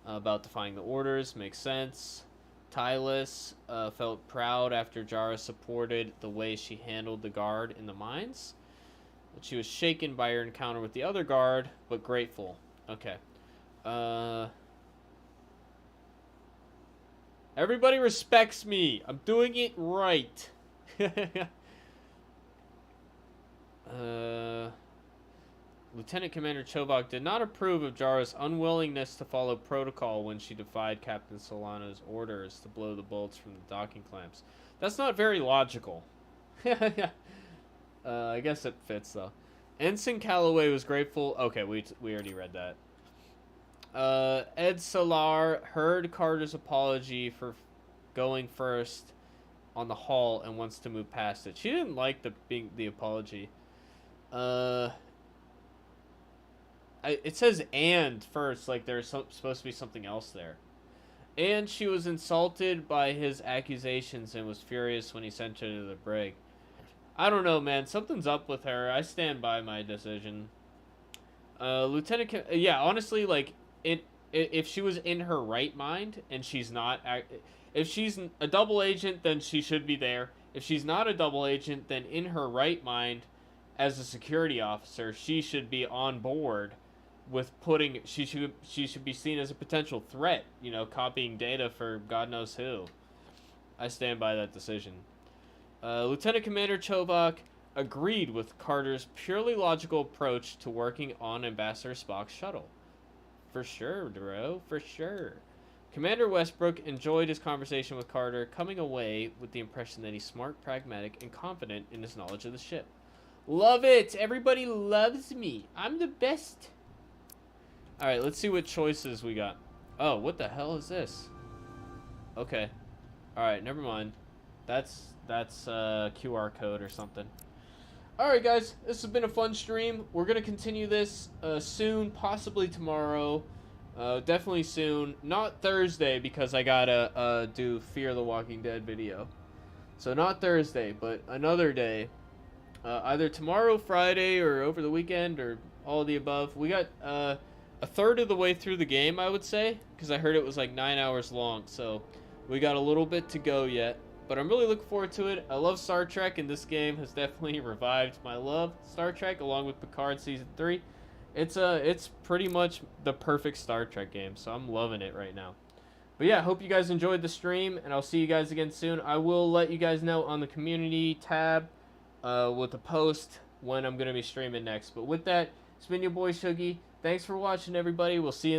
Speaker 1: about defying the orders. Makes sense. Tylus felt proud after Jara supported the way she handled the guard in the mines. But she was shaken by her encounter with the other guard, but grateful. Okay. Everybody respects me. I'm doing it right. Lieutenant Commander Chovak did not approve of Jara's unwillingness to follow protocol when she defied Captain Solano's orders to blow the bolts from the docking clamps. That's not very logical. I guess it fits, though. Ensign Calloway was grateful. Okay, we already read that. Ed Solar heard Carter's apology for going first on the hull and wants to move past it. She didn't like the apology. It says "and" first, like there's supposed to be something else there. And she was insulted by his accusations and was furious when he sent her to the brig. I don't know, man. Something's up with her. I stand by my decision. Yeah, honestly, like if she was in her right mind and she's not, if she's a double agent, then she should be there. If she's not a double agent, then in her right mind, as a security officer, she should be on board with she should be seen as a potential threat, you know, copying data for God knows who. I stand by that decision. Lieutenant Commander Chovak agreed with Carter's purely logical approach to working on Ambassador Spock's shuttle. For sure, bro, for sure. Commander Westbrook enjoyed his conversation with Carter, coming away with the impression that he's smart, pragmatic, and confident in his knowledge of the ship. Love it! Everybody loves me. I'm the best. Alright, let's see what choices we got. Oh, what the hell is this? Okay. Alright, never mind. That's QR code or something. Alright guys, this has been a fun stream. We're going to continue this soon, possibly tomorrow. Definitely soon. Not Thursday because I gotta do Fear the Walking Dead video. So not Thursday, but another day. Either tomorrow, Friday, or over the weekend, or all of the above. We got a third of the way through the game, I would say, because I heard it was like 9 hours long. So we got a little bit to go yet. But I'm really looking forward to it. I love Star Trek, and this game has definitely revived my love Star Trek, along with Picard Season 3. It's pretty much the perfect Star Trek game, so I'm loving it right now. But yeah, I hope you guys enjoyed the stream, and I'll see you guys again soon. I will let you guys know on the community tab with the post when I'm going to be streaming next. But with that, it's been your boy Shuggy. Thanks for watching, everybody. We'll see you